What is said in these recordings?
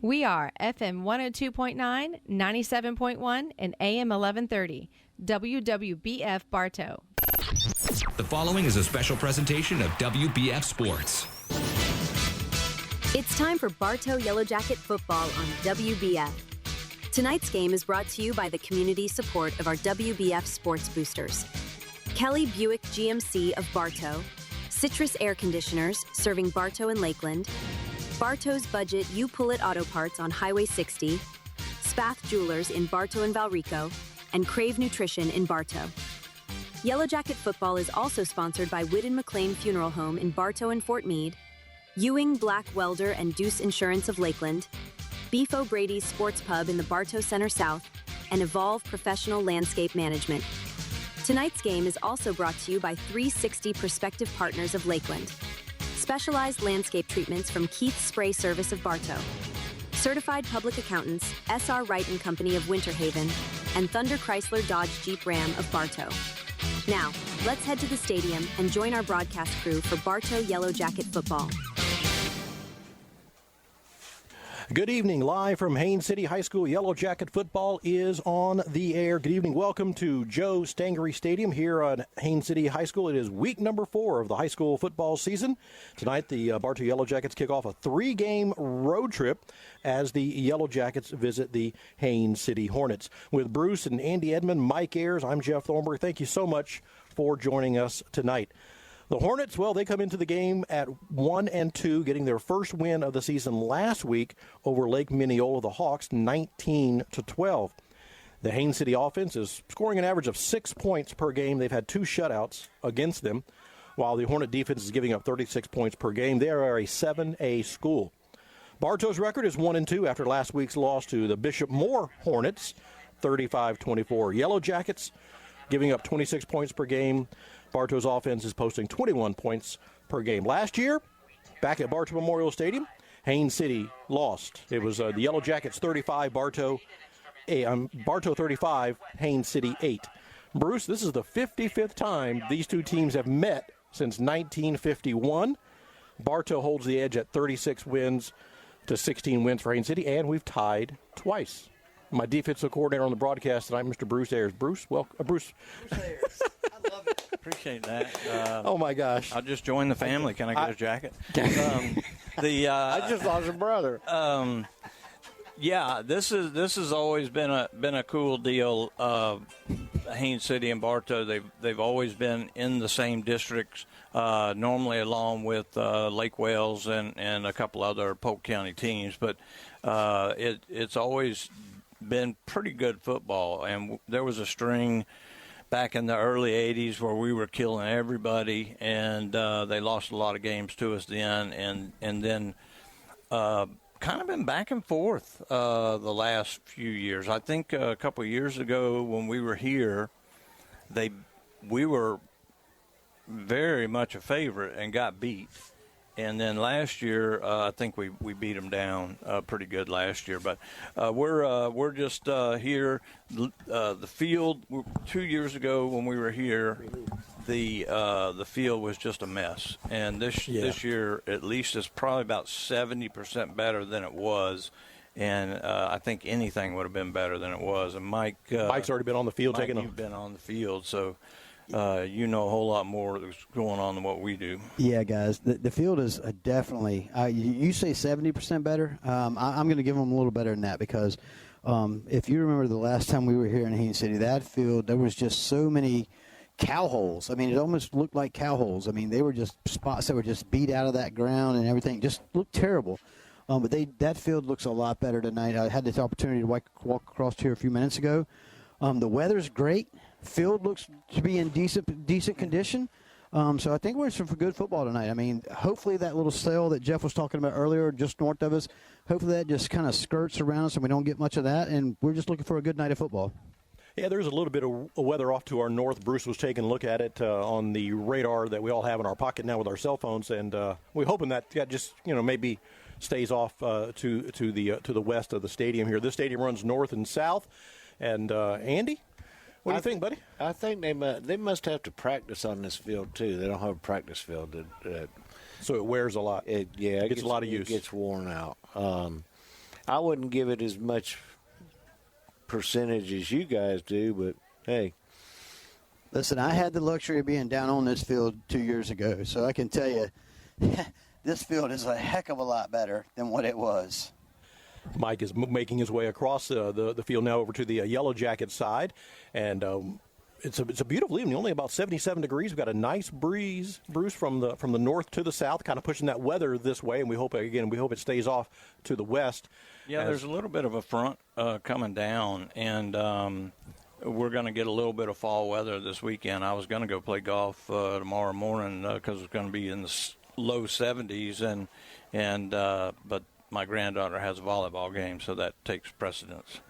We are FM 102.9, 97.1, and AM 1130. WWBF Bartow. The following is a special presentation of WBF Sports. It's time for Bartow Yellow Jacket football on WBF. Tonight's game is brought to you by the community support of our WBF Sports Boosters. Kelly Buick GMC of Bartow, Citrus Air Conditioners serving Bartow and Lakeland, Bartow's Budget You Pull It Auto Parts on Highway 60, Spath Jewelers in Bartow and Valrico, and Crave Nutrition in Bartow. Yellow Jacket football is also sponsored by Whidden McLean Funeral Home in Bartow and Fort Meade, Ewing Black Welder and Deuce Insurance of Lakeland, Beef O'Brady's Sports Pub in the Bartow Center South, and Evolve Professional Landscape Management. Tonight's game is also brought to you by 360 Prospective Partners of Lakeland, specialized landscape treatments from Keith Spray Service of Bartow, certified public accountants S.R. Wright & Company of Winter Haven, and Thunder Chrysler Dodge Jeep Ram of Bartow. Now, let's head to the stadium and join our broadcast crew for Bartow Yellow Jacket football. Good evening. Live from Haines City High School, Yellow Jacket football is on the air. Good evening. Welcome to Joe Stangery Stadium here on Haines City High School. It is week number 4 of the high school football season. Tonight, the Bartow Yellow Jackets kick off a 3-game road trip as the Yellow Jackets visit the Haines City Hornets. With Bruce and Andy Edmond, Mike Ayers, I'm Jeff Thornburg. Thank you so much for joining us tonight. The Hornets, well, they come into the game at 1-2, getting their first win of the season last week over Lake Minneola, the Hawks, 19-12. The Haines City offense is scoring an average of 6 points per game. They've had 2 shutouts against them, while the Hornet defense is giving up 36 points per game. They are a 7A school. Bartow's record is 1-2 after last week's loss to the Bishop Moore Hornets, 35-24. Yellow Jackets giving up 26 points per game. Bartow's offense is posting 21 points per game. Last year, back at Bartow Memorial Stadium, Haines City lost. It was the Yellow Jackets 35, Bartow 35, Haines City 8. Bruce, this is the 55th time these two teams have met since 1951. Bartow holds the edge at 36 wins to 16 wins for Haines City, and we've tied twice. My defensive coordinator on the broadcast tonight, Mr. Bruce Ayers. Bruce, welcome. Bruce Ayers. I love it. Appreciate that. Oh my gosh! I just joined the family. Can I get a jacket? I just lost a brother. Yeah, this has always been a cool deal. Haines City and Bartow, they've always been in the same districts, normally along with Lake Wales and a couple other Polk County teams, but it's always been pretty good football. And there was a string back in the early 80s where we were killing everybody, and they lost a lot of games to us then, and then kind of been back and forth the last few years. I think a couple of years ago when we were here, we were very much a favorite and got beat. And then last year, I think we beat them down pretty good last year. But we're just here. The field 2 years ago when we were here, the field was just a mess. And this year, at least, is probably about 70% better than it was. And I think anything would have been better than it was. And Mike's already been on the field. You've been on the field, so. You know a whole lot more that's going on than what we do. Yeah, guys, the field is definitely. You say 70% better. I'm going to give them a little better than that because if you remember the last time we were here in Haines City, that field there was just so many cow holes. I mean, it almost looked like cow holes. I mean, they were just spots that were just beat out of that ground and everything. Just looked terrible. But that field looks a lot better tonight. I had this opportunity to walk across here a few minutes ago. The weather's great. Field looks to be in decent condition. So I think we're in for good football tonight. I mean, hopefully that little cell that Jeff was talking about earlier just north of us, hopefully that just kind of skirts around us and we don't get much of that, and we're just looking for a good night of football. Yeah, there's a little bit of weather off to our north. Bruce was taking a look at it on the radar that we all have in our pocket now with our cell phones, and we're hoping that just maybe stays off to the west of the stadium here. This stadium runs north and south, and Andy? What do you think, buddy? I think they must have to practice on this field, too. They don't have a practice field. So it wears a lot. It gets a lot of use. It gets worn out. I wouldn't give it as much percentage as you guys do, but hey. Listen, I had the luxury of being down on this field 2 years ago, so I can tell you this field is a heck of a lot better than what it was. Mike is making his way across the field now over to the Yellow Jacket side, and it's a beautiful evening. Only about 77 degrees. We've got a nice breeze, Bruce, from the north to the south, kind of pushing that weather this way, and we hope it stays off to the west. Yeah, there's a little bit of a front coming down, and we're going to get a little bit of fall weather this weekend. I was going to go play golf tomorrow morning because it's going to be in the low 70s, but my granddaughter has a volleyball game, so that takes precedence.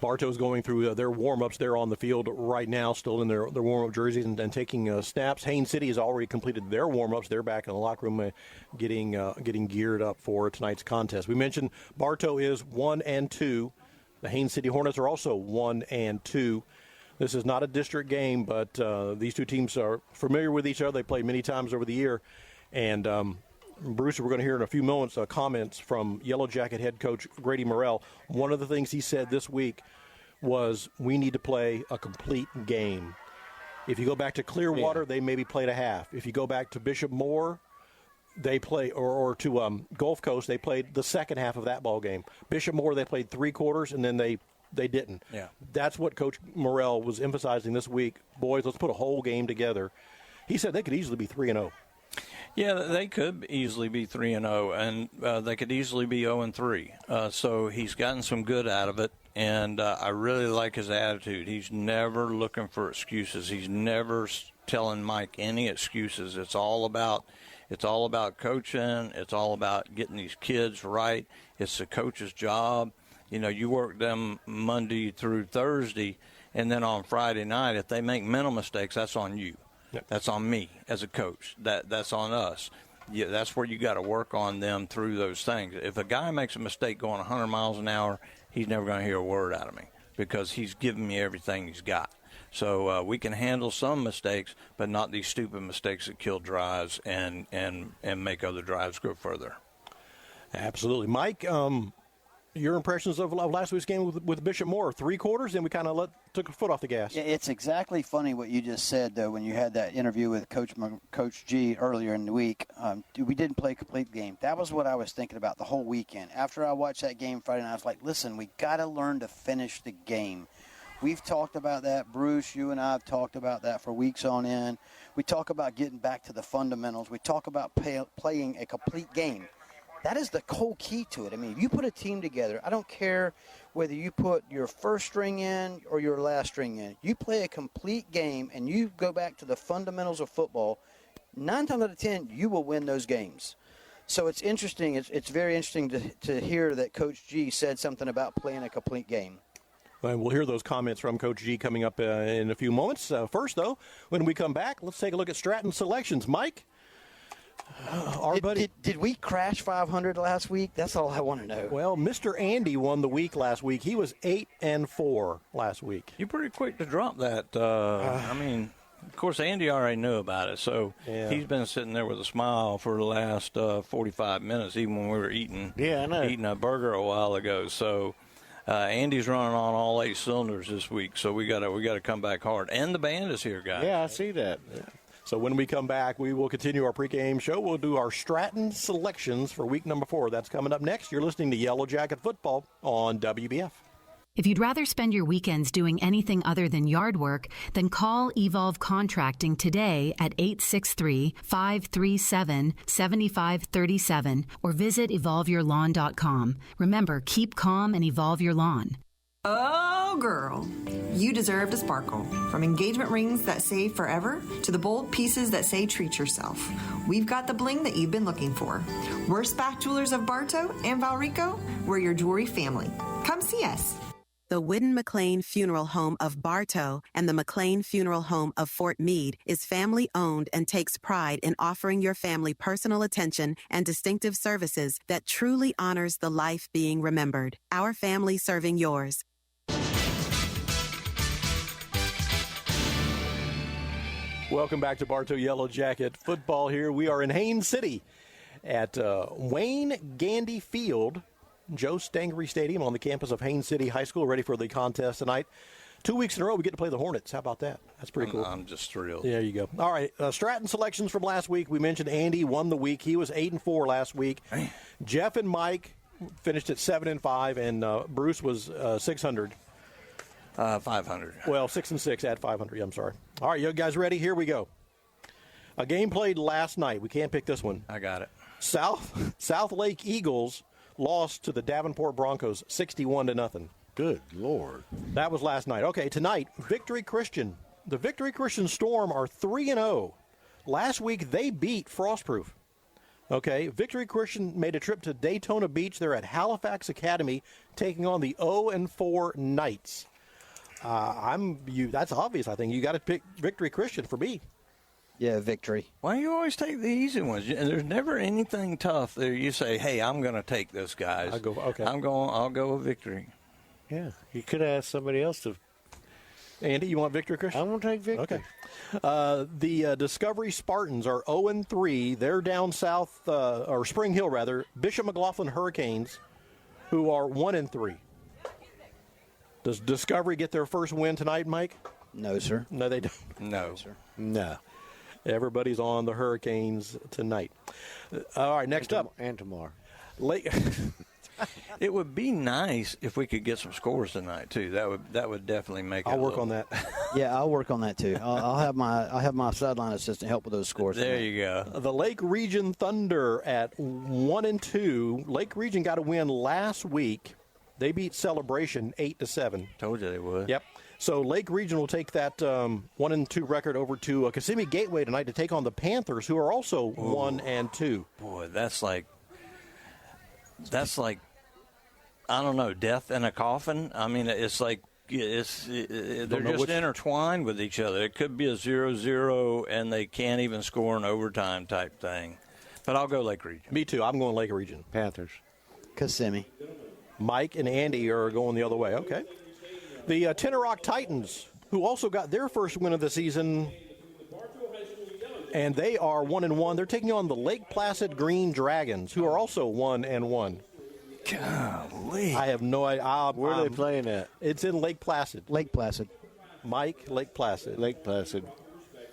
Bartow's going through their warm-ups there on the field right now, still in their warm-up jerseys and taking snaps. Haines City has already completed their warm-ups. They're back in the locker room getting geared up for tonight's contest. We mentioned Bartow is 1-2. The Haines City Hornets are also 1-2. This is not a district game, but these two teams are familiar with each other. They played many times over the year. And Bruce, we're going to hear in a few moments comments from Yellow Jacket head coach Grady Morrell. One of the things he said this week was we need to play a complete game. If you go back to Clearwater, they maybe played a half. If you go back to Bishop Moore, they play, or to Gulf Coast, they played the second half of that ball game. Bishop Moore, they played three quarters, and then they didn't. Yeah. That's what Coach Morrell was emphasizing this week. Boys, let's put a whole game together. He said they could easily be 3-0. Yeah, they could easily be 3-0, and they could easily be 0-3. So he's gotten some good out of it, and I really like his attitude. He's never looking for excuses. He's never telling Mike any excuses. It's all about coaching. It's all about getting these kids right. It's the coach's job. You know, you work them Monday through Thursday, and then on Friday night, if they make mental mistakes, that's on you. Yep. That's on me as a coach. That's on us. Yeah, that's where you got to work on them through those things. If a guy makes a mistake going 100 miles an hour, he's never going to hear a word out of me because he's giving me everything he's got. So we can handle some mistakes, but not these stupid mistakes that kill drives and make other drives go further. Absolutely. Mike, your impressions of last week's game with Bishop Moore, three quarters, and we kind of took a foot off the gas. Yeah, it's exactly funny what you just said, though, when you had that interview with Coach G earlier in the week. We didn't play a complete game. That was what I was thinking about the whole weekend. After I watched that game Friday night, I was like, listen, we got to learn to finish the game. We've talked about that. Bruce, you and I have talked about that for weeks on end. We talk about getting back to the fundamentals. We talk about playing a complete game. That is the whole key to it. I mean, if you put a team together, I don't care whether you put your first string in or your last string in. You play a complete game and you go back to the fundamentals of football, 9 times out of 10, you will win those games. So it's interesting. It's very interesting to hear that Coach G said something about playing a complete game. And we'll hear those comments from Coach G coming up in a few moments. First, though, when we come back, let's take a look at Stratton selections. Mike? Did we crash 500 last week? That's all I want to know. Well, Mr. Andy won the week last week. He was 8-4 last week. You're pretty quick to drop that. I mean, of course, Andy already knew about it, so he's been sitting there with a smile for the last 45 minutes, even when we were eating a burger a while ago. So Andy's running on all 8 cylinders this week, so we got to come back hard. And the band is here, guys. Yeah, I see that. Yeah. So when we come back, we will continue our pregame show. We'll do our Stratton selections for week number 4. That's coming up next. You're listening to Yellow Jacket Football on WBF. If you'd rather spend your weekends doing anything other than yard work, then call Evolve Contracting today at 863-537-7537 or visit evolveyourlawn.com. Remember, keep calm and evolve your lawn. Oh, girl, you deserve to sparkle. From engagement rings that say forever to the bold pieces that say treat yourself. We've got the bling that you've been looking for. We're Spath Jewelers of Bartow and Valrico. We're your jewelry family. Come see us. The Whidden McLean Funeral Home of Bartow and the McLean Funeral Home of Fort Meade is family-owned and takes pride in offering your family personal attention and distinctive services that truly honors the life being remembered. Our family serving yours. Welcome back to Bartow Yellow Jacket Football here. We are in Haines City at Wayne Gandy Field. Joe Stangery Stadium on the campus of Haines City High School, ready for the contest tonight. 2 weeks in a row, we get to play the Hornets. How about that? That's pretty cool. I'm just thrilled. There you go. All right, Stratton selections from last week. We mentioned Andy won the week. He was 8-4 last week. Man. Jeff and Mike finished at 7-5, and Bruce was 600. 500. Well, 6-6 at 500. I'm sorry. All right, you guys ready? Here we go. A game played last night. We can't pick this one. I got it. South Lake Eagles lost to the Davenport Broncos 61-0. Good Lord. That was last night. Okay, tonight, Victory Christian. The Victory Christian Storm are 3-0. Last week, they beat Frostproof. Okay, Victory Christian made a trip to Daytona Beach. They're at Halifax Academy taking on the 0-4 Knights. That's obvious, I think. You got to pick Victory Christian for me. Yeah, Victory. Why do you always take the easy ones? There's never anything tough there. You say, "Hey, I'm going to take this, guys." I'll go with Victory. Yeah, you could ask somebody else to. Andy, you want Victory Christian? I'm going to take Victory. Okay. The Discovery Spartans are 0-3. They're down south, or Spring Hill, rather. Bishop McLaughlin Hurricanes, who are 1-3. Does Discovery get their first win tonight, Mike? No, sir. No, they don't. No, sir. No. Everybody's on the Hurricanes tonight. All right, next up. And tomorrow. It would be nice if we could get some scores tonight too. That would definitely make it. I'll work on that. Yeah, I'll work on that too. I'll have my sideline assistant help with those scores. There tonight. you go. The Lake Region Thunder at 1-2. Lake Region got a win last week. They beat Celebration 8-7. Told you they would. Yep. So Lake Region will take that 1-2 record over to Kissimmee Gateway tonight to take on the Panthers, who are also 1-2. Boy, that's like I don't know, death in a coffin. I mean, it's like they're just intertwined with each other. It could be a 0-0 and they can't even score an overtime type thing. But I'll go Lake Region. Me too. I'm going Lake Region. Panthers. Kissimmee. Mike and Andy are going the other way. Okay. The Tenorock Titans, who also got their first win of the season, and they are 1-1. They're taking on the Lake Placid Green Dragons, who are also 1-1. Golly. I have no idea. Where are they playing at? It's in Lake Placid. Lake Placid. Mike, Lake Placid. Lake Placid.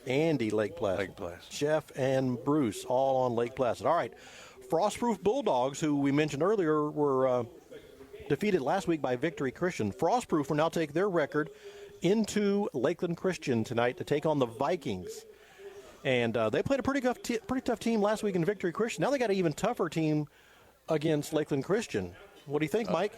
Andy, Lake Placid. Lake Placid. Jeff and Bruce, all on Lake Placid. All right. Frostproof Bulldogs, who we mentioned earlier, were defeated last week by Victory Christian. Frostproof will now take their record into Lakeland Christian tonight to take on the Vikings. And they played a pretty tough team last week in Victory Christian. Now they got an even tougher team against Lakeland Christian. What do you think, Mike?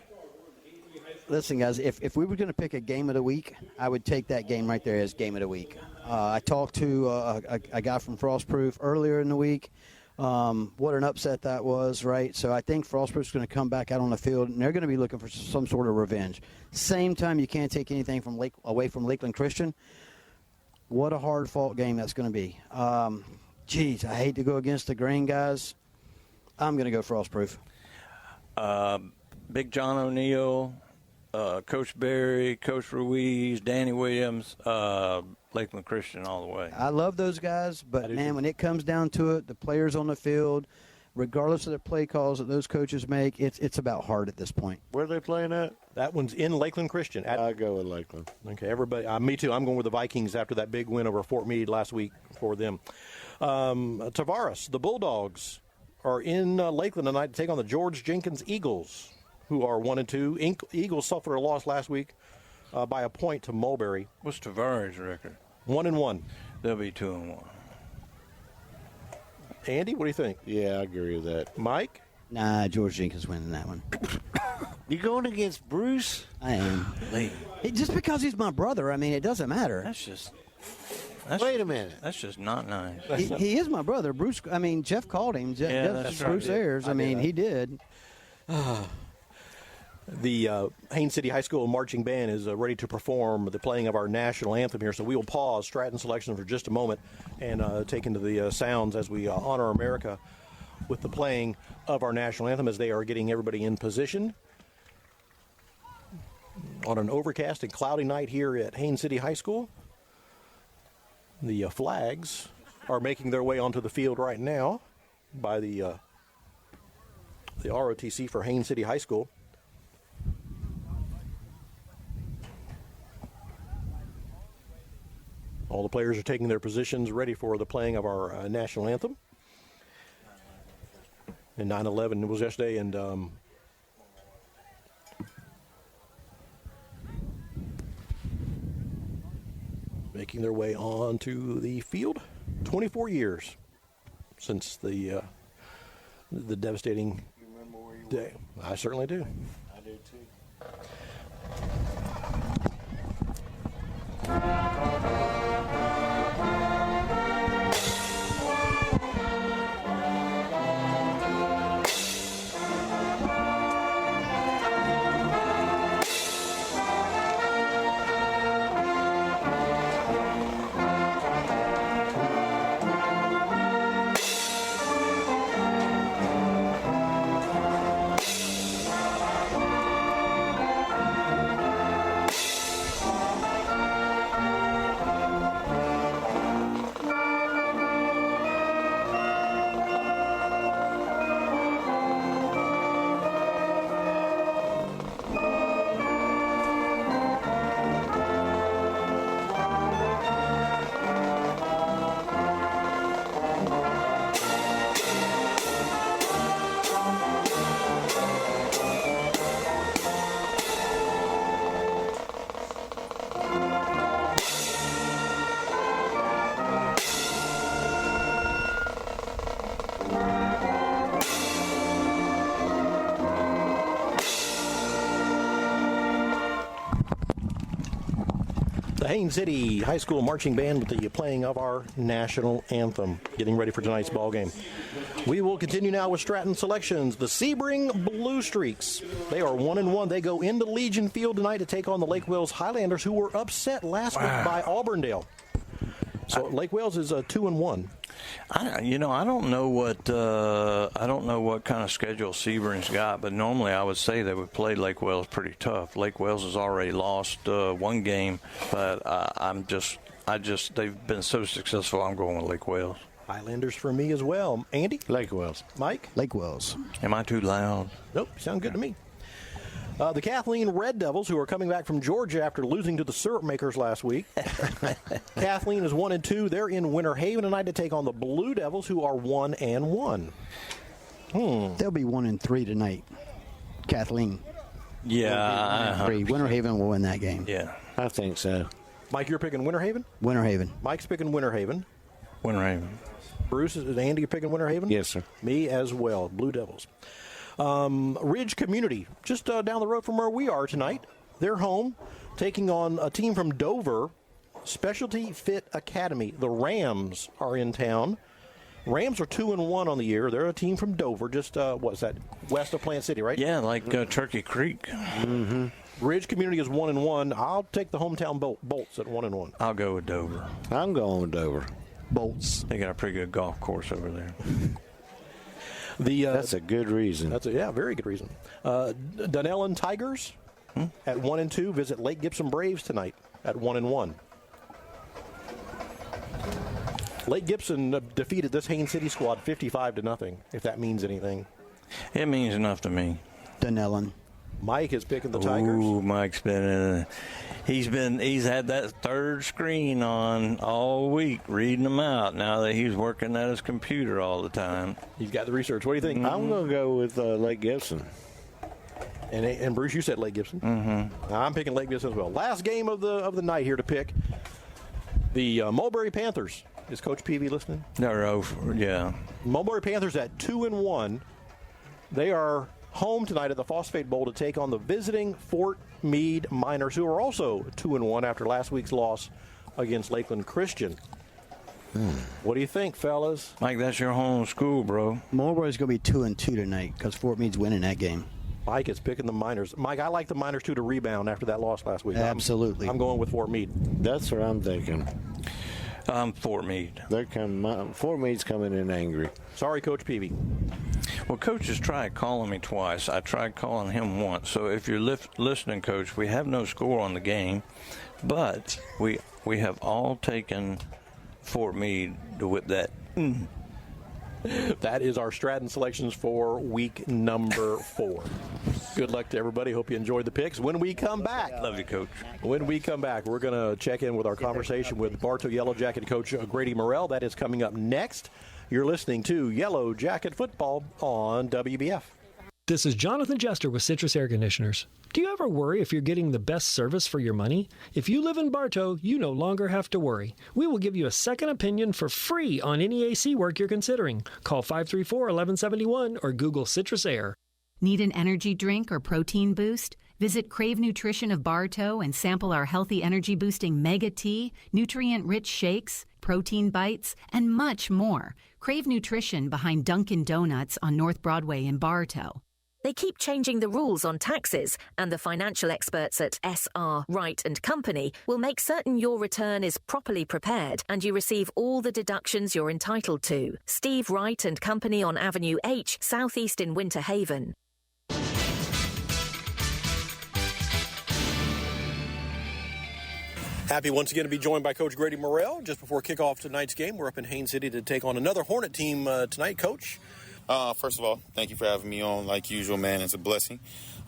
Listen, guys, if we were going to pick a game of the week, I would take that game right there as game of the week. I talked to a guy from Frostproof earlier in the week. What an upset that was, right? So I think Frostproof's going to come back out on the field, and they're going to be looking for some sort of revenge. Same time, you can't take anything away from Lakeland Christian. What a hard-fought game that's going to be. Geez, I hate to go against the grain, guys. I'm going to go Frostproof. Big John O'Neill, Coach Berry, Coach Ruiz, Danny Williams, Lakeland Christian all the way. I love those guys, but, man, when it comes down to it, the players on the field, regardless of the play calls that those coaches make, it's about heart at this point. Where are they playing at? That one's in Lakeland Christian. I'll go with Lakeland. Okay, everybody. Me too. I'm going with the Vikings after that big win over Fort Meade last week for them. Tavares, the Bulldogs, are in Lakeland tonight to take on the George Jenkins Eagles, who are 1-2. Eagles suffered a loss last week by a point to Mulberry. What's Tavares' record? 1-1. They'll be 2-1. Andy, what do you think? Yeah, I agree with that. Mike? Nah, George Jenkins winning that one. You going against Bruce? I am. Just because he's my brother, I mean, it doesn't matter. Wait a minute. That's just not nice. He is my brother. Bruce, I mean, Jeff called him. That's Bruce right. Ayers. I mean, he did. The Haines City High School marching band is ready to perform the playing of our national anthem here, so we will pause Stratton selection for just a moment and take into the sounds as we honor America with the playing of our national anthem as they are getting everybody in position on an overcast and cloudy night here at Haines City High School. The flags are making their way onto the field right now by the the ROTC for Haines City High School. All the players are taking their positions ready for the playing of our national anthem. And 9/11 was yesterday, and making their way onto the field. 24 years since the devastating day. I certainly do. I do too. Haines City High School Marching Band with the playing of our national anthem, getting ready for tonight's ball game. We will continue now with Stratton selections. The Sebring Blue Streaks. They are 1-1. They go into Legion Field tonight to take on the Lake Wales Highlanders, who were upset last week by Auburndale. So Lake Wales is 2-1. I don't know what kind of schedule Sebring's got, but normally I would say they would play Lake Wales pretty tough. Lake Wales has already lost one game, but they've been so successful. I'm going with Lake Wales. Highlanders for me as well. Andy? Lake Wales. Mike? Lake Wales. Am I too loud? Nope, sound good to me. The Kathleen Red Devils, who are coming back from Georgia after losing to the Syrup Makers last week. Kathleen is 1-2. They're in Winter Haven tonight to take on the Blue Devils, who are 1-1. They'll be 1-3 tonight. Kathleen. Yeah. Winter Haven will win that game. Yeah. I think so. Mike, you're picking Winter Haven? Winter Haven. Mike's picking Winter Haven. Winter Haven. Bruce, is Andy picking Winter Haven? Yes, sir. Me as well. Blue Devils. Ridge Community, just down the road from where we are tonight. They're home, taking on a team from Dover, Specialty Fit Academy. The Rams are in town. Rams are 2-1 on the year. They're a team from Dover, just what's that, west of Plant City, right? Yeah, like Turkey Creek. Mm-hmm. Ridge Community is 1-1. I'll take the hometown Bolts at 1-1. I'll go with Dover. I'm going with Dover. Bolts. They got a pretty good golf course over there. That's a good reason. Very good reason. Dunellen Tigers at 1-2 visit Lake Gibson Braves tonight at 1-1. Lake Gibson defeated this Haines City squad 55-0. If that means anything, it means enough to me. Dunellen. Mike is picking the Tigers. Ooh, Mike's been he's had that third screen on all week, reading them out. Now that he's working at his computer all the time, he's got the research. What do you think? I'm going to go with Lake Gibson. And Bruce, you said Lake Gibson. Mm-hmm. I'm picking Lake Gibson as well. Last game of the night here to pick. The Mulberry Panthers. Is Coach Peavy listening? They're over. Yeah. Mulberry Panthers at 2-1. They are home tonight at the Phosphate Bowl to take on the visiting Fort Meade Miners, who are also 2-1 after last week's loss against Lakeland Christian. What do you think, fellas? Mike, that's your home school, bro. Mulberry's going to be 2-2 tonight because Fort Meade's winning that game. Mike is picking the Miners. Mike, I like the Miners, too, to rebound after that loss last week. Absolutely. I'm going with Fort Meade. That's what I'm thinking. Fort Meade. Fort Meade's coming in angry. Sorry, Coach Peavy. Well, Coach has tried calling me twice. I tried calling him once. So if you're listening, Coach, we have no score on the game, but we have all taken Fort Meade to whip that That is our Stratton selections for week number 4. Good luck to everybody. Hope you enjoyed the picks. When we come back, Love you, Coach. When we come back, we're going to check in with our conversation with Bartow Yellow Jacket coach Grady Morrell. That is coming up next. You're listening to Yellow Jacket Football on WBF. This is Jonathan Jester with Citrus Air Conditioners. Do you ever worry if you're getting the best service for your money? If you live in Bartow, you no longer have to worry. We will give you a second opinion for free on any AC work you're considering. Call 534-1171 or Google Citrus Air. Need an energy drink or protein boost? Visit Crave Nutrition of Bartow and sample our healthy energy-boosting Mega Tea, nutrient-rich shakes, protein bites, and much more. Crave Nutrition behind Dunkin' Donuts on North Broadway in Bartow. They keep changing the rules on taxes, and the financial experts at SR Wright & Company will make certain your return is properly prepared and you receive all the deductions you're entitled to. Steve Wright & Company on Avenue H, Southeast in Winter Haven. Happy once again to be joined by Coach Grady Morrell. Just before kickoff tonight's game, we're up in Haines City to take on another Hornet team tonight. Coach? First of all, thank you for having me on. Like usual, man, it's a blessing.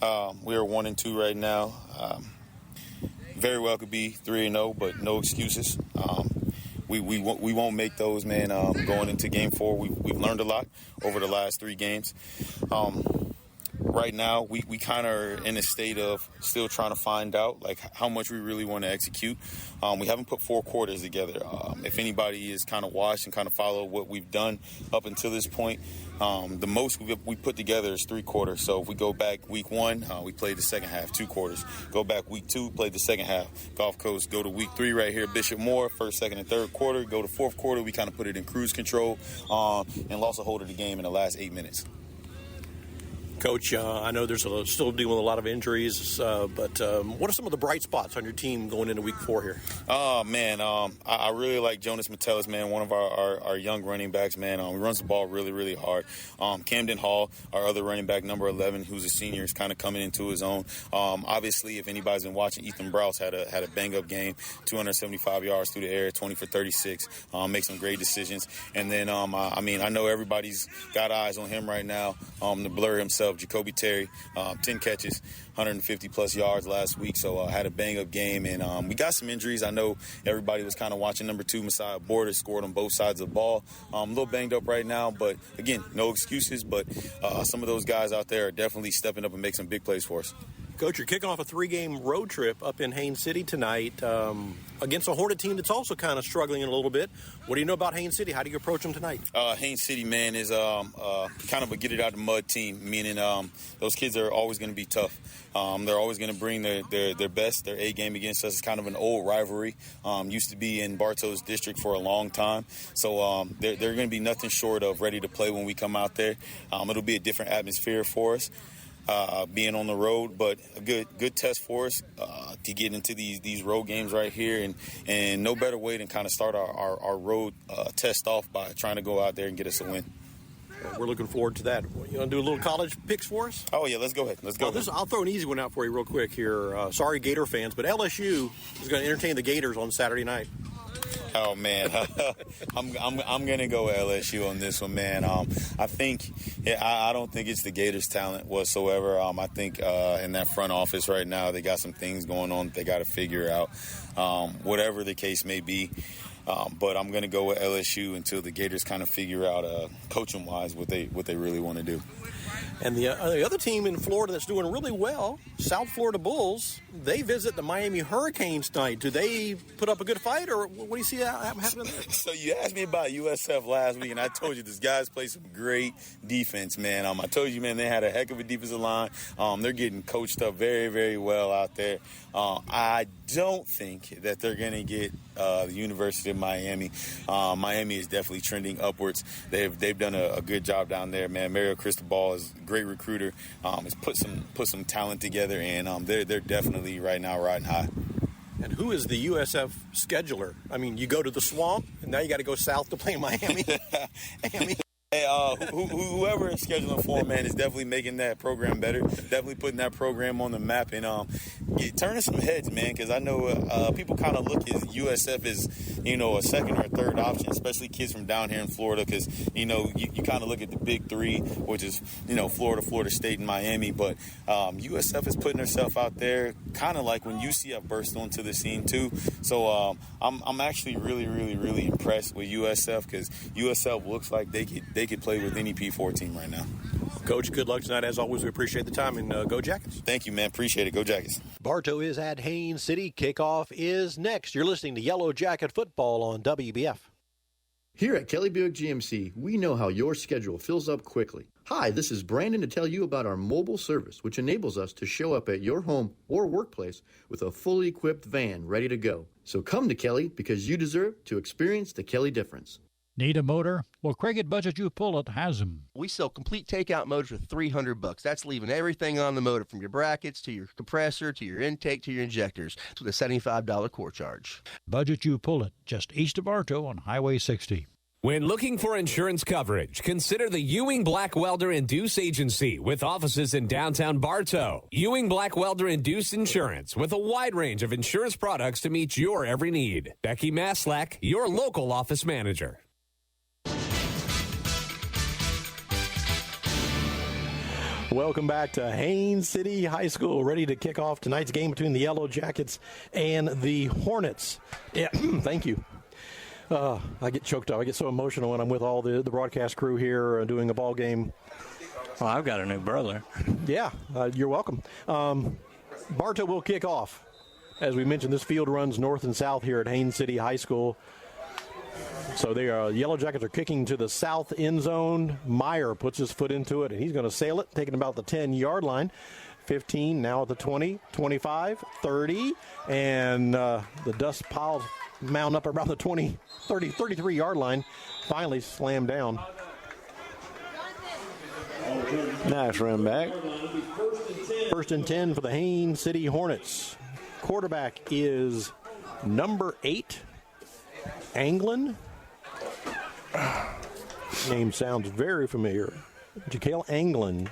We are 1-2 right now. Very well could be 3-0, but no excuses. We won't make those, man. Going into Game 4, we've learned a lot over the last 3 games. Right now, we kind of are in a state of still trying to find out, like, how much we really want to execute. We haven't put 4 quarters together. If anybody is kind of watched and kind of followed what we've done up until this point, the most we put together is 3 quarters. So if we go back week 1, we played the second half, 2 quarters. Go back week 2, played the second half. Gulf Coast, go to week 3 right here, Bishop Moore, first, second, and third quarter. Go to 4th quarter, we kind of put it in cruise control and lost a hold of the game in the last 8 minutes. Coach, I know there's still dealing with a lot of injuries, but what are some of the bright spots on your team going into week 4 here? Oh, man, I really like Jonas Metellus, man, one of our young running backs, man. He runs the ball really, really hard. Camden Hall, our other running back, number 11, who's a senior, is kind of coming into his own. Obviously, if anybody's been watching, Ethan Browse had a bang-up game, 275 yards through the air, 20 for 36, make some great decisions. And then, I know everybody's got eyes on him right now, the blur himself. Jacoby Terry, 10 catches, 150-plus yards last week, so had a bang-up game. And we got some injuries. I know everybody was kind of watching number 2, Messiah Border, scored on both sides of the ball. A little banged up right now, but, again, no excuses. But some of those guys out there are definitely stepping up and making some big plays for us. Coach, you're kicking off a 3-game road trip up in Haines City tonight against a Hornet team that's also kind of struggling a little bit. What do you know about Haines City? How do you approach them tonight? Haines City, man, is kind of a get-it-out-of-the-mud team, meaning those kids are always going to be tough. They're always going to bring their best, their A game against us. It's kind of an old rivalry. Used to be in Bartow's district for a long time. So they're going to be nothing short of ready to play when we come out there. It'll be a different atmosphere for us. Being on the road, but a good test for us to get into these road games right here, and no better way than kind of start our road test off by trying to go out there and get us a win. We're looking forward to that. You want to do a little college picks for us? Oh, yeah, let's go ahead. I'll throw an easy one out for you real quick here. Sorry, Gator fans, but LSU is going to entertain the Gators on Saturday night. Oh, man, I'm going to go with LSU on this one, man. I don't think it's the Gators' talent whatsoever. I think in that front office right now, they got some things going on that they got to figure out, whatever the case may be. But I'm going to go with LSU until the Gators kind of figure out, coaching-wise, what they really want to do. And the other team in Florida that's doing really well, South Florida Bulls, they visit the Miami Hurricanes tonight. Do they put up a good fight, or what do you see happening there? So you asked me about USF last week, and I told you these guys play some great defense, man. I told you, man, they had a heck of a defensive line. They're getting coached up very, very well out there. I don't think that they're going to get the University of Miami. Miami is definitely trending upwards. They've done a good job down there, man. Mario Cristobal is a great recruiter. Has put some talent together, and they're definitely right now riding high. And who is the USF scheduler? I mean, you go to the Swamp, and now you got to go south to play Miami. Hey, whoever is scheduling for him, man, is definitely making that program better. Definitely putting that program on the map and turning some heads, man. Because I know people kind of look at USF as a second or third option, especially kids from down here in Florida. Because you kind of look at the big three, which is Florida, Florida State, and Miami. But USF is putting herself out there, kind of like when UCF burst onto the scene too. So I'm actually really, really, really impressed with USF because USF looks like they could play with any P4 team right now. Coach, good luck tonight. As always, we appreciate the time, and go Jackets. Thank you, man. Appreciate it. Go Jackets. Bartow is at Haines City. Kickoff is next. You're listening to Yellow Jacket Football on WBF. Here at Kelly Buick GMC, we know how your schedule fills up quickly. Hi, this is Brandon to tell you about our mobile service, which enables us to show up at your home or workplace with a fully equipped van ready to go. So come to Kelly because you deserve to experience the Kelly difference. Need a motor? Well, Craig at Budget You Pull It has them. We sell complete takeout motors for $300. That's leaving everything on the motor, from your brackets to your compressor to your intake to your injectors, with a $75 core charge. Budget You Pull It, just east of Bartow on Highway 60. When looking for insurance coverage, consider the Ewing Black Welder and Deuce Agency with offices in downtown Bartow. Ewing Black Welder and Deuce Insurance with a wide range of insurance products to meet your every need. Becky Maslak, your local office manager. Welcome back to Haines City High School, ready to kick off tonight's game between the Yellow Jackets and the Hornets. Yeah, thank you. I get choked up. I get so emotional when I'm with all the broadcast crew here doing a ball game. Well, I've got a new brother. Yeah, you're welcome. Bartow will kick off. As we mentioned, this field runs north and south here at Haines City High School. So the Yellow Jackets are kicking to the south end zone. Meyer puts his foot into it, and he's going to sail it, taking about the 10-yard line. 15, now at the 20, 25, 30, and the dust piles mount up around the 20, 30, 33-yard line. Finally slammed down. Nice run back. First and 10 for the Haines City Hornets. Quarterback is number 8, Anglin. Name sounds very familiar. Jakail Anglin.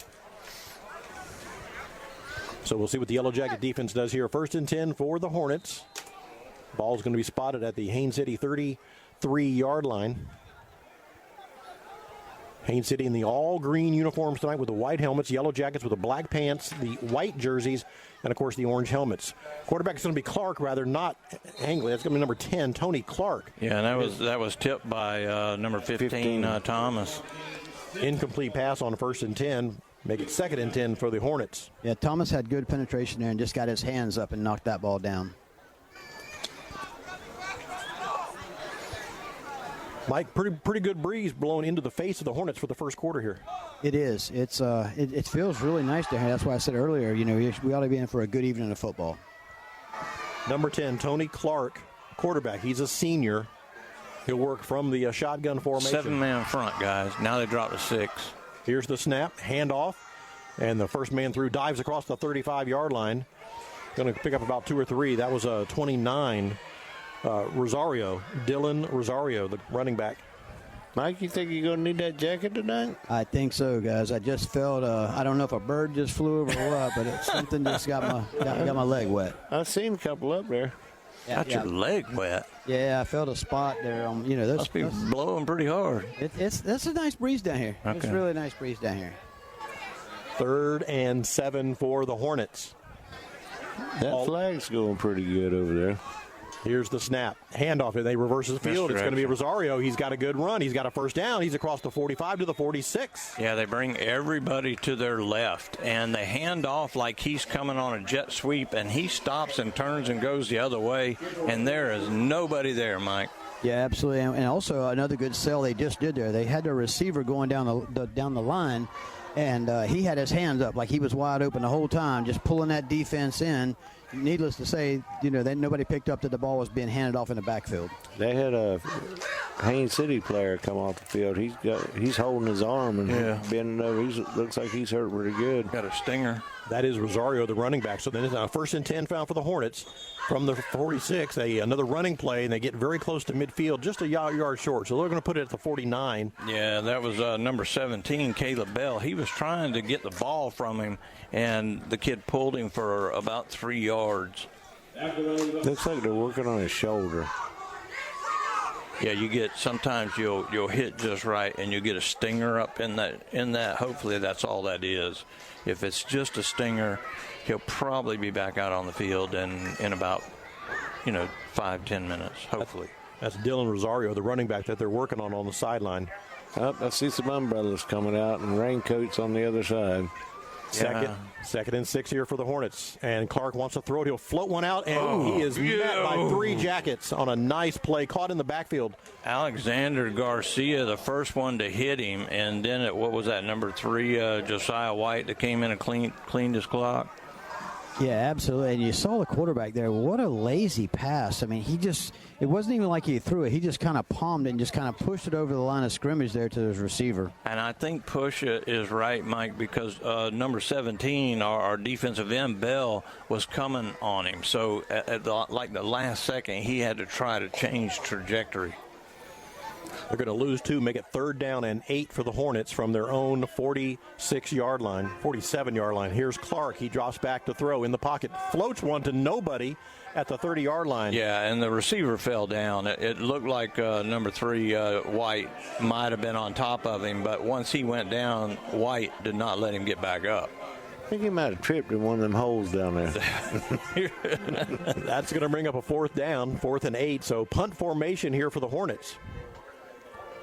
So we'll see what the Yellow Jacket defense does here. First and 10 for the Hornets. Ball's going to be spotted at the Haines City 33-yard line. Haines City in the all-green uniforms tonight with the white helmets, Yellow Jackets with the black pants, the white jerseys, and, of course, the orange helmets. Quarterback is going to be Clark, rather, not Anglin. That's going to be number 10, Tony Clark. Yeah, and that was tipped by number 15. Thomas. Incomplete pass on first and 10. Make it second and 10 for the Hornets. Yeah, Thomas had good penetration there and just got his hands up and knocked that ball down. Mike, pretty good breeze blowing into the face of the Hornets for the first quarter here. It is. It feels really nice to have. That's why I said earlier, we ought to be in for a good evening of football. Number 10, Tony Clark, quarterback. He's a senior. He'll work from the shotgun formation. 7-man front, guys. Now they drop to 6. Here's the snap, handoff, and the first man through dives across the 35-yard line. Going to pick up about 2 or 3. That was a 29. Rosario, Dylan Rosario, the running back. Mike, you think you're going to need that jacket tonight? I think so, guys. I just felt, I don't know if a bird just flew over or what, but something just got my leg wet. I've seen a couple up there. Got your leg wet? Yeah, I felt a spot there. Must be blowing pretty hard. That's a nice breeze down here. Okay. It's a really nice breeze down here. 3rd and 7 for the Hornets. That flag's going pretty good over there. Here's the snap. Handoff. They reverse the field. It's going to be Rosario. He's got a good run. He's got a first down. He's across the 45 to the 46. Yeah, they bring everybody to their left, and they hand off like he's coming on a jet sweep, and he stops and turns and goes the other way, and there is nobody there, Mike. Yeah, absolutely. And also another good sell they just did there. They had the receiver going down the line, and he had his hands up like he was wide open the whole time, just pulling that defense in. Needless to say, nobody picked up that the ball was being handed off in the backfield. They had a Haines City player come off the field. He's holding his arm and bending over. Looks like he's hurt pretty good. Got a stinger. That is Rosario, the running back. So then it's a 1st and 10 found for the Hornets from the 46. Another running play, and they get very close to midfield, just a yard short. So they're going to put it at the 49. Yeah, that was number 17, Caleb Bell. He was trying to get the ball from him, and the kid pulled him for about 3 yards. Looks like they're working on his shoulder. Yeah, sometimes you'll hit just right, and you'll get a stinger up in that. Hopefully that's all that is. If it's just a stinger, he'll probably be back out on the field in about 5-10 minutes, hopefully. That's Dylan Rosario, the running back that they're working on the sideline. I see some umbrellas coming out and raincoats on the other side. Second and 6 here for the Hornets. And Clark wants to throw it. He'll float one out, and he is met by 3 Jackets on a nice play, caught in the backfield. Alexander Garcia, the first one to hit him, and then what was that, number 3, Josiah White, that came in and cleaned his clock? Yeah, absolutely. And you saw the quarterback there. What a lazy pass. I mean, it wasn't even like he threw it. He just kind of palmed it and just kind of pushed it over the line of scrimmage there to his receiver. And I think push is right, Mike, because number 17, our defensive end, Bell, was coming on him. So at the last second, he had to try to change trajectory. They're going to lose 2, make it 3rd down and 8 for the Hornets from their own 47-yard line. Here's Clark. He drops back to throw in the pocket. Floats one to nobody at the 30-yard line. Yeah, and the receiver fell down. It looked like number 3, White, might have been on top of him, but once he went down, White did not let him get back up. I think he might have tripped in one of them holes down there. That's going to bring up a 4th down, 4th and 8. So punt formation here for the Hornets.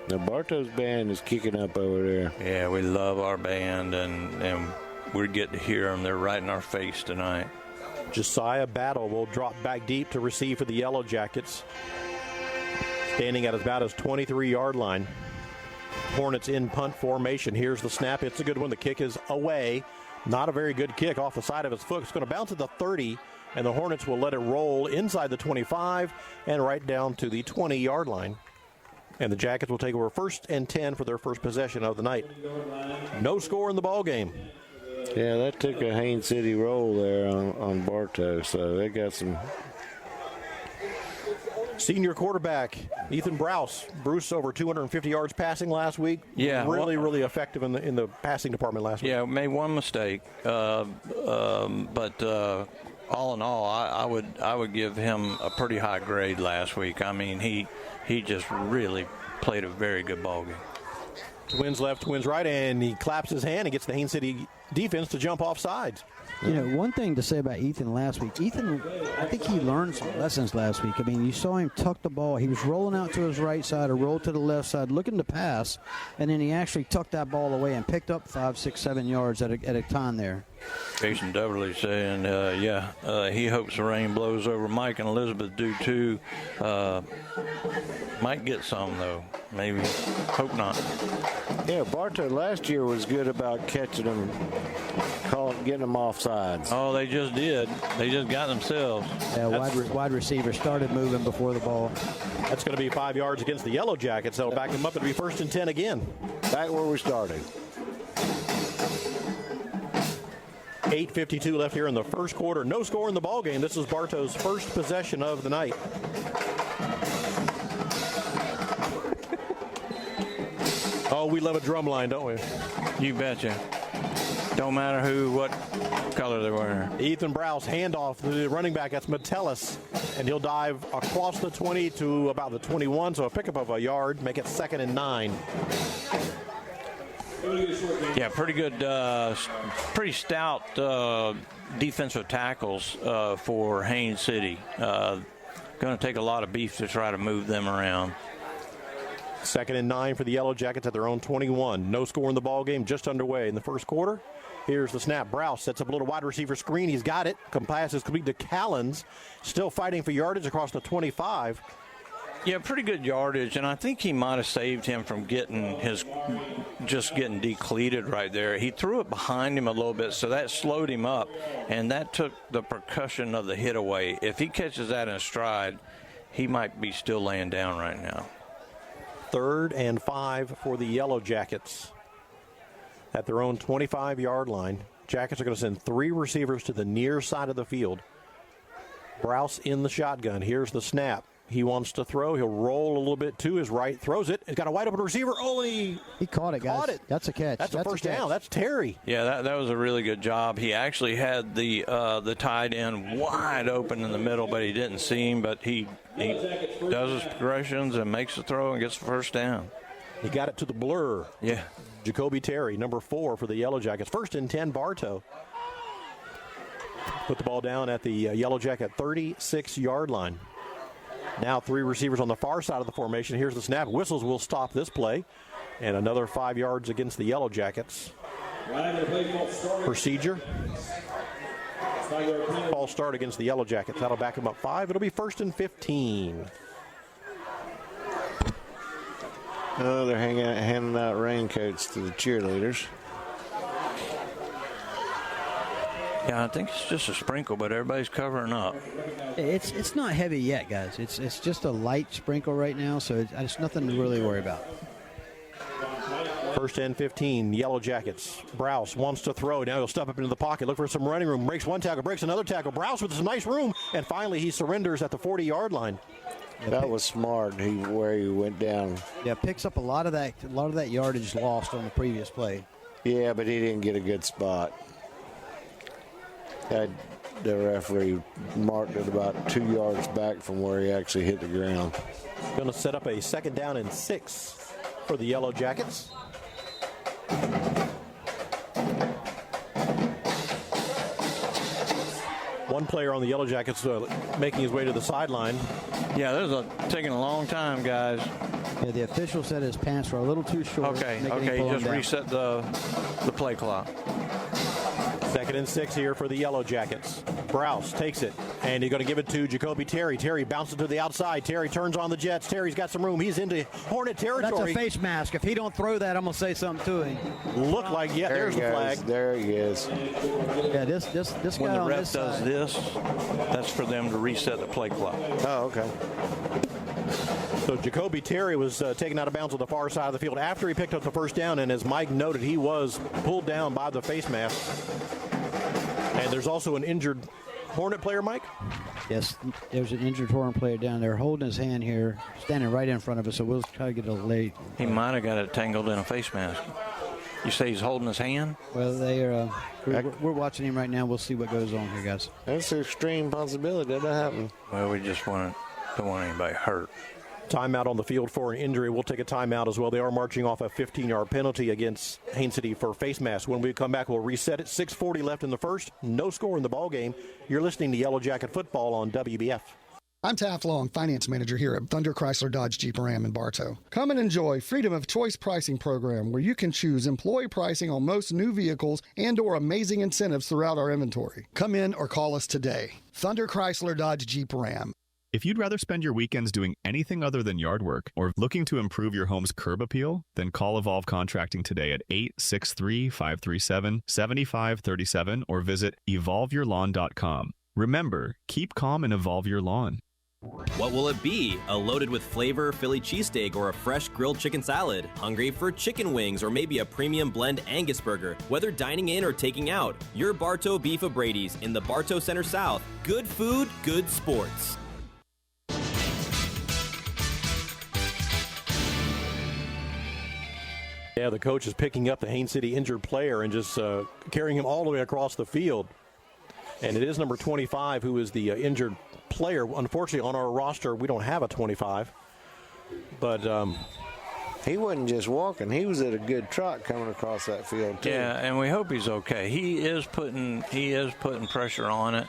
Now, Bartow's band is kicking up over there. Yeah, we love our band, and we get to hear them. They're right in our face tonight. Josiah Battle will drop back deep to receive for the Yellow Jackets. Standing at about his 23-yard line. Hornets in punt formation. Here's the snap. It's a good one. The kick is away. Not a very good kick off the side of his foot. It's going to bounce at the 30, and the Hornets will let it roll inside the 25 and right down to the 20-yard line. And the Jackets will take over 1st and 10 for their first possession of the night. No score in the ball game. Yeah, that took a Haines City roll there on Bartow, so they got some. Senior quarterback Ethan Bruce over 250 yards passing last week. Yeah, really effective in the passing department last week. Yeah, made one mistake, but all in all, I would give him a pretty high grade last week. I mean, he just really played a very good ball game. Twins left, twins right, and he claps his hand and gets the Haines City defense to jump off sides. One thing to say about Ethan last week. Ethan, I think he learned some lessons last week. I mean, you saw him tuck the ball. He was rolling out to his right side or roll to the left side, looking to pass, and then he actually tucked that ball away and picked up 5, 6, 7 yards at a time there. Jason Deverly saying, he hopes the rain blows over. Mike and Elizabeth do too. Might get some, though. Maybe. Hope not. Yeah, Bartow last year was good about catching them, getting them off sides. Oh, they just did. They just got themselves. Yeah, wide receiver started moving before the ball. That's going to be 5 yards against the Yellow Jackets. They'll back them up. It'll be 1st and 10 again. Back where we started. 8:52 left here in the first quarter. No score in the ball game. This is Bartow's first possession of the night. Oh, we love a drum line, don't we? You betcha. Don't matter what color they're wearing. Ethan Browse, handoff to the running back. That's Metellus. And he'll dive across the 20 to about the 21, so a pickup of a yard. Make it 2nd and 9. Yeah, pretty good, pretty stout defensive tackles for Haines City. Going to take a lot of beef to try to move them around. 2nd and 9 for the Yellow Jackets at their own 21. No score in the ball game, just underway in the first quarter. Here's the snap. Browse sets up a little wide receiver screen. He's got it. Passes complete to Callens. Still fighting for yardage across the 25. Yeah, pretty good yardage, and I think he might have saved him from getting decleated right there. He threw it behind him a little bit, so that slowed him up, and that took the percussion of the hit away. If he catches that in stride, he might be still laying down right now. 3rd and 5 for the Yellow Jackets at their own 25-yard line. Jackets are going to send 3 receivers to the near side of the field. Browse in the shotgun. Here's the snap. He wants to throw. He'll roll a little bit to his right. Throws it. He's got a wide open receiver. Oh, he caught it, guys. Caught it. That's a catch. That's a first down. That's Terry. Yeah, that was a really good job. He actually had the tight end wide open in the middle, but he didn't see him. But he does his progressions and makes the throw and gets the first down. He got it to the blur. Yeah. Jacoby Terry, number 4 for the Yellow Jackets. 1st and 10, Bartow. Put the ball down at the Yellow Jacket 36-yard line. Now 3 receivers on the far side of the formation. Here's the snap. Whistles will stop this play. And another 5 yards against the Yellow Jackets. Procedure. False start against the Yellow Jackets. That'll back them up 5. It'll be 1st and 15. Oh, they're handing out raincoats to the cheerleaders. Yeah, I think it's just a sprinkle, but everybody's covering up. It's not heavy yet, guys. It's just a light sprinkle right now, so it's nothing to really worry about. 1st and 15, Yellow Jackets. Browse wants to throw. Now he'll step up into the pocket, look for some running room. Breaks one tackle, breaks another tackle. Browse with some nice room, and finally he surrenders at the 40-yard line. That was smart. Where he went down. Yeah, picks up a lot of that yardage lost on the previous play. Yeah, but he didn't get a good spot. The referee marked it about 2 yards back from where he actually hit the ground. Going to set up a 2nd down and 6 for the Yellow Jackets. One player on the Yellow Jackets making his way to the sideline. Yeah, taking a long time, guys. Yeah, the official said his pants were a little too short. Okay, just reset the play clock. 2nd and 6 here for the Yellow Jackets. Browse takes it, and he's going to give it to Jacoby Terry. Terry bounces to the outside. Terry turns on the Jets. Terry's got some room. He's into Hornet territory. That's a face mask. If he don't throw that, I'm going to say something to him. Look like, yeah, there's the flag. There he is. Yeah, this when guy the on ref this does side. this, that's for them to reset the play clock. Oh, okay. So Jacoby Terry was taken out of bounds on the far side of the field after he picked up the first down, and as Mike noted, he was pulled down by the face mask. And there's also an injured Hornet player, Mike? Yes, there's an injured Hornet player down there holding his hand here, standing right in front of us, so we'll try to get a late. He might have got it tangled in a face mask. You say he's holding his hand? Well, we're watching him right now. We'll see what goes on here, guys. That's an extreme possibility that happened. Well, we just don't want anybody hurt. Timeout on the field for an injury. We'll take a timeout as well. They are marching off a 15-yard penalty against Haines City for face mask. When we come back, we'll reset it. 6:40 left in the first. No score in the ball game. You're listening to Yellow Jacket Football on WBF. I'm Taft Long, Finance Manager here at Thunder Chrysler Dodge Jeep Ram in Bartow. Come and enjoy Freedom of Choice pricing program where you can choose employee pricing on most new vehicles and or amazing incentives throughout our inventory. Come in or call us today. Thunder Chrysler Dodge Jeep Ram. If you'd rather spend your weekends doing anything other than yard work or looking to improve your home's curb appeal, then call Evolve Contracting today at 863-537-7537 or visit evolveyourlawn.com. Remember, keep calm and evolve your lawn. What will it be? A loaded with flavor Philly cheesesteak or a fresh grilled chicken salad? Hungry for chicken wings or maybe a premium blend Angus burger? Whether dining in or taking out, your Bartow Beef of Brady's in the Bartow Center South. Good food, good sports. Yeah, the coach is picking up the Haines City injured player and just carrying him all the way across the field. And it is number 25 who is the injured player. Unfortunately, on our roster, we don't have a 25. But he wasn't just walking. He was at a good trot coming across that field, too. Yeah, and we hope he's okay. He is putting pressure on it.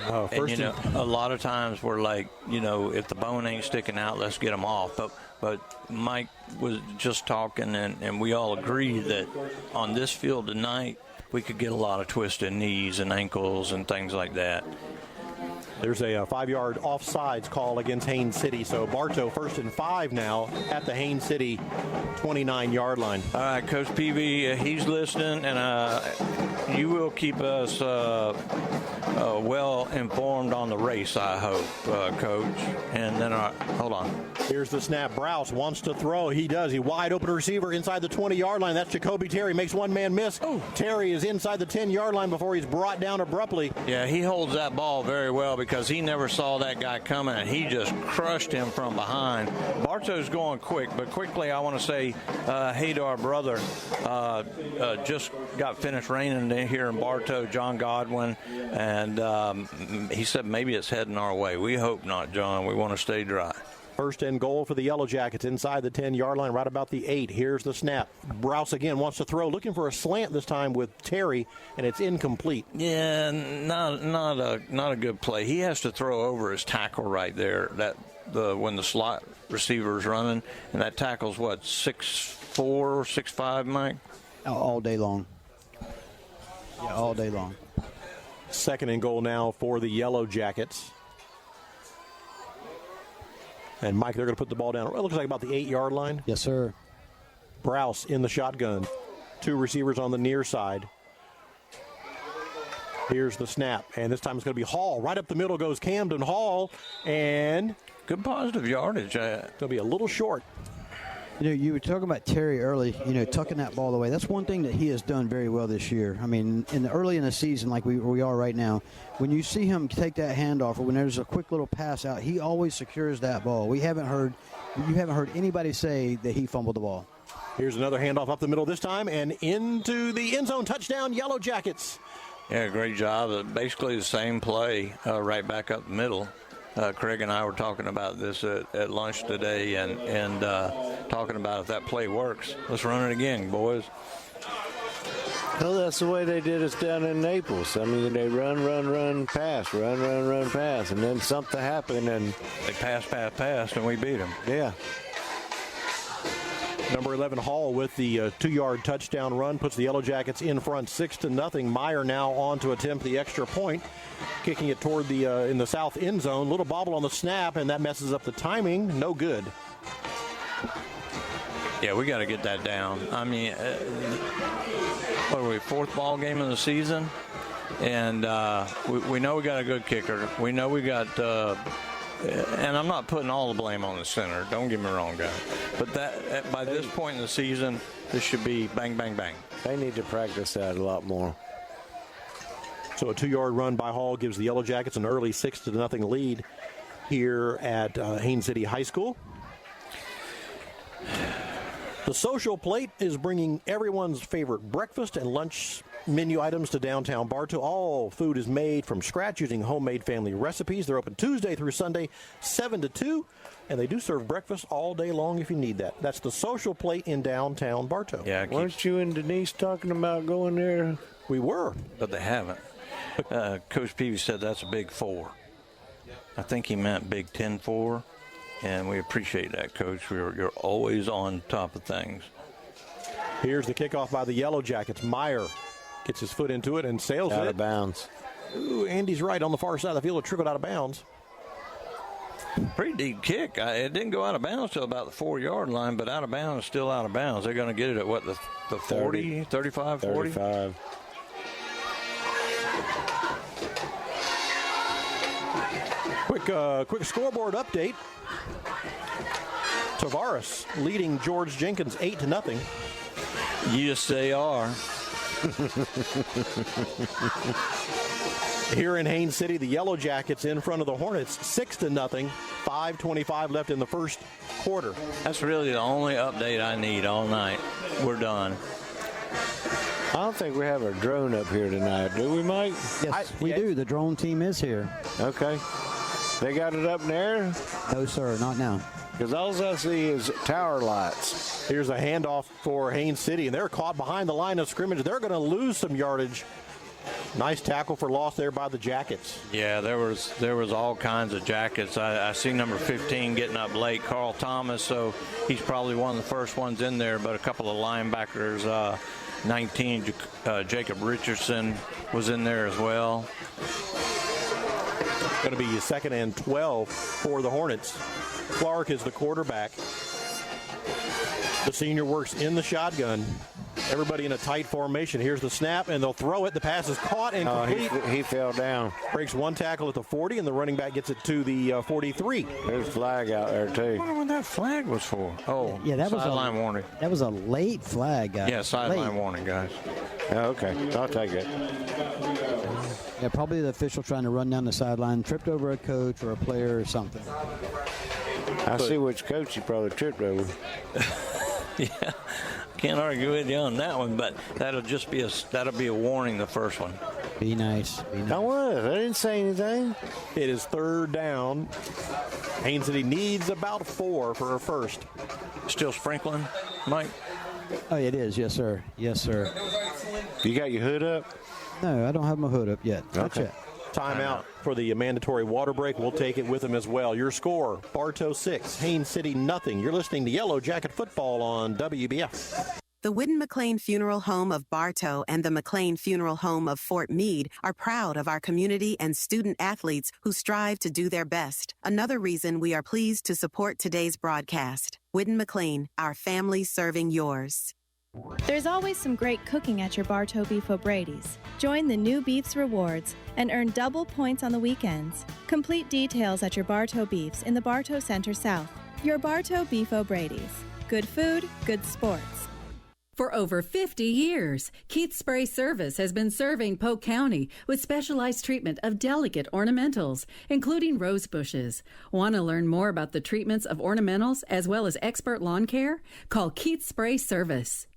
And, a lot of times we're like, if the bone ain't sticking out, let's get him off. But Mike was just talking, and we all agree that on this field tonight, we could get a lot of twisted knees and ankles and things like that. There's a 5-yard offsides call against Haines City. So Bartow 1st and 5 now at the Haines City 29-yard line. All right, Coach Peavy, he's listening, and you will keep us well informed on the race, I hope, Coach. And then, hold on. Here's the snap. Browse wants to throw. He does. He wide open receiver inside the 20-yard line. That's Jacoby Terry. Makes one man miss. Terry is inside the 10-yard line before he's brought down abruptly. Yeah, he holds that ball very well because he never saw that guy coming, and he just crushed him from behind. Bartow's going quick, but quickly I want to say hey to our brother. Just got finished raining here in Bartow, John Godwin, and he said maybe it's heading our way. We hope not, John. We want to stay dry. 1st and goal for the Yellow Jackets inside the 10-yard line, right about the 8. Here's the snap. Browse again wants to throw, looking for a slant this time with Terry, and it's incomplete. Yeah, not a good play. He has to throw over his tackle right there. When the slot receiver's running, and that tackle's what, 6'4", 6'5", Mike? All day long. Yeah, all day long. 2nd and goal now for the Yellow Jackets. And, Mike, they're going to put the ball down. It looks like about the 8-yard line. Yes, sir. Browse in the shotgun. 2 receivers on the near side. Here's the snap. And this time it's going to be Hall. Right up the middle goes Camden Hall. And good positive yardage. It'll be a little short. You know, you were talking about Terry early, tucking that ball away. That's one thing that he has done very well this year. I mean, early in the season, like we are right now, when you see him take that handoff or when there's a quick little pass out, he always secures that ball. You haven't heard anybody say that he fumbled the ball. Here's another handoff up the middle this time and into the end zone. Touchdown, Yellow Jackets. Yeah, great job. Basically the same play right back up the middle. Craig and I were talking about this at lunch today and talking about if that play works. Let's run it again, boys. Well, that's the way they did us down in Naples. I mean, they run, pass, run, pass, and then something happened, and they pass, and we beat them. Yeah. Number 11, Hall with the 2-yard touchdown run puts the Yellow Jackets in front 6-0. Meyer now on to attempt the extra point, kicking it toward the in the south end zone. Little bobble on the snap, and that messes up the timing. No good. Yeah, we got to get that down. I mean, what are we, 4th ball game of the season? And we know we got a good kicker. We know we got and I'm not putting all the blame on the center. Don't get me wrong, guys. But by this point in the season, this should be bang, bang, bang. They need to practice that a lot more. So a 2-yard run by Hall gives the Yellow Jackets an early 6-0 lead here at Haines City High School. The Social Plate is bringing everyone's favorite breakfast and lunch menu items to downtown Bartow. All food is made from scratch using homemade family recipes. They're open Tuesday through Sunday, 7 to 2, and they do serve breakfast all day long if you need that. That's the Social Plate in downtown Bartow. Yeah, weren't you and Denise talking about going there? We were. But they haven't. Coach Peavy said that's a big 4. I think he meant Big 10-4. And we appreciate that, Coach. You're always on top of things. Here's the kickoff by the Yellow Jackets. Meyer gets his foot into it and sails it. Out of bounds. Ooh, Andy's right on the far side of the field. It trickled out of bounds. Pretty deep kick. It didn't go out of bounds till about the 4-yard line, but out of bounds, still out of bounds. They're going to get it at, what, the 40, 35, 40? 35. Quick scoreboard update. Tavares leading George Jenkins 8-0. Yes, they are. Here in Haines City, the Yellow Jackets in front of the Hornets 6-0. 5:25 left in the first quarter. That's really the only update I need all night. We're done. I don't think we have our drone up here tonight, do we, Mike? Yes, we do. The drone team is here. Okay. They got it up in the air? No, sir, not now. Because all I see is tower lights. Here's a handoff for Haines City, and they're caught behind the line of scrimmage. They're going to lose some yardage. Nice tackle for loss there by the Jackets. Yeah, there was all kinds of Jackets. I see number 15 getting up late, Carl Thomas, so he's probably one of the first ones in there, but a couple of linebackers, 19, Jacob Richardson was in there as well. Going to be 2nd and 12 for the Hornets. Clark is the quarterback. The senior works in the shotgun. Everybody in a tight formation. Here's the snap, and they'll throw it. The pass is caught and complete. He fell down. Breaks one tackle at the 40, and the running back gets it to the 43. There's a flag out there, too. I wonder what that flag was for. Oh, yeah, that was sideline warning. That was a late flag, guys. Yeah, sideline warning, guys. Okay, I'll take it. Yeah, probably the official trying to run down the sideline, tripped over a coach or a player or something. I see which coach he probably tripped over. Yeah, can't argue with you on that one, but that'll be a warning, the first one. Be nice. I was. I didn't say anything. It is 3rd down. Haines City needs about 4 for a first. Still sprinkling, Mike? Oh, it is. Yes, sir. Yes, sir. You got your hood up? No, I don't have my hood up yet. Okay. Timeout for the mandatory water break. We'll take it with them as well. Your score, Bartow 6, Haines City nothing. You're listening to Yellow Jacket Football on WBF. The Whitten McLean Funeral Home of Bartow and the McLean Funeral Home of Fort Meade are proud of our community and student athletes who strive to do their best. Another reason we are pleased to support today's broadcast. Whitten McLean, our family serving yours. There's always some great cooking at your Bartow Beef O'Brady's. Join the new Beefs Rewards and earn double points on the weekends. Complete details at your Bartow Beefs in the Bartow Center South. Your Bartow Beef O'Brady's. Good food, good sports. For over 50 years, Keith's Spray Service has been serving Polk County with specialized treatment of delicate ornamentals, including rose bushes. Want to learn more about the treatments of ornamentals as well as expert lawn care? Call Keith's Spray Service.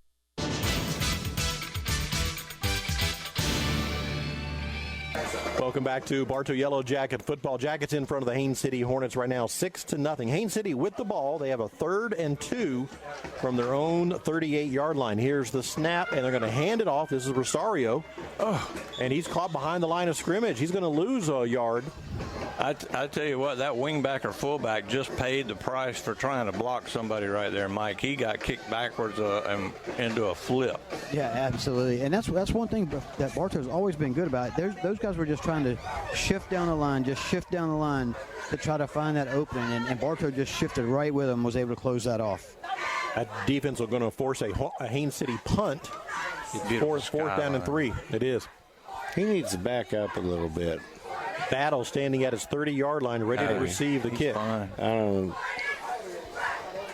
Welcome back to Bartow Yellow Jacket Football. Jackets in front of the Haines City Hornets right now, 6-0. Haines City with the ball. They have a 3rd and 2 from their own 38-yard line. Here's the snap, and they're going to hand it off. This is Rosario, and he's caught behind the line of scrimmage. He's going to lose a yard. I tell you what, that wingback or fullback just paid the price for trying to block somebody right there, Mike. He got kicked backwards and into a flip. Yeah, absolutely. And that's one thing that Bartow's always been good about. Those guys were just trying to shift down the line to try to find that opening, and Bartow just shifted right with him, was able to close that off. That defense is going to force a Haines City punt. Fourth down and 3. It is. He needs to back up a little bit. Battle standing at his 30-yard line, ready to receive the kick.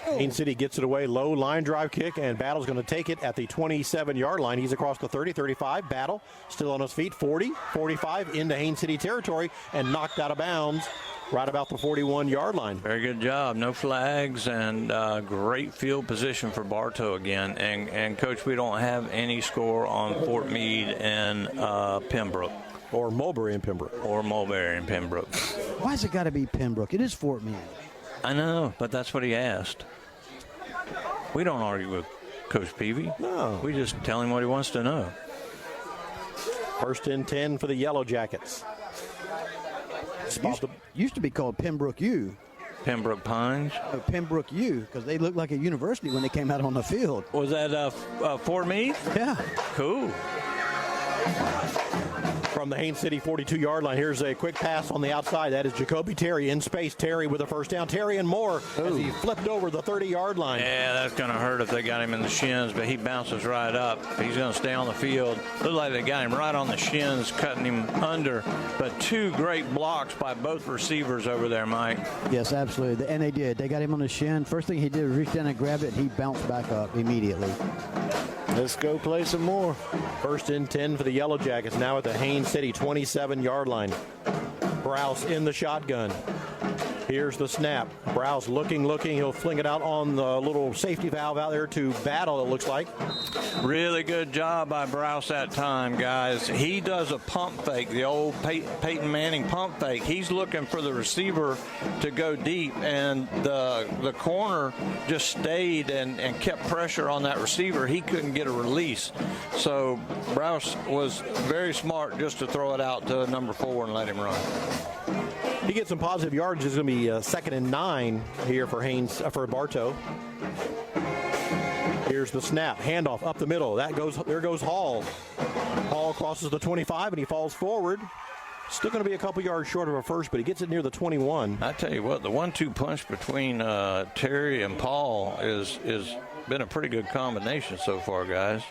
Haines City gets it away, low line drive kick, and Battle's going to take it at the 27-yard line. He's across the 30, 35. Battle still on his feet, 40, 45 into Haines City territory, and knocked out of bounds right about the 41-yard line. Very good job. No flags, and great field position for Bartow again. And Coach, we don't have any score on Fort Meade and Pembroke. Or Mulberry and Pembroke. Why has it got to be Pembroke? It is Fort Meade. I know, but that's what he asked. We don't argue with Coach Peavy. No. We just tell him what he wants to know. 1st and 10 for the Yellow Jackets. Used to be called Pembroke U. Pembroke Pines? No, Pembroke U, because they looked like a university when they came out on the field. Was that Fort Meade? Yeah. Cool. From the Haines City 42-yard line, here's a quick pass on the outside. That is Jacoby Terry in space. Terry with a first down. Terry and more as he flipped over the 30-yard line. Yeah, that's going to hurt if they got him in the shins, but he bounces right up. He's going to stay on the field. Looked like they got him right on the shins, cutting him under. But 2 great blocks by both receivers over there, Mike. Yes, absolutely. And they did. They got him on the shin. First thing he did was reach down and grab it, and he bounced back up immediately. Let's go play some more. 1st and 10 for the Yellow Jackets, now at the Haines City 27-yard line. Browse in the shotgun. Here's the snap. Browse looking. He'll fling it out on the little safety valve out there to Battle, it looks like. Really good job by Browse that time, guys. He does a pump fake, the old Peyton Manning pump fake. He's looking for the receiver to go deep, and the corner just stayed and kept pressure on that receiver. He couldn't get a release. So Browse was very smart just to throw it out to number 4 and let him run. He gets some positive yards. It's going to be 2nd and 9 here for Bartow. Here's the snap. Handoff up the middle. There goes Hall. Hall crosses the 25, and he falls forward. Still going to be a couple yards short of a first, but he gets it near the 21. I tell you what, the 1-2 punch between Terry and Paul is been a pretty good combination so far, guys.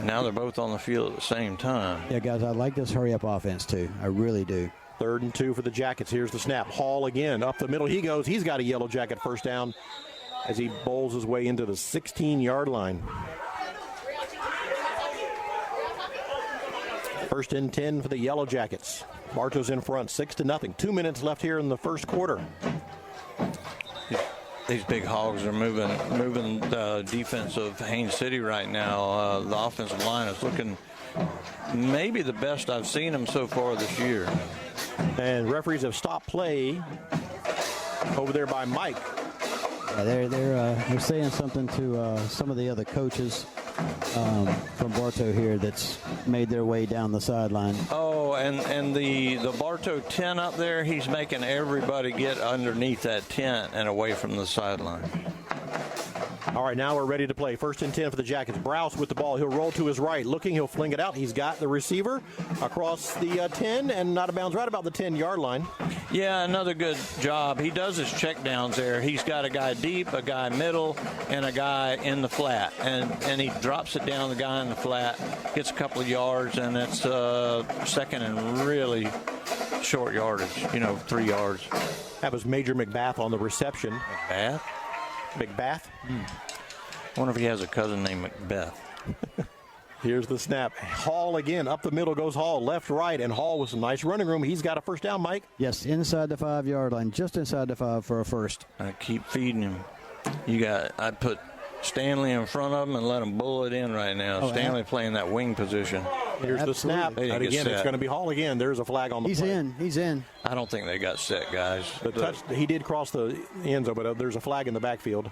Now they're both on the field at the same time. Yeah, guys, I like this hurry-up offense, too. I really do. 3rd and 2 for the Jackets. Here's the snap. Hall again. Up the middle he goes. He's got a Yellow Jacket first down as he bowls his way into the 16-yard line. 1st and 10 for the Yellow Jackets. Bartow's in front, 6-0. 2 minutes left here in the first quarter. These big hogs are moving the defense of Haines City right now. The offensive line is looking maybe the best I've seen them so far this year. And referees have stopped play over there by Mike. Yeah, they're saying something to some of the other coaches from Bartow here that's made their way down the sideline. Oh, and the Bartow tent up there, he's making everybody get underneath that tent and away from the sideline. All right, now we're ready to play. 1st and 10 for the Jackets. Browse with the ball. He'll roll to his right. Looking, he'll fling it out. He's got the receiver across the 10 and out of bounds right about the 10-yard line. Yeah, another good job. He does his checkdowns there. He's got a guy deep, a guy middle, and a guy in the flat. And he drops it down the guy in the flat, gets a couple of yards, and it's second and really short yardage, 3 yards. That was Major McBath on the reception. McBath? I wonder if he has a cousin named Macbeth. Here's the snap. Hall again. Up the middle goes Hall. Left, right, and Hall with some nice running room. He's got a first down, Mike. Yes, inside the 5-yard line. Just inside the 5 for a first. I keep feeding him. I'd put Stanley in front of him and let him bull it in right now. Stanley playing that wing position. Here's the snap. And again, it's going to be Hall again. There's a flag on the play. He's in. I don't think they got set, guys. He did cross the end zone, but there's a flag in the backfield.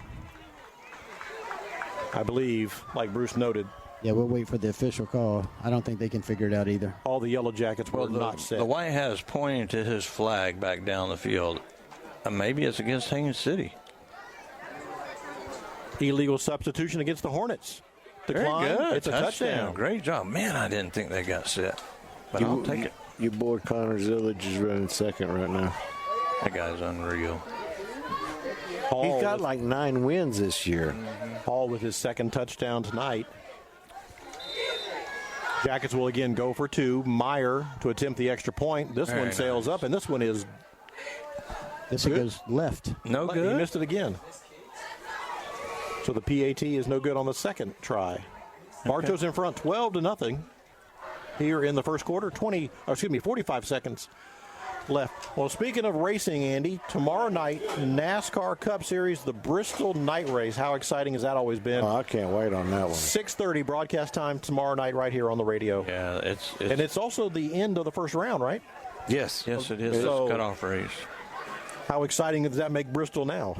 I believe, like Bruce noted. Yeah, we'll wait for the official call. I don't think they can figure it out either. All the Yellow Jackets were not set. The White Hat is pointing to his flag back down the field. Maybe it's against Haines City. Illegal substitution against the Hornets. Decline. Very good. It's a touchdown. Great job. Man, I didn't think they got set. But I'll take it. Your boy Connor Zillage is running second right now. That guy's unreal. He's got like 9 wins this year. Hall with his second touchdown tonight. Jackets will again go for 2. Meyer to attempt the extra point. This one sails up, and this one is. This one goes left. No good. He missed it again. So the PAT is no good on the second try. Bartow's in front 12-0 here in the first quarter. 45 seconds left. Well, speaking of racing, Andy, tomorrow night, NASCAR Cup Series, the Bristol Night Race. How exciting has that always been? Oh, I can't wait on that one. 6:30 broadcast time tomorrow night right here on the radio. Yeah, it's also the end of the first round, right? Yes. Yes, it is. So, it's a cutoff race. How exciting does that make Bristol now?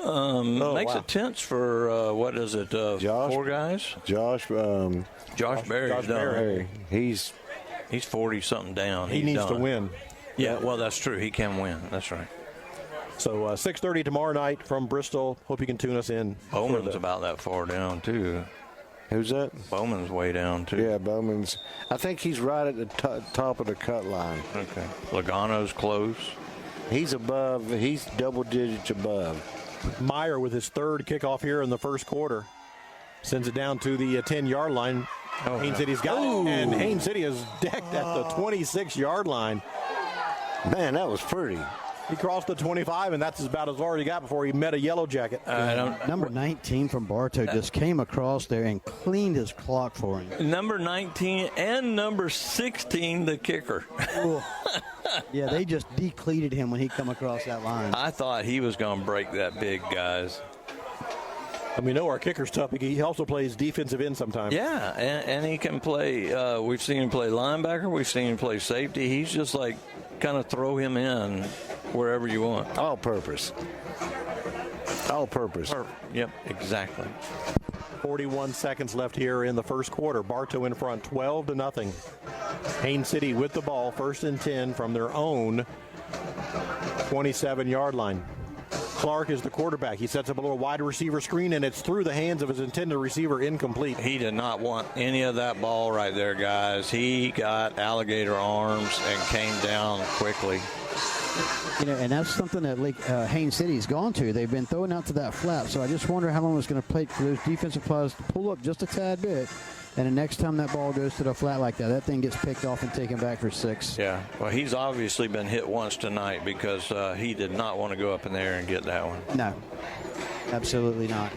Makes it tense for, what is it, 4 guys? Josh Berry's done. He's 40-something down. He needs to win. Yeah, well, that's true. He can win. That's right. So 6:30 tomorrow night from Bristol. Hope you can tune us in. Bowman's about that far down, too. Who's that? Bowman's way down, too. Yeah, Bowman's. I think he's right at the top of the cut line. Okay. Logano's close. He's above. He's double digits above. Meyer with his third kickoff here in the first quarter. Sends it down to the 10-yard line. Haines City's got it. And Haines City is decked at the 26-yard line. Man, that was pretty. He crossed the 25, and that's about as far as he got before he met a Yellow Jacket. Number 19 from Bartow just came across there and cleaned his clock for him. Number 19 and number 16, the kicker. Yeah, they just decleated him when he come across that line. I thought he was going to break that big, guys. And we know our kicker's tough. He also plays defensive end sometimes. Yeah, and he can play. We've seen him play linebacker. We've seen him play safety. He's just like kind of throw him in wherever you want. All purpose. All purpose. Yep, exactly. 41 seconds left here in the first quarter. Bartow in front, 12-0. Haines City with the ball, 1st and 10 from their own 27-yard line. Clark is the quarterback. He sets up a little wide receiver screen, and it's through the hands of his intended receiver, incomplete. He did not want any of that ball right there, guys. He got alligator arms and came down quickly. You know, and that's something that Haines City's gone to. They've been throwing out to that flat, so I just wonder how long it's going to take for those defensive players to pull up just a tad bit. And the next time that ball goes to the flat like that thing gets picked off and taken back for 6. Yeah, well, he's obviously been hit once tonight because he did not want to go up in there and get that one. No, absolutely not.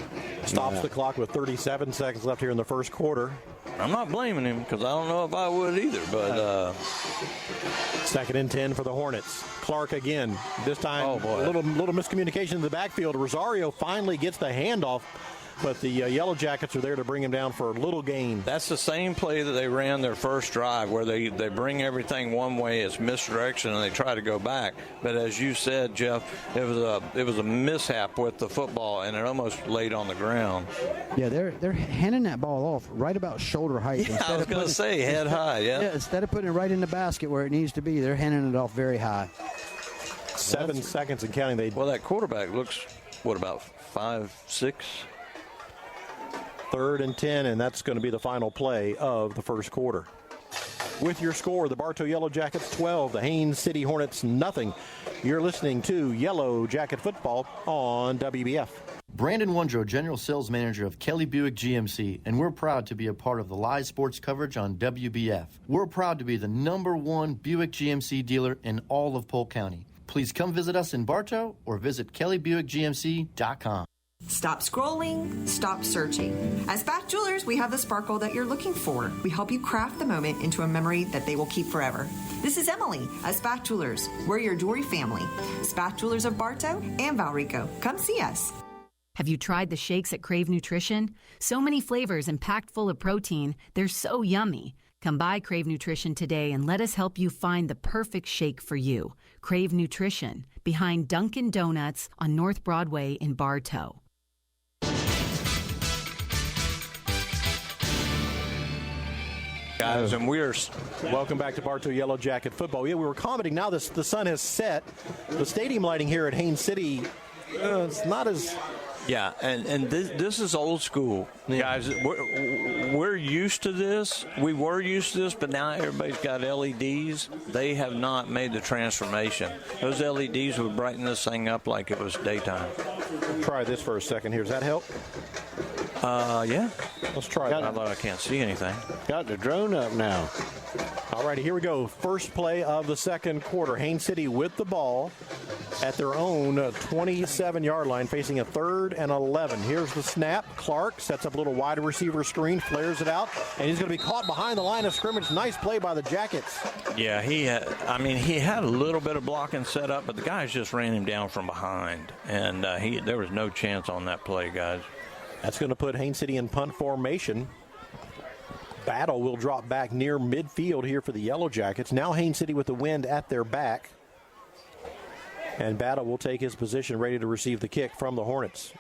Stops the clock with 37 seconds left here in the first quarter. I'm not blaming him because I don't know if I would either, but... Second and 10 for the Hornets. Clark again. This time, a little miscommunication in the backfield. Rosario finally gets the handoff, but the Yellow Jackets are there to bring him down for a little gain. That's the same play that they ran their first drive, where they bring everything one way, it's misdirection, and they try to go back. But as you said, Jeff, it was a mishap with the football, and it almost laid on the ground. Yeah, they're handing that ball off right about shoulder height. Yeah, I was going to say head high. Yeah, instead of putting it right in the basket where it needs to be, they're handing it off very high. 7 seconds and counting. Well, that quarterback looks, about 5'6"? 3rd and 10, and that's going to be the final play of the first quarter. With your score, the Bartow Yellow Jackets 12, the Haines City Hornets nothing. You're listening to Yellow Jacket Football on WBF. Brandon Wondrow, General Sales Manager of Kelly Buick GMC, and we're proud to be a part of the live sports coverage on WBF. We're proud to be the #1 Buick GMC dealer in all of Polk County. Please come visit us in Bartow or visit kellybuickgmc.com. Stop scrolling, stop searching. As Spath Jewelers, we have the sparkle that you're looking for. We help you craft the moment into a memory that they will keep forever. This is Emily at Spath Jewelers. We're your jewelry family. Spath Jewelers of Bartow and Valrico. Come see us. Have you tried the shakes at Crave Nutrition? So many flavors and packed full of protein, they're so yummy. Come by Crave Nutrition today and let us help you find the perfect shake for you. Crave Nutrition, behind Dunkin' Donuts on North Broadway in Bartow. Guys, and welcome back to Bartow Yellow Jacket Football. Yeah, we were commenting now the sun has set. The stadium lighting here at Haines City, it's not as... Yeah, and this is old school. Guys, we're used to this. We were used to this, but now everybody's got LEDs. They have not made the transformation. Those LEDs would brighten this thing up like it was daytime. Try this for a second here. Does that help? Yeah. Let's try it. I can't see anything. Got the drone up now. All righty, here we go. First play of the second quarter. Haines City with the ball at their own 27-yard line, facing a 3rd and 11. Here's the snap. Clark sets up a little wide receiver screen, flares it out, and he's going to be caught behind the line of scrimmage. Nice play by the Jackets. Yeah, he had a little bit of blocking set up, but the guys just ran him down from behind, and there was no chance on that play, guys. That's going to put Haines City in punt formation. Battle will drop back near midfield here for the Yellow Jackets. Now Haines City with the wind at their back. And Battle will take his position ready to receive the kick from the Hornets.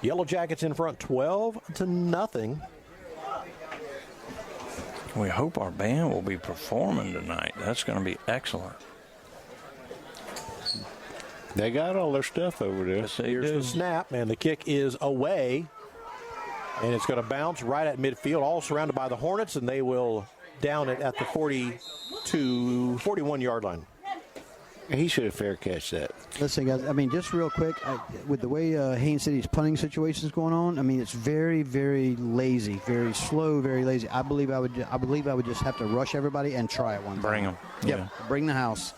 Yellow Jackets in front 12-0. We hope our band will be performing tonight. That's going to be excellent. They got all their stuff over there. Here's the snap, and the kick is away. And it's going to bounce right at midfield, all surrounded by the Hornets, and they will down it at the 41-yard line. He should have fair catch that. Listen, guys, just real quick, with the way Haines City's punting situation is going on, it's very, very lazy, very slow, very lazy. I believe I would just have to rush everybody and try it one time. Bring them. Yep, yeah. Bring the house.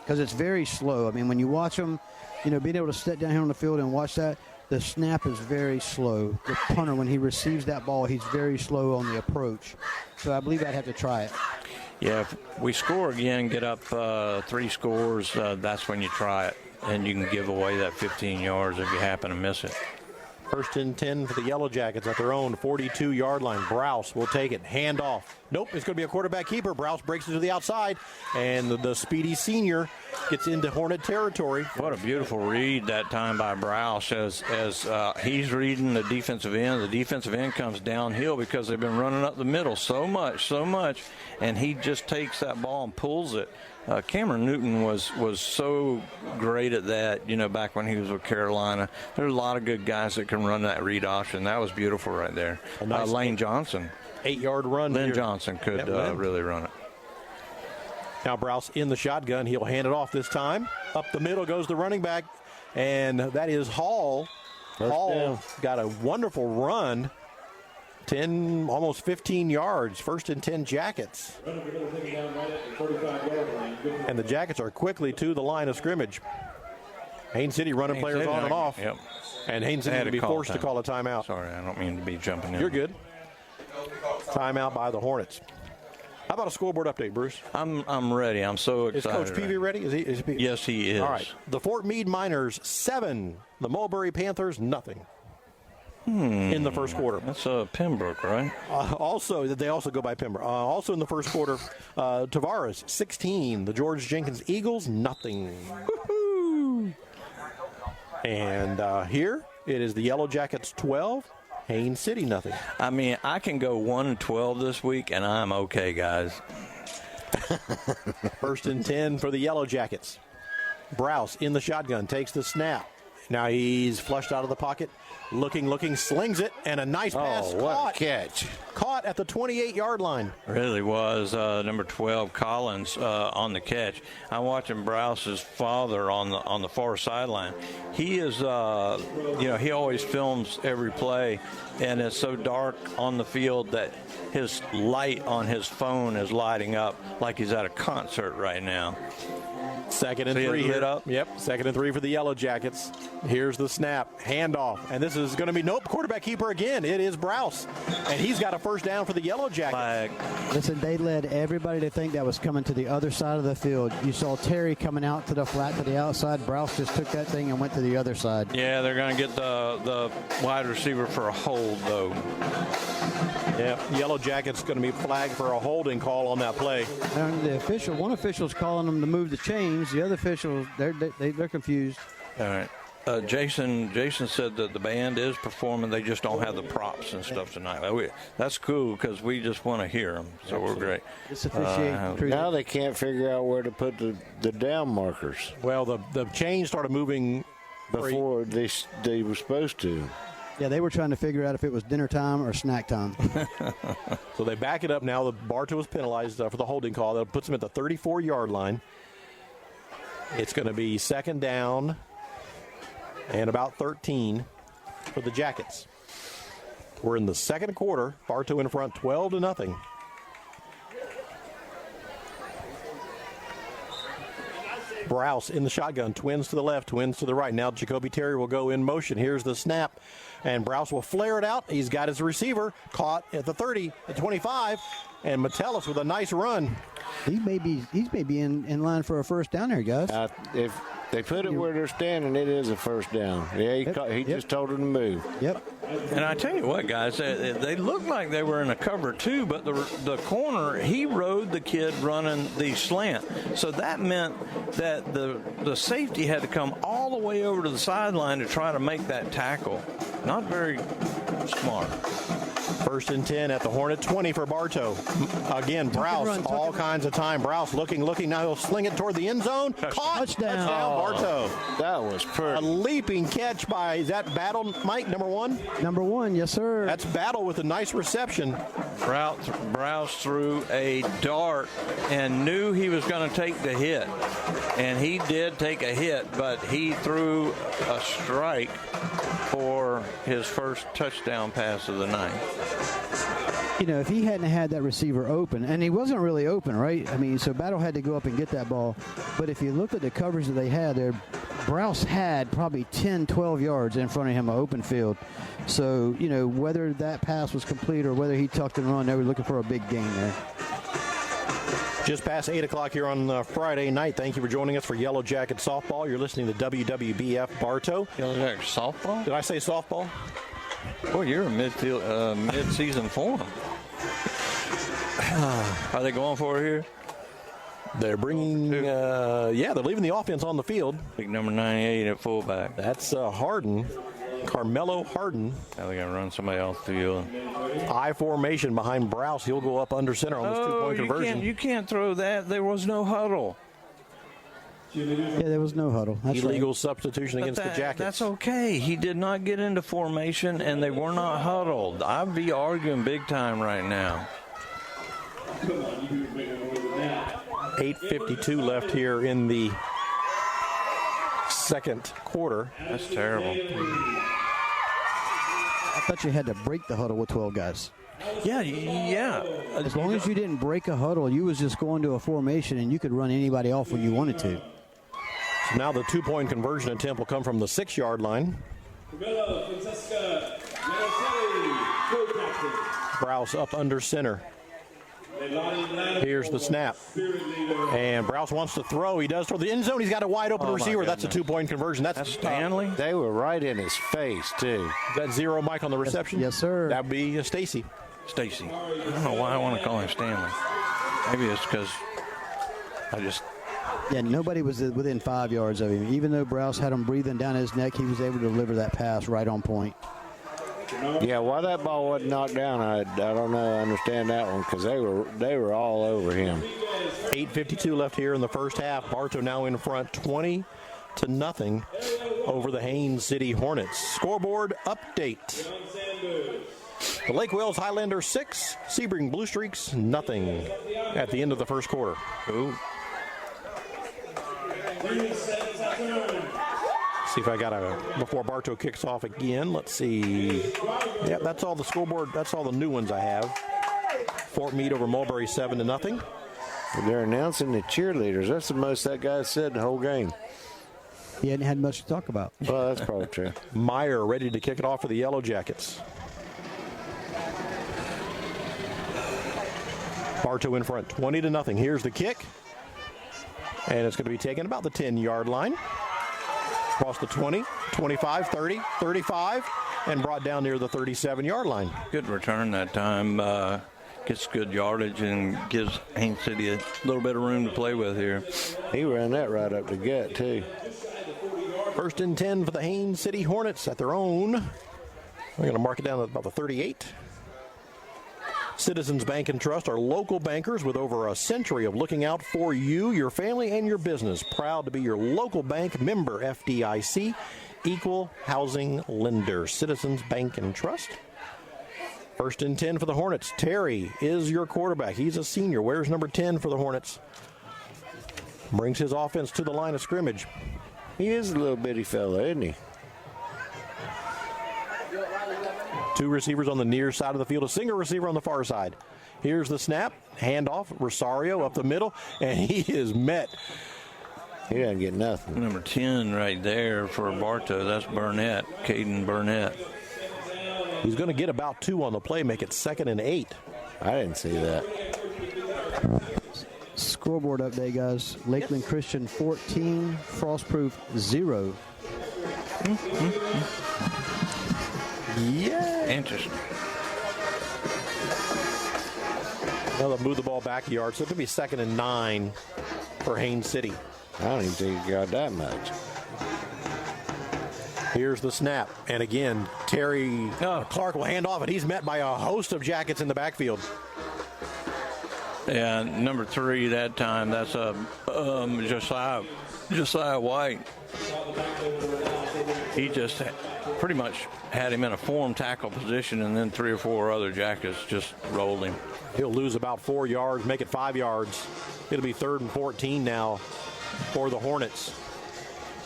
Because it's very slow. When you watch them, being able to sit down here on the field and watch that, the snap is very slow. The punter, when he receives that ball, he's very slow on the approach. So I believe I'd have to try it. Yeah, if we score again, get up 3 scores, that's when you try it. And you can give away that 15 yards if you happen to miss it. First and 10 for the Yellow Jackets at their own 42-yard line. Browse will take it. Hand off. Nope, it's going to be a quarterback keeper. Browse breaks it to the outside, and the speedy senior gets into Hornet territory. What a beautiful read that time by Browse as he's reading the defensive end. The defensive end comes downhill because they've been running up the middle so much, and he just takes that ball and pulls it. Cameron Newton was so great at that, back when he was with Carolina. There's a lot of good guys that can run that read option. That was beautiful right there. Nice Lane Johnson. 8-yard run. Lynn Johnson could really run it. Now Browse in the shotgun. He'll hand it off this time. Up the middle goes the running back, and that is Hall. Hall got a wonderful run. 10, almost 15 yards. First and 10 Jackets. And the Jackets are quickly to the line of scrimmage. Haines City running players on and off. Yep. And Haines City will be forced to call a timeout. Sorry, I don't mean to be jumping in. You're good. Timeout by the Hornets. How about a scoreboard update, Bruce? I'm ready. I'm so excited. Is Coach Peavy ready? Is he? Yes, he is. All right. The Fort Meade Miners 7. The Mulberry Panthers nothing. In the first quarter. That's Pembroke, right? They also go by Pembroke. Also in the first quarter, Tavares 16. The George Jenkins Eagles nothing. Woo-hoo. And here it is the Yellow Jackets 12. Haines City nothing. I mean, I can go 1-12 this week, and I'm okay, guys. First and 10 for the Yellow Jackets. Browse in the shotgun, takes the snap. Now he's flushed out of the pocket. Looking, slings it, and a nice pass. What a catch. Caught at the 28-yard line. Really was number 12, Collins, on the catch. I'm watching Browse's father on the far sideline. He is, he always films every play, and it's so dark on the field that his light on his phone is lighting up like he's at a concert right now. Second and 3 lit up. Yep, second and 3 for the Yellow Jackets. Here's the snap, handoff, and this is going to be quarterback keeper again. It is Browse, and he's got a first down for the Yellow Jackets. Listen, they led everybody to think that was coming to the other side of the field. You saw Terry coming out to the flat to the outside. Browse just took that thing and went to the other side. Yeah, they're going to get the wide receiver for a hold, though. Yeah, Yellow Jackets going to be flagged for a holding call on that play. And one official's calling them to move the chains. The other officials, they're confused. All right. Jason said that the band is performing. They just don't have the props and stuff tonight. That's cool because we just want to hear them. So We're great. Now they can't figure out where to put the down markers. Well, the chain started moving before they were supposed to. Yeah, they were trying to figure out if it was dinner time or snack time. So they back it up now. The Bartow was penalized for the holding call. That puts them at the 34-yard line. It's going to be second down and about 13 for the Jackets. We're in the second quarter. Bartow in front 12-0. Browse in the shotgun. Twins to the left, twins to the right. Now Jacoby Terry will go in motion. Here's the snap. And Browse will flare it out. He's got his receiver caught at the 30, at 25. And Metellus with a nice run. He's maybe in line for a first down there, guys. If they put it where they're standing, it is a first down. Yeah, he just told them to move. Yep. And I tell you what, guys, they looked like they were in a cover two, but the corner, he rode the kid running the slant. So that meant that the safety had to come all the way over to the sideline to try to make that tackle. Not very smart. First and 10 at the Hornet 20 for Bartow. Again, Browse, all kinds of time. Browse looking. Now he'll sling it toward the end zone. Caught. Touchdown, Bartow. That was perfect. A leaping catch by, is that Battle, Mike, number 1? Number 1, yes, sir. That's Battle with a nice reception. Browse threw a dart and knew he was going to take the hit. And he did take a hit, but he threw a strike for his first touchdown pass of the night. You know, if he hadn't had that receiver open, and he wasn't really open, right? I mean, so Battle had to go up and get that ball. But if you look at the coverage that they had there, Browse had probably 10, 12 yards in front of him, an open field. So, you know, whether that pass was complete or whether he tucked and run, they were looking for a big gain there. Just past 8 o'clock here on Friday night. Thank you for joining us for Yellow Jacket Softball. You're listening to WWBF Bartow. Yellow Jacket Softball? Did I say softball? Boy, you're in mid-season form. Are they going for it here? They're bringing, they're leaving the offense on the field. Big number 98 at fullback. That's Harden. Carmelo Harden. Now they're going to run somebody off the field. I formation behind Browse. He'll go up under center on this two-point conversion. You can't throw that. There was no huddle. Yeah, there was no huddle. That's illegal substitution against the Jackets. That's okay. He did not get into formation, and they were not huddled. I'd be arguing big time right now. 8:52 left here in the second quarter. That's terrible. I thought you had to break the huddle with 12 guys. Yeah. As long as you didn't break a huddle, you was just going to a formation, and you could run anybody off when you wanted to. So now the two-point conversion attempt will come from the 6-yard line. Browse up under center. Here's the snap. And Browse wants to throw. He does throw the end zone. He's got a wide open receiver. That's a two-point conversion. That's Stanley. They were right in his face, too. Is that zero Mike on the reception? Yes, sir. That would be Stacy. Stacy. I don't know why I want to call him Stanley. Maybe it's because I just... Yeah, nobody was within 5 yards of him. Even though Browse had him breathing down his neck, he was able to deliver that pass right on point. Yeah, why that ball wasn't knocked down, I don't know. I understand that one because they were all over him. 8:52 left here in the first half. Bartow now in front, 20-0 over the Haines City Hornets. Scoreboard update. The Lake Wales Highlanders 6, Sebring Blue Streaks nothing at the end of the first quarter. Ooh. See if I got before Bartow kicks off again. Let's see. Yep, that's all the scoreboard. That's all the new ones I have. Fort Meade over Mulberry 7-0. They're announcing the cheerleaders. That's the most that guy said the whole game. He hadn't had much to talk about. Well, that's probably true. Meyer ready to kick it off for the Yellow Jackets. Bartow in front, 20-0. Here's the kick. And it's going to be taken about the 10-yard line. Across the 20, 25, 30, 35, and brought down near the 37-yard line. Good return that time. Gets good yardage and gives Haines City a little bit of room to play with here. He ran that right up the gut, too. First and 10 for the Haines City Hornets at their own. We're going to mark it down at about the 38. Citizens Bank and Trust are local bankers with over a century of looking out for you, your family, and your business. Proud to be your local bank, member FDIC, equal housing lender. Citizens Bank and Trust. First and 10 for the Hornets. Terry is your quarterback. He's a senior. Wears number 10 for the Hornets. Brings his offense to the line of scrimmage. He is a little bitty fella, isn't he? Two receivers on the near side of the field, a single receiver on the far side. Here's the snap, handoff, Rosario up the middle, and he is met. He didn't get nothing. Number 10 right there for Bartow. That's Burnett, Caden Burnett. He's going to get about 2 on the play, make it 2nd and 8. I didn't see that. Scoreboard update, guys. Lakeland Christian 14, Frostproof 0. Yeah. Interesting. Well, they'll move the ball back a yard, so it'll be 2nd and 9 for Haines City. I don't even think he got that much. Here's the snap. And again, Terry Clark will hand off, and he's met by a host of Jackets in the backfield. Yeah, number 3 that time, that's Josiah White. He just pretty much had him in a form tackle position, and then 3 or 4 other Jackets just rolled him. He'll lose about 4 yards, make it 5 yards. It'll be 3rd and 14 now for the Hornets.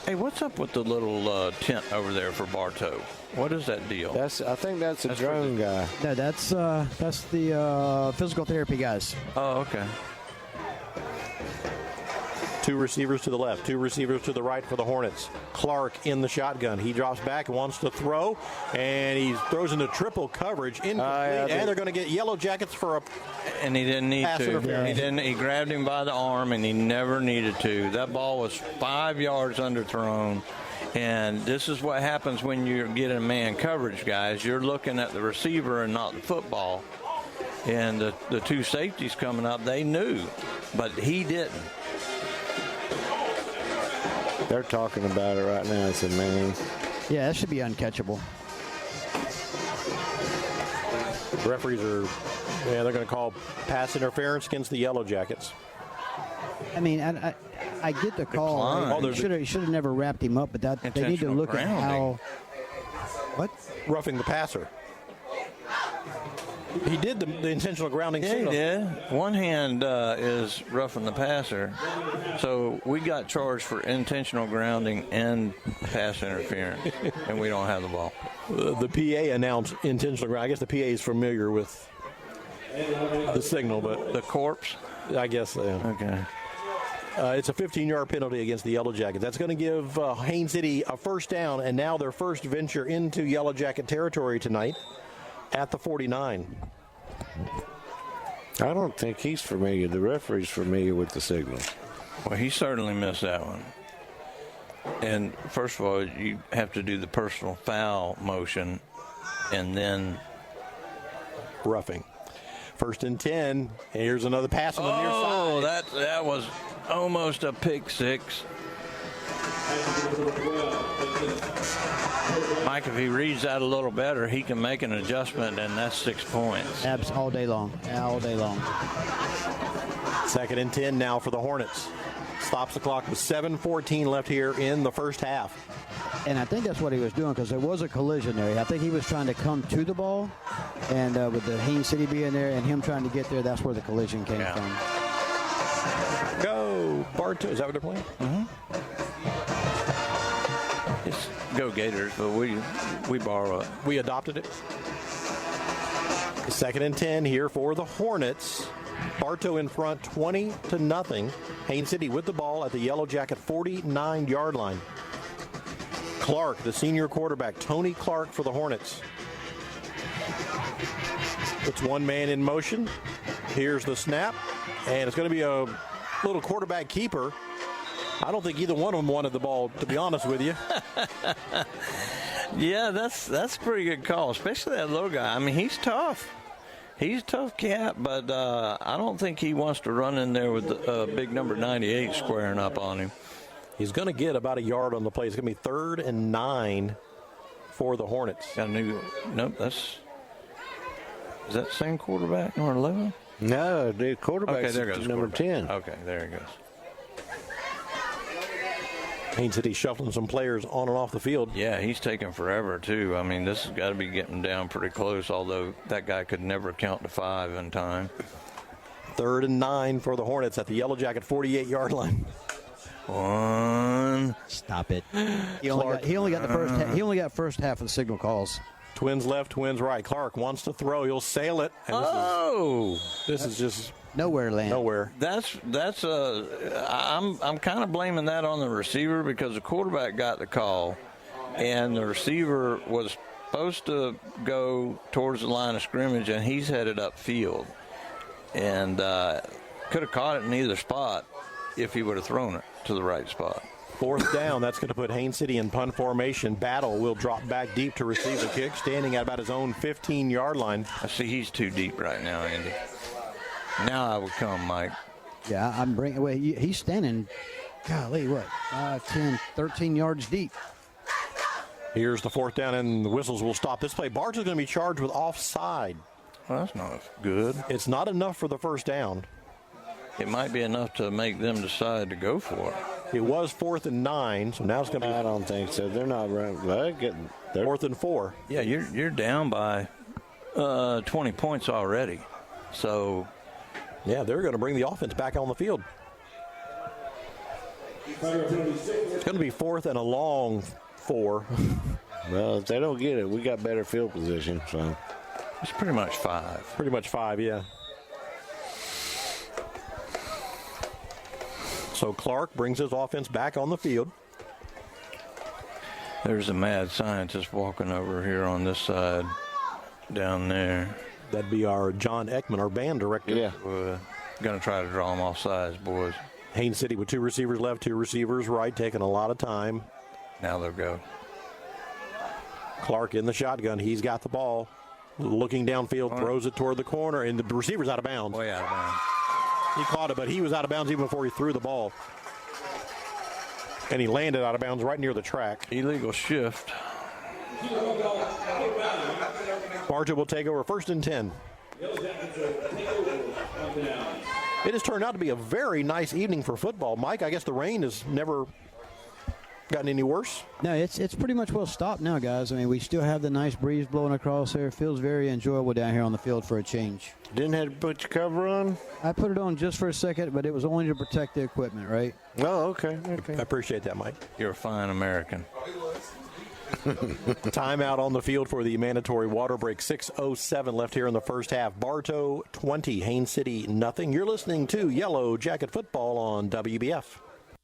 Hey, what's up with the little tent over there for Bartow? What is that deal? I think that's a drone guy. No, that's the physical therapy guys. Oh, okay. Two receivers to the left, two receivers to the right for the Hornets. Clark in the shotgun. He drops back and wants to throw, and he throws into triple coverage. Incomplete, and they're going to get Yellow Jackets for a And he didn't need pass to. interference. He didn't. He grabbed him by the arm, and he never needed to. That ball was 5 yards underthrown. And this is what happens when you're getting man coverage, guys. You're looking at the receiver and not the football. And the two safeties coming up, they knew, but he didn't. They're talking about it right now. It's amazing. Yeah, that should be uncatchable. The referees are, they're going to call pass interference against the Yellow Jackets. I mean, I get the call. Decline. He should have never wrapped him up, but they need to look at how. What? Roughing the passer. He did the intentional grounding signal. He did. One hand is roughing the passer. So we got charged for intentional grounding and pass interference, and we don't have the ball. The PA announced intentional grounding. I guess the PA is familiar with the signal, but the corpse? I guess. Okay. It's a 15-yard penalty against the Yellow Jackets. That's going to give Haines City a first down, and now their first venture into Yellow Jacket territory tonight at the 49. I don't think he's familiar. The referee's familiar with the signal. Well, he certainly missed that one. And first of all, you have to do the personal foul motion, and then roughing. First and 10. Here's another pass on the near side. Oh, that was almost a pick six. Mike, if he reads that a little better, he can make an adjustment, and that's 6 points. All day long. All day long. Second and 10 now for the Hornets. Stops the clock with 7:14 left here in the first half. And I think that's what he was doing because there was a collision there. I think he was trying to come to the ball, and with the Haines City being there and him trying to get there, that's where the collision came from. Go, Bartow. Is that what they're playing? Mm-hmm. It's go Gators, but we borrow it. We adopted it. Second and 10 here for the Hornets. Bartow in front, 20-0. Haines City with the ball at the Yellow Jacket 49-yard line. Clark, the senior quarterback, Tony Clark for the Hornets. It's one man in motion. Here's the snap, and it's going to be a little quarterback keeper. I don't think either one of them wanted the ball, to be honest with you. Yeah, that's a pretty good call, especially that little guy. I mean, he's tough. He's a tough cat, but I don't think he wants to run in there with big number 98 squaring up on him. He's going to get about a yard on the play. It's going to be 3rd and 9 for the Hornets. Got a new, nope, is that the same quarterback, number 11? No, the quarterback's okay, there goes number 10. Okay, there he goes. Haines City shuffling some players on and off the field. Yeah, he's taking forever, too. I mean, this has got to be getting down pretty close, although that guy could never count to 5 in time. 3rd and 9 for the Hornets at the Yellow Jacket 48-yard line. One. Stop it. He only got the first. He only got first half of the signal calls. Twins left, twins right. Clark wants to throw. He'll sail it. And this is just nowhere land. Nowhere. I'm kind of blaming that on the receiver because the quarterback got the call, and the receiver was supposed to go towards the line of scrimmage, and he's headed upfield, and could have caught it in either spot if he would have thrown it to the right spot. 4th down. That's going to put Haines City in punt formation. Battle will drop back deep to receive the kick, standing at about his own 15-yard line. I see he's too deep right now, Andy. Now I would come, Mike. Yeah, I'm bringing. Well, he's standing. Golly, what? 10, 13 yards deep. Here's the 4th down, and the whistles will stop this play. Bartow's going to be charged with offside. Well, that's not good. It's not enough for the first down. It might be enough to make them decide to go for it. It was 4th and 9, so now it's going to be. I don't think so. They're not running. They're 4th and 4. Yeah, you're down by 20 points already. So, yeah, they're going to bring the offense back on the field. It's going to be 4th and a long 4. Well, if they don't get it, we got better field position. So it's pretty much 5. Pretty much 5, yeah. So Clark brings his offense back on the field. There's a mad scientist walking over here on this side, down there. That'd be our John Ekman, our band director. Yeah. Going to try to draw them off sides, boys. Haines City with 2 receivers left, 2 receivers right, taking a lot of time. Now they'll go. Clark in the shotgun. He's got the ball. Looking downfield, throws it toward the corner, and the receiver's out of bounds. Way out of bounds. He caught it, but he was out of bounds even before he threw the ball. And he landed out of bounds right near the track. Illegal shift. Bartow will take over 1st and 10. It has turned out to be a very nice evening for football. Mike, I guess the rain has never gotten any worse? No, it's pretty much well stopped now, guys. I mean, we still have the nice breeze blowing across here. It feels very enjoyable down here on the field for a change. Didn't have to put your cover on? I put it on just for a second, but it was only to protect the equipment, right? Oh, okay. I appreciate that, Mike. You're a fine American. Timeout on the field for the mandatory water break. 6:07 left here in the first half. Bartow 20, Haines City nothing. You're listening to Yellow Jacket Football on WBF.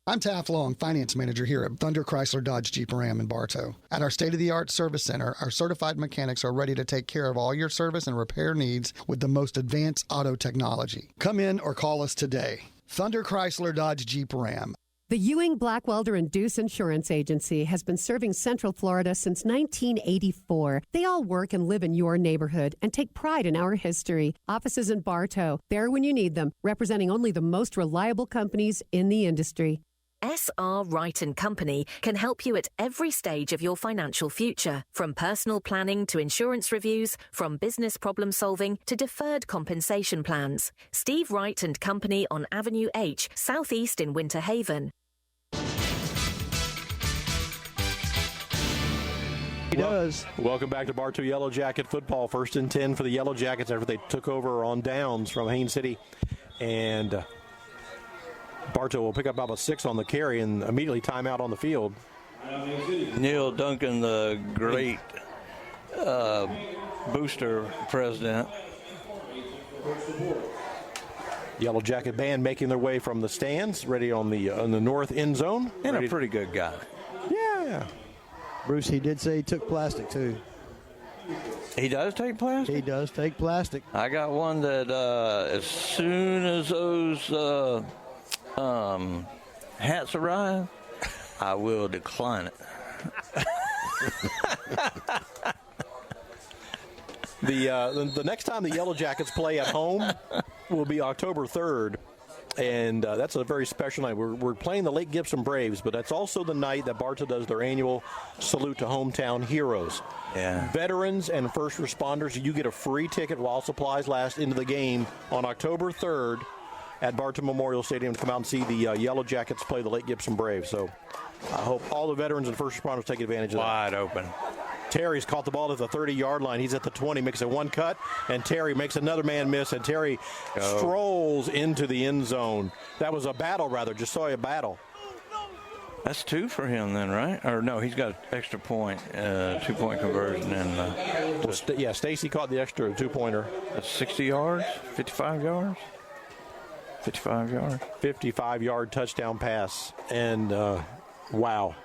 I'm Taft Long, Finance Manager here at Thunder Chrysler Dodge Jeep Ram in Bartow. At our state-of-the-art service center, our certified mechanics are ready to take care of all your service and repair needs with the most advanced auto technology. Come in or call us today. Thunder Chrysler Dodge Jeep Ram. The Ewing Blackwelder and Deuce Insurance Agency has been serving Central Florida since 1984. They all work and live in your neighborhood and take pride in our history. Offices in Bartow, there when you need them, representing only the most reliable companies in the industry. SR Wright & Company can help you at every stage of your financial future, from personal planning to insurance reviews, from business problem solving to deferred compensation plans. Steve Wright & Company on Avenue H, Southeast in Winter Haven. He does. Welcome back to Bartow Yellow Jacket Football. 1st and 10 for the Yellow Jackets after they took over on downs from Haines City. And Bartow will pick up about 6 on the carry and immediately timeout on the field. Neil Duncan, the great booster president. Yellow Jacket band making their way from the stands, ready on the north end zone. And a pretty good guy. Yeah. Bruce, he did say he took plastic, too. He does take plastic? He does take plastic. I got one that as soon as those hats arrive, I will decline it. The next time the Yellow Jackets play at home will be October 3rd. And that's a very special night. We're playing the Lake Gibson Braves, but that's also the night that Bartow does their annual Salute to Hometown Heroes. Yeah. Veterans and first responders, you get a free ticket while supplies last into the game on October 3rd at Bartow Memorial Stadium to come out and see the Yellow Jackets play the Lake Gibson Braves. So I hope all the veterans and first responders take advantage of that. Wide open. Terry's caught the ball at the 30-yard line. He's at the 20, makes a one cut, and Terry makes another man miss, and Terry strolls into the end zone. That was a battle, rather. Just saw a battle. That's 2 for him then, right? Or no, he's got an extra point, 2-point conversion. And Stacy caught the extra 2-pointer. That's 60 yards, 55 yards? 55 yards. 55-yard touchdown pass. And, wow.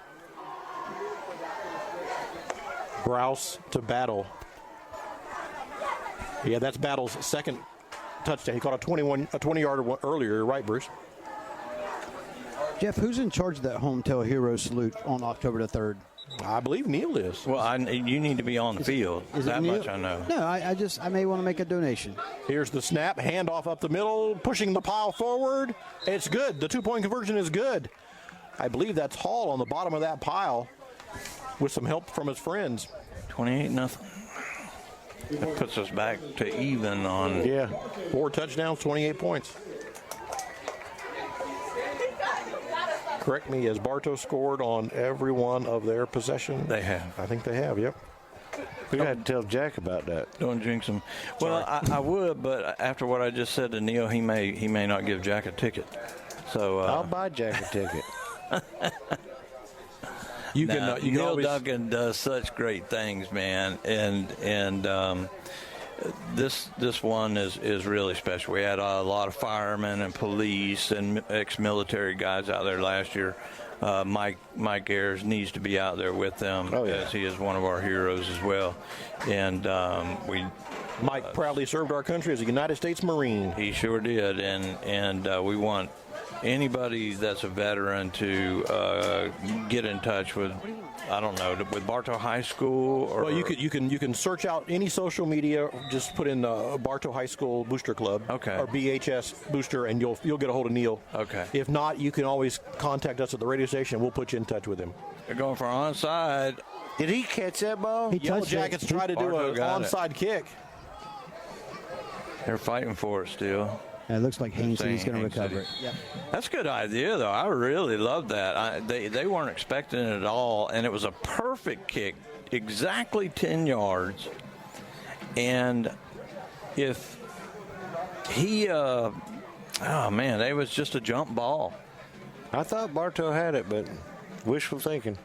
Browse to Battle. Yeah, that's Battle's second touchdown. He caught a 20-yarder earlier. You're right, Bruce. Jeff, who's in charge of that Hometown Hero Salute on October the 3rd? I believe Neil is. Well, you need to be on the field. That much I know. No, I may want to make a donation. Here's the snap. Handoff up the middle, pushing the pile forward. It's good. The 2-point conversion is good. I believe that's Hall on the bottom of that pile with some help from his friends. 28-0. That puts us back to even on. Yeah, 4 touchdowns, 28 points. Correct me, has Bartow scored on every one of their possessions? They have. I think they have, yep. We got to tell Jack about that. Don't jinx him. Well, I would, but after what I just said to Neil, he may not give Jack a ticket. So I'll buy Jack a ticket. Neil Duncan does such great things, man, and this one is really special. We had a lot of firemen and police and ex-military guys out there last year. Mike Ayers needs to be out there with them, as he is one of our heroes as well. And Mike proudly served our country as a United States Marine. He sure did, and we want anybody that's a veteran to get in touch with, I don't know, with Bartow High School. Or well, you can search out any social media. Just put in Bartow High School Booster Club, or BHS Booster, and you'll get a hold of Neil. Okay. If not, you can always contact us at the radio station. We'll put you in touch with him. They're going for onside. Did he catch that ball? Yellow Jackets try to do an onside kick. They're fighting for it still. Yeah, it looks like Haines is going to recover it. Yep. That's a good idea, though. I really love that. They weren't expecting it at all, and it was a perfect kick, exactly 10 yards. And if he, it was just a jump ball. I thought Bartow had it, but wishful thinking.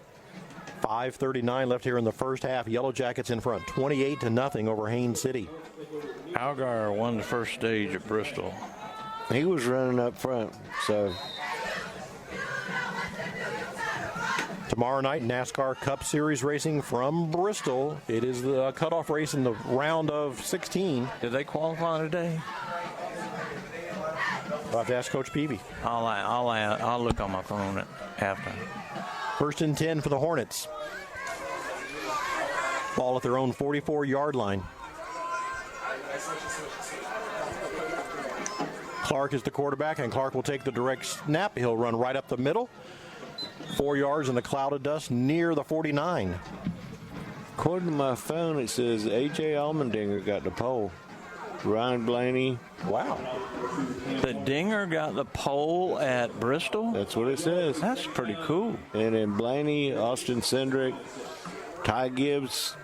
5:39 left here in the first half. Yellow Jackets in front, 28-0 over Haines City. Algar won the first stage at Bristol. He was running up front, so. Tomorrow night, NASCAR Cup Series racing from Bristol. It is the cutoff race in the round of 16. Did they qualify today? I'll have to ask Coach Peavy. I'll look on my phone at halftime. 1st and 10 for the Hornets. Ball at their own 44-yard line. Clark is the quarterback, and Clark will take the direct snap. He'll run right up the middle. 4 yards in the cloud of dust near the 49. According to my phone, it says A.J. Allmendinger got the pole. Ryan Blaney. Wow. The Dinger got the pole at Bristol? That's what it says. That's pretty cool. And then Blaney, Austin Cindric, Ty Gibbs,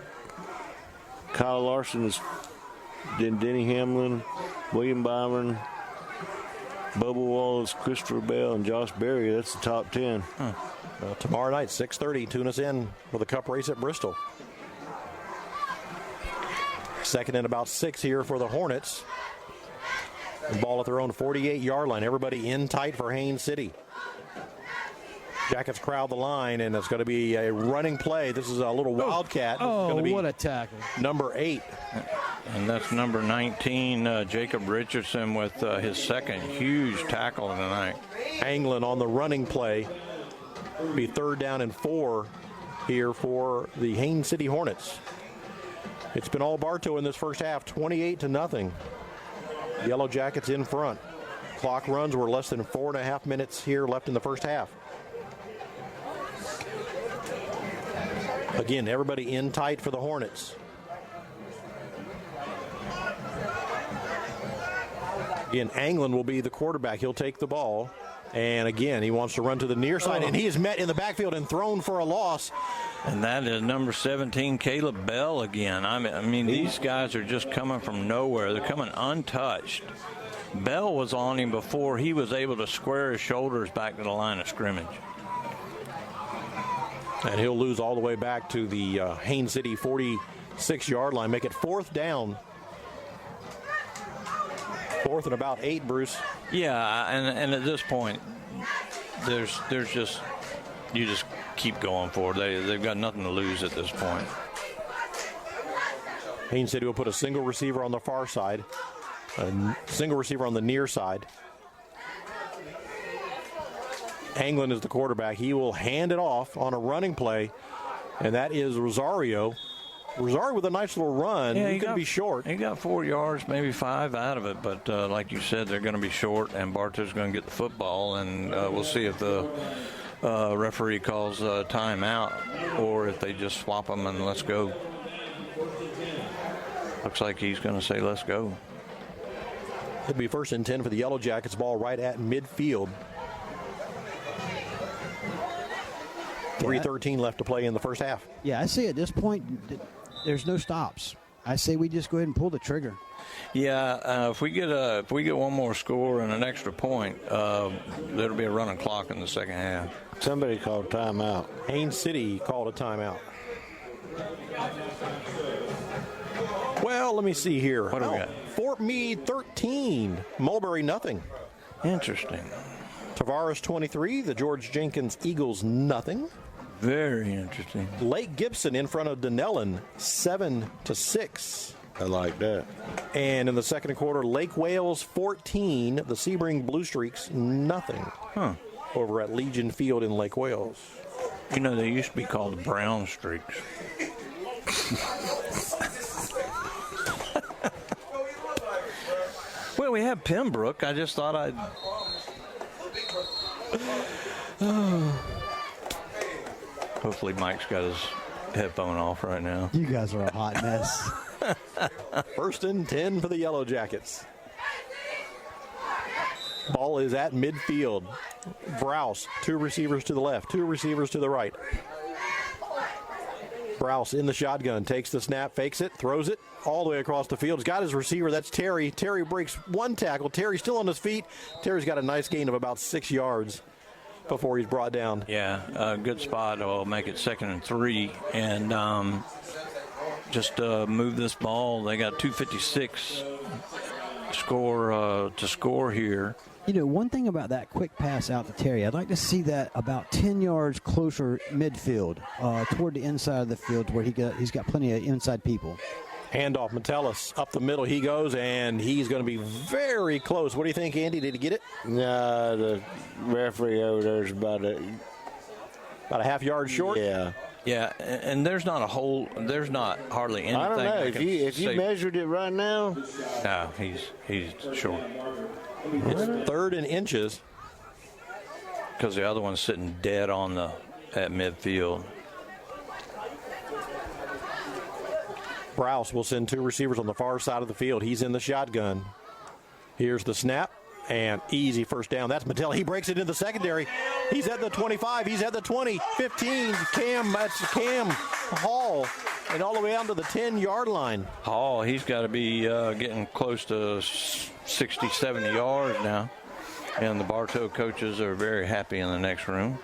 Kyle Larson, then Denny Hamlin, William Byron, Bubba Wallace, Christopher Bell, and Josh Berry. That's the top 10. Well, tomorrow night, 6:30, tune us in for the Cup race at Bristol. 2nd and about 6 here for the Hornets. The ball at their own 48-yard line. Everybody in tight for Haines City. Jackets crowd the line, and it's going to be a running play. This is a little wildcat. Oh, going to be what a tackle. Number 8. And that's number 19, Jacob Richardson, with his second huge tackle tonight. Anglin on the running play. Be 3rd down and 4 here for the Haines City Hornets. It's been all Bartow in this first half, 28-0. Yellow Jackets in front. Clock runs. We're less than 4.5 minutes here left in the first half. Again, everybody in tight for the Hornets. Again, Anglin will be the quarterback. He'll take the ball. And again, he wants to run to the near side, and he is met in the backfield and thrown for a loss. And that is number 17, Caleb Bell again. I mean, these guys are just coming from nowhere. They're coming untouched. Bell was on him before he was able to square his shoulders back to the line of scrimmage. And he'll lose all the way back to the Haines City 46-yard line. Make it 4th down. 4th and about 8, Bruce. Yeah, and at this point, there's just, you just keep going forward. They've got nothing to lose at this point. Haines City will put a single receiver on the far side, a single receiver on the near side. Anglin is the quarterback. He will hand it off on a running play, and that is Rosario. Rosario with a nice little run. Yeah, he could be short. He got 4 yards, maybe 5 out of it. But like you said, they're going to be short, and Bartow's going to get the football. And we'll see if the referee calls timeout or if they just swap them and let's go. Looks like he's going to say let's go. It'll be 1st and 10 for the Yellow Jackets. Ball right at midfield. 3:13 left to play in the first half. Yeah, I say at this point, there's no stops. I say we just go ahead and pull the trigger. Yeah, if we get one more score and an extra point, there'll be a running clock in the second half. Somebody called timeout. Haines City called a timeout. Well, let me see here. What do we got? Fort Meade 13, Mulberry nothing. Interesting. Tavares 23, the George Jenkins Eagles nothing. Very interesting. Lake Gibson in front of Dunellen 7-6. I like that. And in the second quarter, Lake Wales 14, the Sebring Blue Streaks nothing. Over at Legion Field in Lake Wales. You know, they used to be called the Brown Streaks. Well, we have Pembroke. I just thought I'd... Hopefully Mike's got his headphone off right now. You guys are a hot mess. First and 10 for the Yellow Jackets. Ball is at midfield. Browse, 2 receivers to the left, 2 receivers to the right. Browse in the shotgun, takes the snap, fakes it, throws it all the way across the field. He's got his receiver, that's Terry. Terry breaks 1 tackle. Terry's still on his feet. Terry's got a nice gain of about 6 yards before he's brought down. Yeah, good spot. I'll make it 2nd and 3. And just move this ball. They got 2:56 to score here. You know, one thing about that quick pass out to Terry, I'd like to see that about 10 yards closer midfield, toward the inside of the field where he's got plenty of inside people. Handoff, Metellus up the middle he goes, and he's going to be very close. What do you think, Andy? Did he get it? No, the referee over there is about a half yard short? Yeah. Yeah, and there's not hardly anything. I don't know. If you measured it right now. No, he's short. It's 3rd and inches. Because the other one's sitting dead at midfield. Browse will send 2 receivers on the far side of the field. He's in the shotgun. Here's the snap, and easy first down. That's Mattel. He breaks it in the secondary. He's at the 25. He's at the 20, 15. That's Cam Hall, and all the way down to the 10-yard line. Hall, he's got to be getting close to 60, 70 yards now. And the Bartow coaches are very happy in the next room.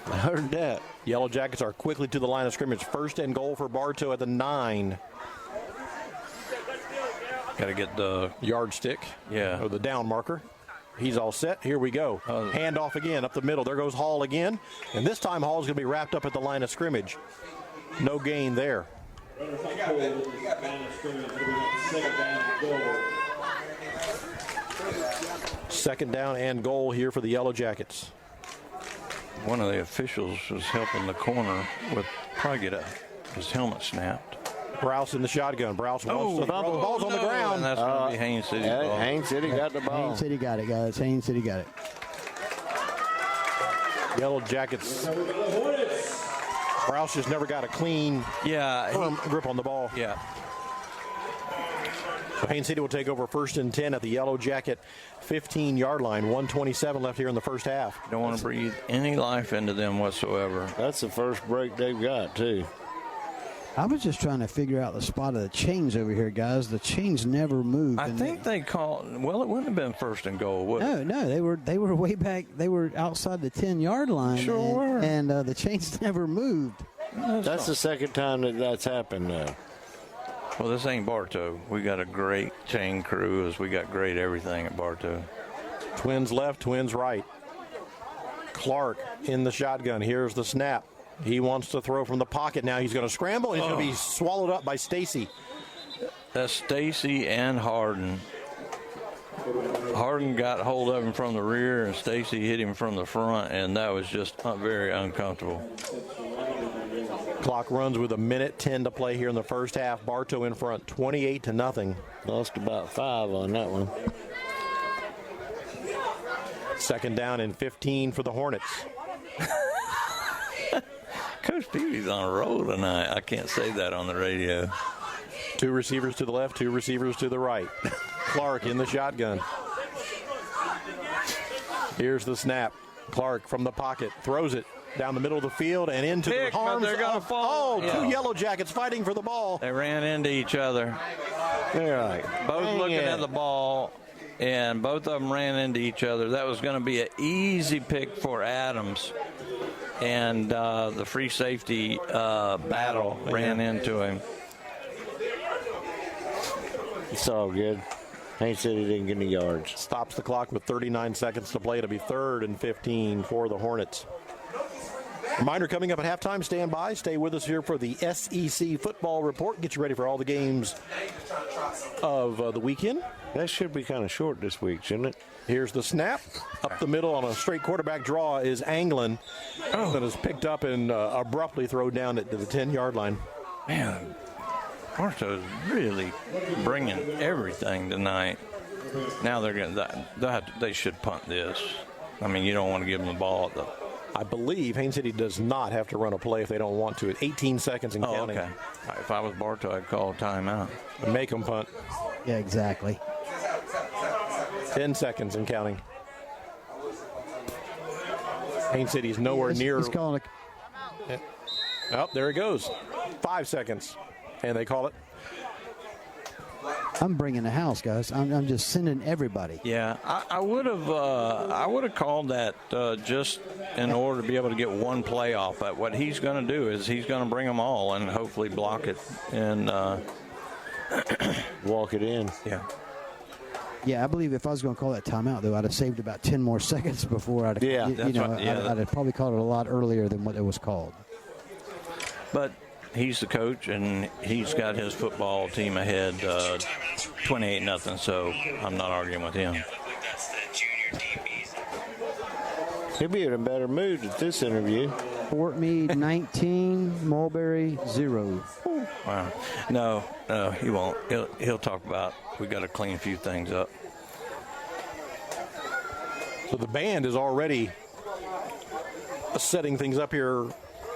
I heard that. Yellow Jackets are quickly to the line of scrimmage. 1st and goal for Bartow at the 9. Got to get the yardstick. Yeah. Or the down marker. He's all set. Here we go. Handoff again up the middle. There goes Hall again. And this time Hall's going to be wrapped up at the line of scrimmage. No gain there. Second down and goal here for the Yellow Jackets. One of the officials was helping the corner with probably get his helmet snapped. Browse in the shotgun. Browse wants to throw. The ball's on the ground. And that's going to be Haines City's ball. Haines City got the ball. Haines City got it, guys. Haines City got it. Yellow Jackets. Browse just never got a clean, firm grip on the ball. Yeah. So Haines City will take over 1st and 10 at the Yellow Jacket 15-yard line. 1:27 left here in the first half. Don't want to breathe any life into them whatsoever. That's the first break they've got, too. I was just trying to figure out the spot of the chains over here, guys. The chains never moved. I think they called. Well, it wouldn't have been 1st and goal, would it? No, they were way back. They were outside the 10-yard line. Sure were. And the chains never moved. That's the second time that's happened now. Well, this ain't Bartow. We got a great chain crew, as we got great everything at Bartow. Twins left, twins right. Clark in the shotgun. Here's the snap. He wants to throw from the pocket now. He's going to scramble, and he's going to be swallowed up by Stacy. That's Stacy and Harden. Harden got hold of him from the rear, and Stacy hit him from the front, and that was just very uncomfortable. Clock runs with 1:10 to play here in the first half. Bartow in front, 28-0. Lost about 5 on that one. Second down and 15 for the Hornets. Coach Peavy's on a roll tonight. I can't say that on the radio. 2 receivers to the left, 2 receivers to the right. Clark in the shotgun. Here's the snap. Clark from the pocket throws it down the middle of the field and into the arms. They're going to fall. Two Yellow Jackets fighting for the ball. They ran into each other. They're like, both looking at the ball, and both of them ran into each other. That was going to be an easy pick for Adams. And the free safety battle ran into him. It's all good. Haines City didn't get any yards. Stops the clock with 39 seconds to play. It'll be 3rd and 15 for the Hornets. Reminder coming up at halftime. Stand by. Stay with us here for the SEC football report. Get you ready for all the games of the weekend. That should be kind of short this week, shouldn't it? Here's the snap. Up the middle on a straight quarterback draw is Anglin. That is picked up and abruptly thrown down to the 10-yard line. Man, Bartow is really bringing everything tonight. Now they're going they should punt this. I mean, you don't want to give them the ball at the. I believe Haines City does not have to run a play if they don't want to. At 18 seconds and counting. Okay. If I was Bartow, I'd call a timeout. Make them punt. Yeah, exactly. 10 seconds and counting. Haines City is nowhere near. He's calling it. Oh, there it goes. 5 seconds. And they call it. I'm bringing the house, guys. I'm just sending everybody. Yeah, I would have called that just in order to be able to get one play off. But what he's going to do is he's going to bring them all and hopefully block it and walk it in. Yeah. Yeah, I believe if I was going to call that timeout, though, I'd have saved about 10 more seconds before I'd have, I'd have probably called it a lot earlier than what it was called. But he's the coach, and he's got his football team ahead 28-0, so I'm not arguing with him. He'll be in a better mood at this interview. Fort Meade 19, Mulberry 0. Wow. No, he won't. He'll talk about we got to clean a few things up. So the band is already setting things up here.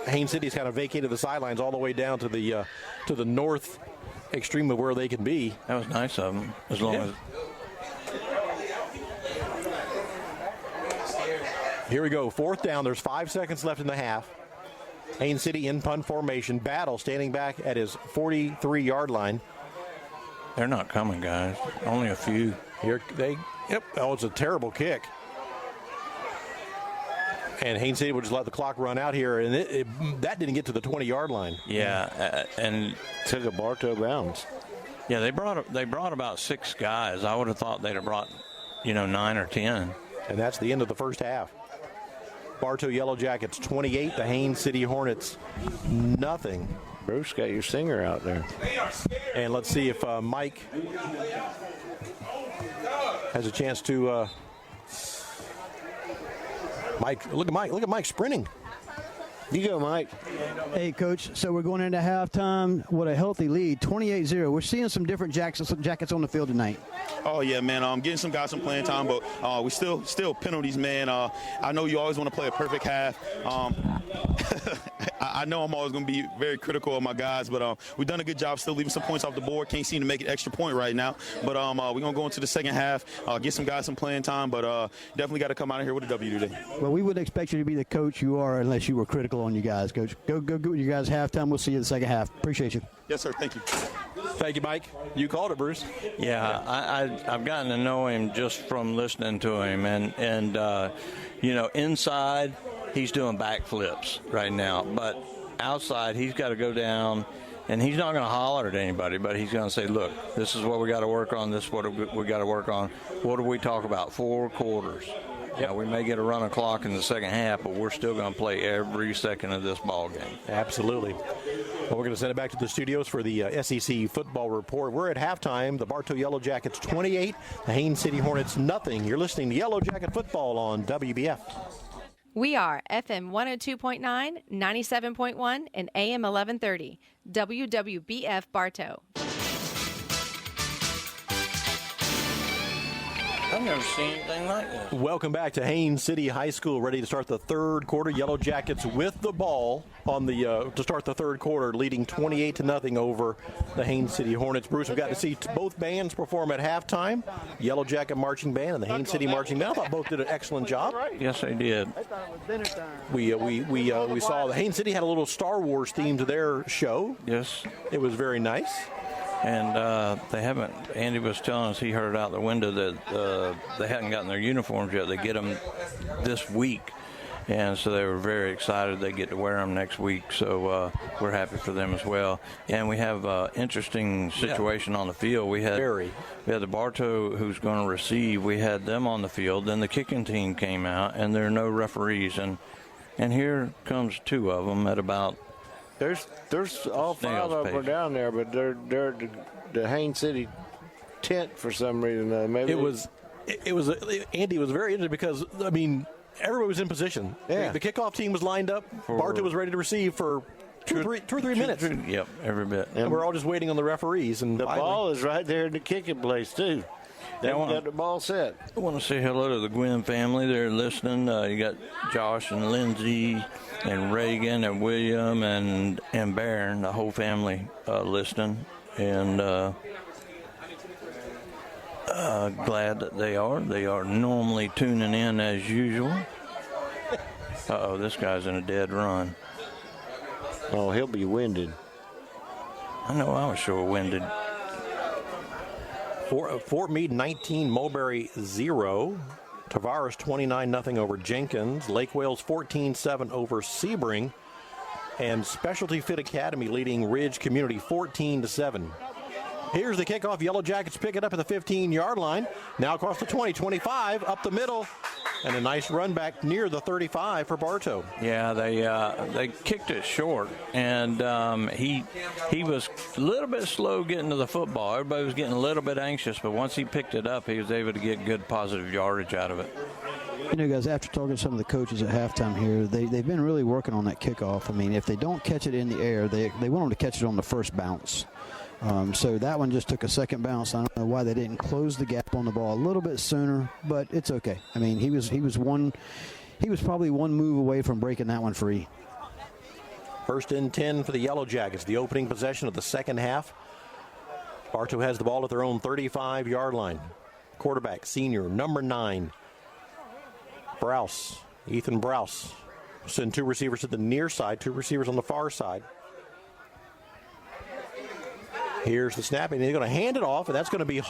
Haines City's kind of vacated the sidelines all the way down to the north extreme of where they can be. That was nice of them, as long as. Here we go, 4th down. There's 5 seconds left in the half. Haines City in punt formation. Battle standing back at his 43-yard line. They're not coming, guys. Only a few. Here they. Yep. Oh, it's a terrible kick. And Haines City would just let the clock run out here, and that didn't get to the 20-yard line. Yeah, and took a Bartow bounce. Yeah, they brought about 6 guys. I would have thought they'd have brought, 9 or 10. And that's the end of the first half. Bartow Yellow Jackets 28, the Haines City Hornets nothing. Bruce got your singer out there. And let's see if Mike has a chance to. Mike, look at Mike sprinting. You go, Mike. Hey, Coach, so we're going into halftime. What a healthy lead, 28-0. We're seeing some different jackets on the field tonight. Oh, yeah, man. Getting some guys some playing time, but we still penalties, man. I know you always want to play a perfect half. I know I'm always going to be very critical of my guys, but we've done a good job still leaving some points off the board. Can't seem to make an extra point right now. But we're going to go into the second half, get some guys some playing time, but definitely got to come out of here with a W today. Well, we wouldn't expect you to be the coach you are unless you were critical on you guys, Coach. Go with you guys halftime. We'll see you in the second half. Appreciate you. Yes, sir. Thank you. Thank you, Mike. You called it, Bruce. Yeah, I've gotten to know him just from listening to him, and inside he's doing backflips right now, but outside he's got to go down, and he's not going to holler at anybody, but he's going to say, look, this is what we got to work on, this is what we got to work on. What do we talk about? 4 quarters. Yeah, we may get a run of clock in the second half, but we're still going to play every second of this ball game. Absolutely. Well, we're going to send it back to the studios for the SEC football report. We're at halftime. The Bartow Yellow Jackets 28, the Haines City Hornets nothing. You're listening to Yellow Jacket Football on WBF. We are FM 102.9, 97.1, and AM 1130. WWBF Bartow. I've never seen anything like this. Welcome back to Haines City High School, ready to start the third quarter. Yellow Jackets with the ball on the to start the third quarter, leading 28-0 over the Haines City Hornets. Bruce, we've got to see both bands perform at halftime. Yellow Jacket Marching Band and the Haines City Marching Band. I thought both did an excellent job. Yes, they did. We saw the Haines City had a little Star Wars theme to their show. Yes, it was very nice. And they haven't. Andy was telling us he heard out the window that they hadn't gotten their uniforms yet. They get them this week, And so they were very excited they get to wear them next week. So we're happy for them as well. And we have an interesting situation on the field. We had the Bartow who's going to receive. We had them on the field. Then the kicking team came out, and there are no referees. And here comes two of them at about. There's all five of them are down there, but they're the Haines City tent for some reason. Maybe it was Andy was very interesting because I mean. Everybody was in position. Yeah. The kickoff team was lined up. Bartow was ready to receive for two or three minutes. Yep, every bit. And we're all just waiting on the referees. And the ball is right there in the kicking place, too. They got the ball set. I want to say hello to the Gwynn family. They're listening. You got Josh and Lindsay and Reagan and William and Barron, the whole family listening. And glad that they are. They are normally tuning in as usual. Uh-oh, this guy's in a dead run. Oh, he'll be winded. I know I was sure winded. Fort Meade 19, Mulberry 0. Tavares 29-0 over Jenkins. Lake Wales 14-7 over Sebring. And Specialty Fit Academy leading Ridge Community 14-7. Here's the kickoff. Yellow Jackets pick it up at the 15-yard line. Now across the 20, 25, up the middle. And a nice run back near the 35 for Bartow. Yeah, they kicked it short, and he was a little bit slow getting to the football. Everybody was getting a little bit anxious, but once he picked it up, he was able to get good positive yardage out of it. You know, guys, after talking to some of the coaches at halftime here, they've been really working on that kickoff. I mean, if they don't catch it in the air, they want them to catch it on the first bounce. So that one just took a second bounce. I don't know why they didn't close the gap on the ball a little bit sooner, but it's okay. I mean, he was probably one move away from breaking that one free. First and 10 for the Yellow Jackets, the opening possession of the second half. Bartow has the ball at their own 35-yard line. Quarterback, senior, number 9, Browse, Ethan Browse. Send two receivers to the near side, two receivers on the far side. Here's the snap, and they're going to hand it off, and that's going to be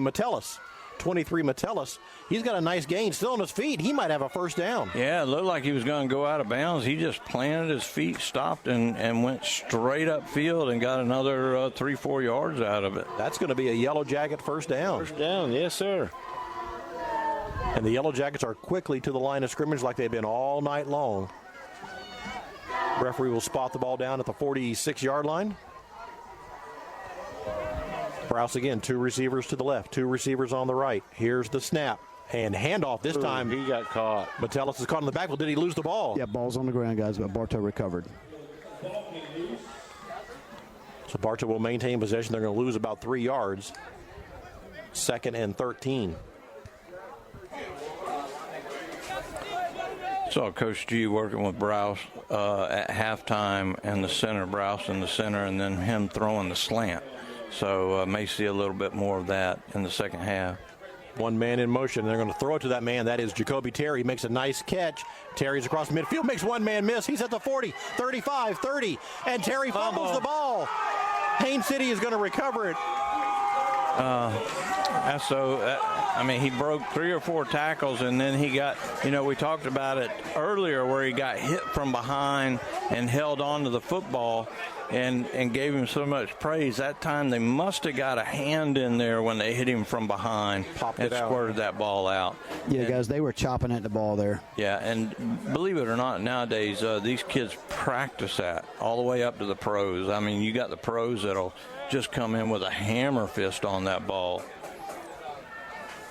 Metellus. 23 Metellus. He's got a nice gain, still on his feet. He might have a first down. Yeah, it looked like he was going to go out of bounds. He just planted his feet, stopped, and went straight upfield and got another 3-4 yards out of it. That's going to be a Yellow Jacket first down. First down, yes, sir. And the Yellow Jackets are quickly to the line of scrimmage like they've been all night long. Referee will spot the ball down at the 46-yard line. Browse again, two receivers to the left, two receivers on the right. Here's the snap and handoff. This time he got caught. Metellus is caught in the backfield. Did he lose the ball? Yeah, ball's on the ground, guys, but Bartow recovered. So Bartow will maintain possession. They're going to lose about 3 yards. 2nd and 13. Saw Coach G working with Browse at halftime, and the center, Browse in the center, and then him throwing the slant. So may see a little bit more of that in the second half. One man in motion. They're going to throw it to that man. That is Jacoby Terry. Makes a nice catch. Terry's across midfield. Makes one man miss. He's at the 40, 35, 30. And Terry fumbles the ball. Haines City is going to recover it. He broke 3 or 4 tackles, and then he got, we talked about it earlier where he got hit from behind and held on to the football and gave him so much praise. That time they must have got a hand in there when they hit him from behind and squirted that ball out. Yeah, guys, they were chopping at the ball there. Yeah, and believe it or not, nowadays these kids practice that all the way up to the pros. I mean, you got the pros that'll just come in with a hammer fist on that ball.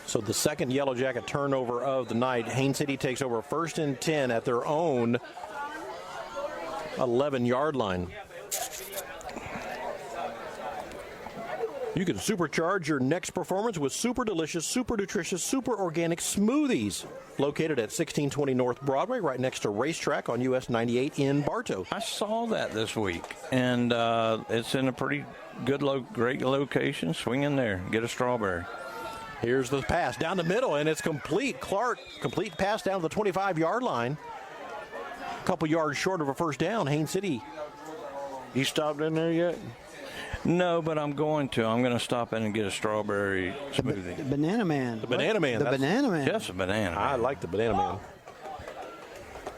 So the second Yellow Jacket turnover of the night. Haines City takes over 1st and 10 at their own 11-yard line. You can supercharge your next performance with super delicious, super nutritious, super organic smoothies. Located at 1620 North Broadway, right next to Racetrack on US 98 in Bartow. I saw that this week, and it's in a pretty good, great location. Swing in there, get a strawberry. Here's the pass down the middle, and it's complete. Clark, complete pass down to the 25-yard line. A couple yards short of a first down. Haines City. You stopped in there yet? No, but I'm going to. I'm going to stop in and get a strawberry smoothie. The Banana Man. The Banana Man. The Banana Man. Just a banana. I like the Banana Man.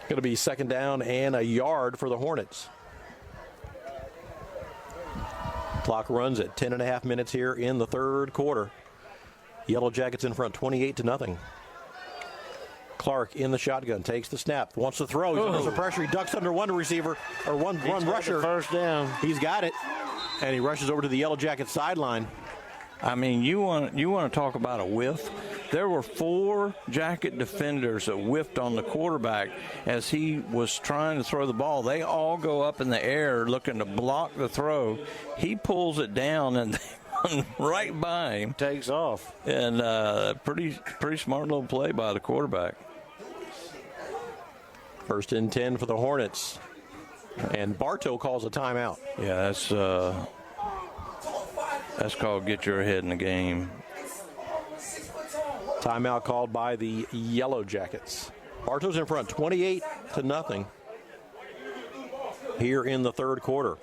Going to be second down and a yard for the Hornets. Clock runs at 10.5 minutes here in the third quarter. Yellow Jackets in front, 28-0. Clark in the shotgun, takes the snap, wants to throw. He's under some pressure. He ducks under one receiver, or one rusher. First down. He's got it, and he rushes over to the Yellow Jacket sideline. I mean, you want to talk about a whiff? There were 4 Jacket defenders that whiffed on the quarterback as he was trying to throw the ball. They all go up in the air looking to block the throw. He pulls it down, and they run right by him. Takes off. And pretty smart little play by the quarterback. First and 10 for the Hornets. And Bartow calls a timeout. Yeah, that's called get your head in the game. Timeout called by the Yellow Jackets. Bartow's in front, 28-0 here in the third quarter.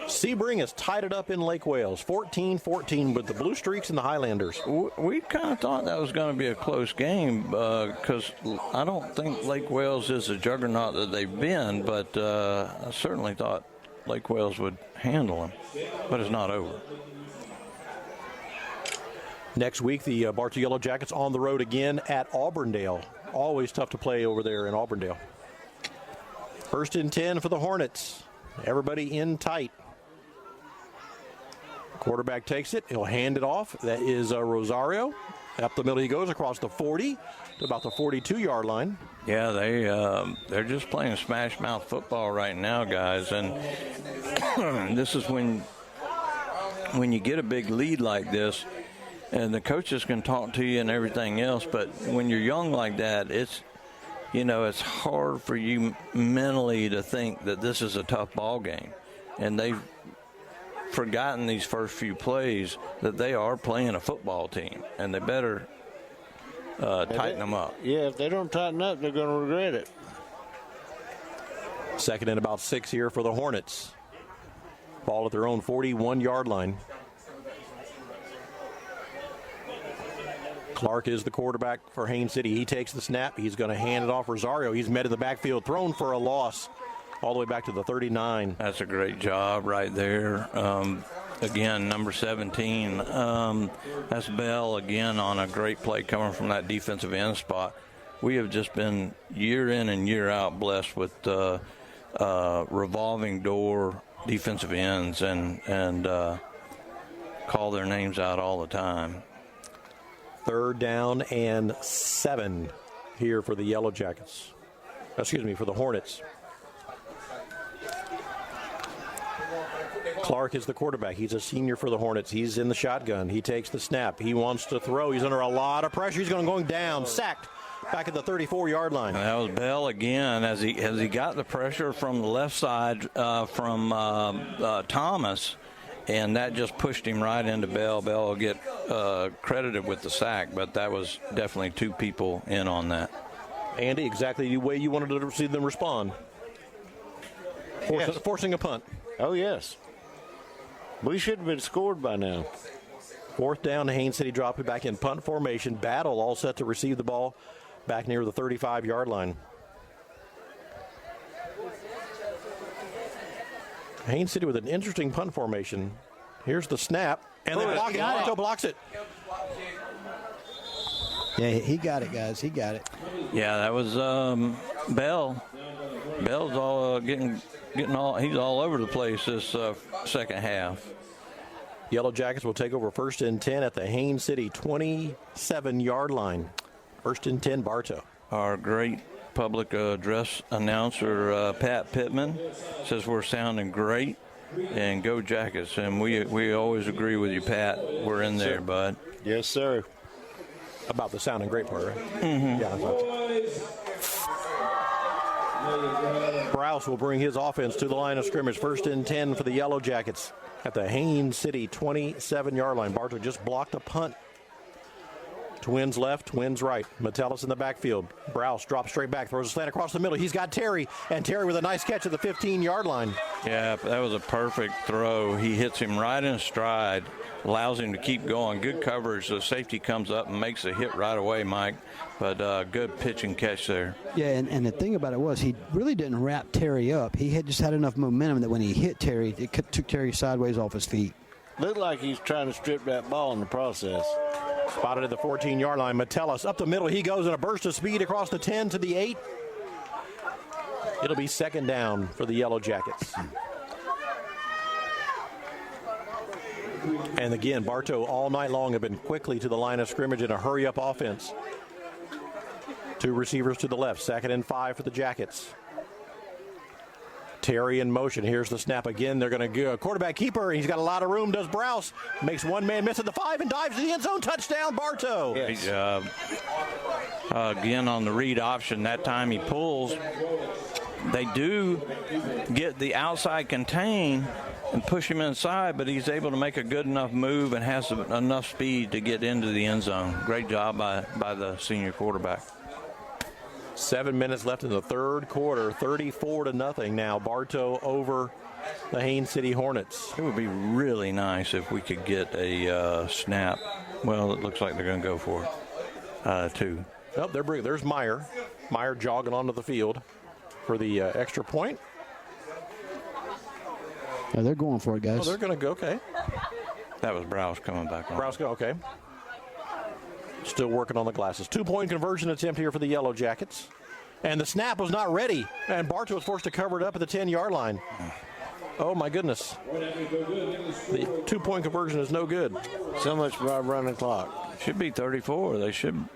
Sebring has tied it up in Lake Wales, 14-14 with the Blue Streaks and the Highlanders. We kind of thought that was going to be a close game because I don't think Lake Wales is the juggernaut that they've been, but I certainly thought Lake Wales would handle them, but it's not over. Next week, the Bartow Yellow Jackets on the road again at Auburndale. Always tough to play over there in Auburndale. First and 10 for the Hornets. Everybody in tight. Quarterback takes it. He'll hand it off. That is Rosario. Up the middle he goes across the 40 to about the 42-yard line. Yeah, they're just playing smash mouth football right now, guys. And this is when you get a big lead like this, and the coaches can talk to you and everything else, but when you're young like that, it's hard for you mentally to think that this is a tough ball game. And they've forgotten these first few plays that they are playing a football team, and they better tighten them up. Yeah, if they don't tighten up, they're going to regret it. Second and about 6 here for the Hornets. Ball at their own 41-yard line. Clark is the quarterback for Haines City. He takes the snap. He's going to hand it off Rosario. He's met in the backfield, thrown for a loss all the way back to the 39. That's a great job right there. Again, number 17. That's Bell again on a great play coming from that defensive end spot. We have just been year in and year out blessed with revolving door defensive ends and call their names out all the time. Third down and 7 here for the Yellow Jackets. For the Hornets. Clark is the quarterback. He's a senior for the Hornets. He's in the shotgun. He takes the snap. He wants to throw. He's under a lot of pressure. He's going down. Sacked back at the 34-yard line. And that was Bell again as he got the pressure from the left side from Thomas. And that just pushed him right into Bell. Bell will get credited with the sack, but that was definitely 2 people in on that. Andy, exactly the way you wanted to see them respond. Forcing a punt. Oh, yes. We should have been scored by now. Fourth down, Haines City dropping back in punt formation. Battle all set to receive the ball back near the 35-yard line. Haines City with an interesting punt formation. Here's the snap, and they block it. Bartow blocks it. Yeah, he got it, guys. He got it. Yeah, that was Bell. Bell's all getting all. He's all over the place this second half. Yellow Jackets will take over first and 10 at the Haines City 27-yard line. First and 10, Bartow. Our great public address announcer, Pat Pittman, says we're sounding great, and go Jackets. And we always agree with you, Pat. We're in there, bud. Yes, sir. About the sounding great part, right? Mm-hmm. Yeah. Browse will bring his offense to the line of scrimmage. First and 10 for the Yellow Jackets at the Haines City 27-yard line. Bartow just blocked a punt Twins left, twins right. Metellus in the backfield. Browse drops straight back, throws a slant across the middle. He's got Terry, and Terry with a nice catch at the 15-yard line. Yeah, that was a perfect throw. He hits him right in stride, allows him to keep going. Good coverage. The safety comes up and makes a hit right away, Mike. But good pitch and catch there. Yeah, and the thing about it was he really didn't wrap Terry up. He had just had enough momentum that when he hit Terry, it took Terry sideways off his feet. Looked like he's trying to strip that ball in the process. Spotted at the 14-yard line. Metellus up the middle. He goes in a burst of speed across the 10 to the 8. It'll be second down for the Yellow Jackets. And again, Bartow all night long have been quickly to the line of scrimmage in a hurry-up offense. 2 receivers to the left. 2nd and 5 for the Jackets. Terry in motion. Here's the snap again. They're going to go quarterback keeper. He's got a lot of room. Does Browse. Makes one man miss at the 5 and dives to the end zone. Touchdown, Bartow. Yes. Again on the read option. That time he pulls. They do get the outside contain and push him inside, but he's able to make a good enough move and has enough speed to get into the end zone. Great job by the senior quarterback. 7 minutes left in the third quarter, 34-0 now. Bartow over the Haines City Hornets. It would be really nice if we could get a snap. Well, it looks like they're going to go for it, too. Oh, there's Meyer. Meyer jogging onto the field for the extra point. Yeah, they're going for it, guys. Oh, they're going to go, okay. That was Browse coming back on. Browse, okay. Still working on the glasses. 2-point conversion attempt here for the Yellow Jackets. And the snap was not ready. And Bartow was forced to cover it up at the 10-yard line. Oh, my goodness. The 2-point conversion is no good. So much for running clock. Should be 34. They should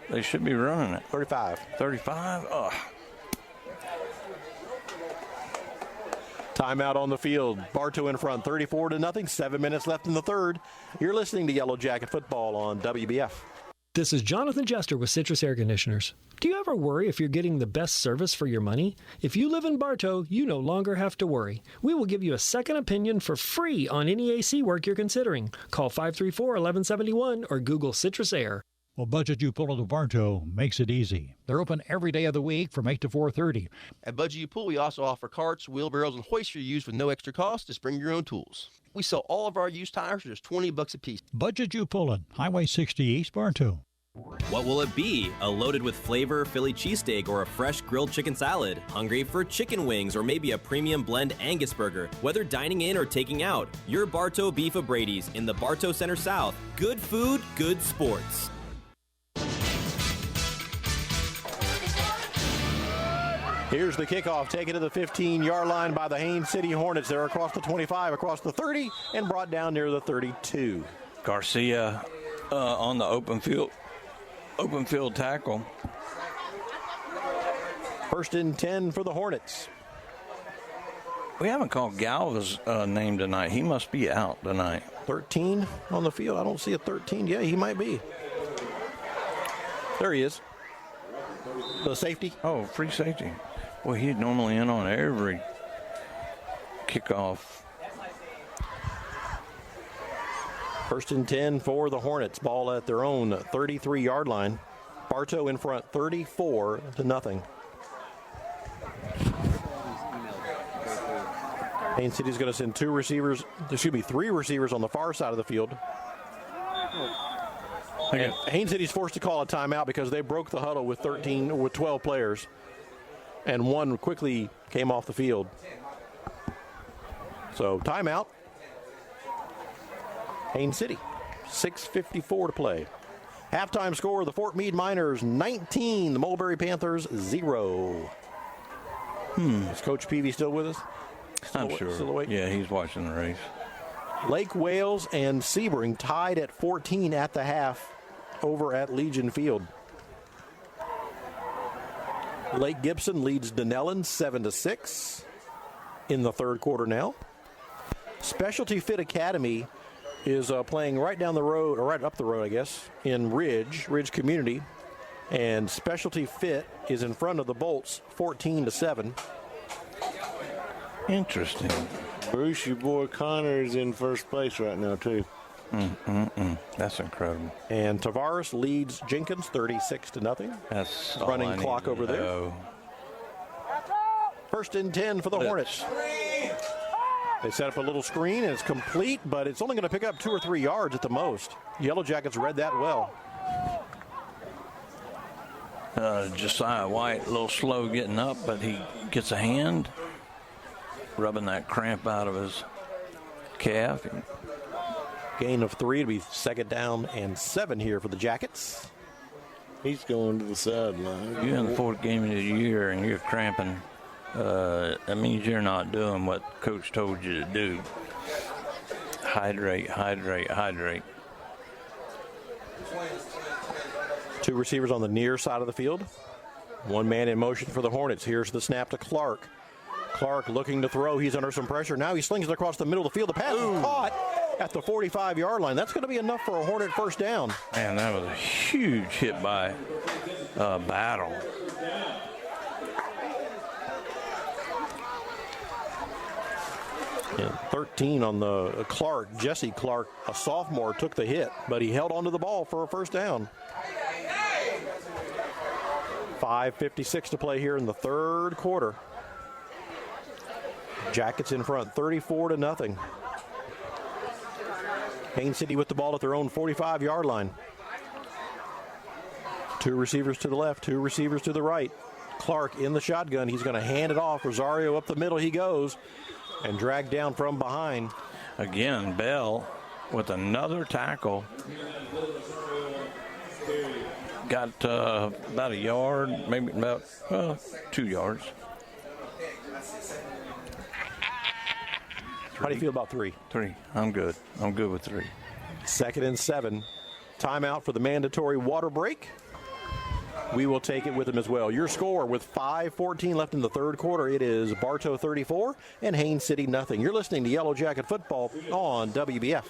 be running it. 35. 35? Ugh. Timeout on the field. Bartow in front, 34-0. 7 minutes left in the third. You're listening to Yellow Jacket Football on WBF. This is Jonathan Jester with Citrus Air Conditioners. Do you ever worry if you're getting the best service for your money? If you live in Bartow, you no longer have to worry. We will give you a second opinion for free on any AC work you're considering. Call 534-1171 or Google Citrus Air. Well, Budget You Pull into Bartow makes it easy. They're open every day of the week from 8 to 4:30. At Budget You Pull, we also offer carts, wheelbarrows, and hoists for use with no extra cost. Just bring your own tools. We sell all of our used tires for just $20 a piece. Budget You Pullin', Highway 60 East Bartow. What will it be? A loaded with flavor Philly cheesesteak or a fresh grilled chicken salad? Hungry for chicken wings or maybe a premium blend Angus burger? Whether dining in or taking out, your Bartow Beef O'Brady's in the Bartow Center South. Good food, good sports. Here's the kickoff, taken to the 15-yard line by the Haines City Hornets. They're across the 25, across the 30, and brought down near the 32. Garcia on the open field tackle. 1st and 10 for the Hornets. We haven't called Galva's name tonight. He must be out tonight. 13 on the field. I don't see a 13. Yeah, he might be. There he is. The safety. Oh, free safety. Well, he's normally in on every kickoff. 1st and 10 for the Hornets. Ball at their own 33-yard line. Bartow in front, 34-0. Haines City's going to send 3 receivers on the far side of the field. And Haines City's forced to call a timeout because they broke the huddle with 12 players. And one quickly came off the field. So timeout. Haines City, 6:54 to play. Halftime score, the Fort Meade Miners 19, the Mulberry Panthers 0. Is Coach Peavy still with us? I'm sure. Yeah, he's watching the race. Lake Wales and Sebring tied at 14 at the half over at Legion Field. Lake Gibson leads Dunellen 7-6 in the third quarter now. Specialty Fit Academy is playing right down the road, or right up the road, I guess, in Ridge Community. And Specialty Fit is in front of the Bolts 14-7. Interesting. Bruce, your boy Connor is in first place right now, too. That's incredible. And Tavares leads Jenkins 36-0. That's running clock over there. First and 10 for the Hornets. They set up a little screen, and it's complete, but it's only going to pick up 2 or 3 yards at the most. Yellow Jackets read that well. Josiah White, a little slow getting up, but he gets a hand, rubbing that cramp out of his calf. Gain of 3. It'll be 2nd down and 7 here for the Jackets. He's going to the sideline. You're in the 4th game of the year, and you're cramping. That means you're not doing what Coach told you to do. Hydrate, hydrate, hydrate. 2 receivers on the near side of the field. 1 man in motion for the Hornets. Here's the snap to Clark. Clark looking to throw. He's under some pressure. Now he slings it across the middle of the field. The pass is caught at the 45-yard line. That's going to be enough for a Hornet first down. Man, that was a huge hit by Battle. Yeah, 13 on the Clark. Jesse Clark, a sophomore, took the hit, but he held onto the ball for a first down. 5:56 to play here in the 3rd quarter. Jackets in front, 34-0. Haines City with the ball at their own 45-yard line. 2 receivers to the left, 2 receivers to the right. Clark in the shotgun. He's going to hand it off. Rosario up the middle he goes. And dragged down from behind. Again, Bell with another tackle. Got about a yard, maybe about 2 yards. How do you feel about 3? 3. I'm good. I'm good with 3. 2nd and 7. Timeout for the mandatory water break. We will take it with them as well. Your score with 5:14 left in the 3rd quarter. It is Bartow 34 and Haines City 0. You're listening to Yellow Jacket Football on WBF.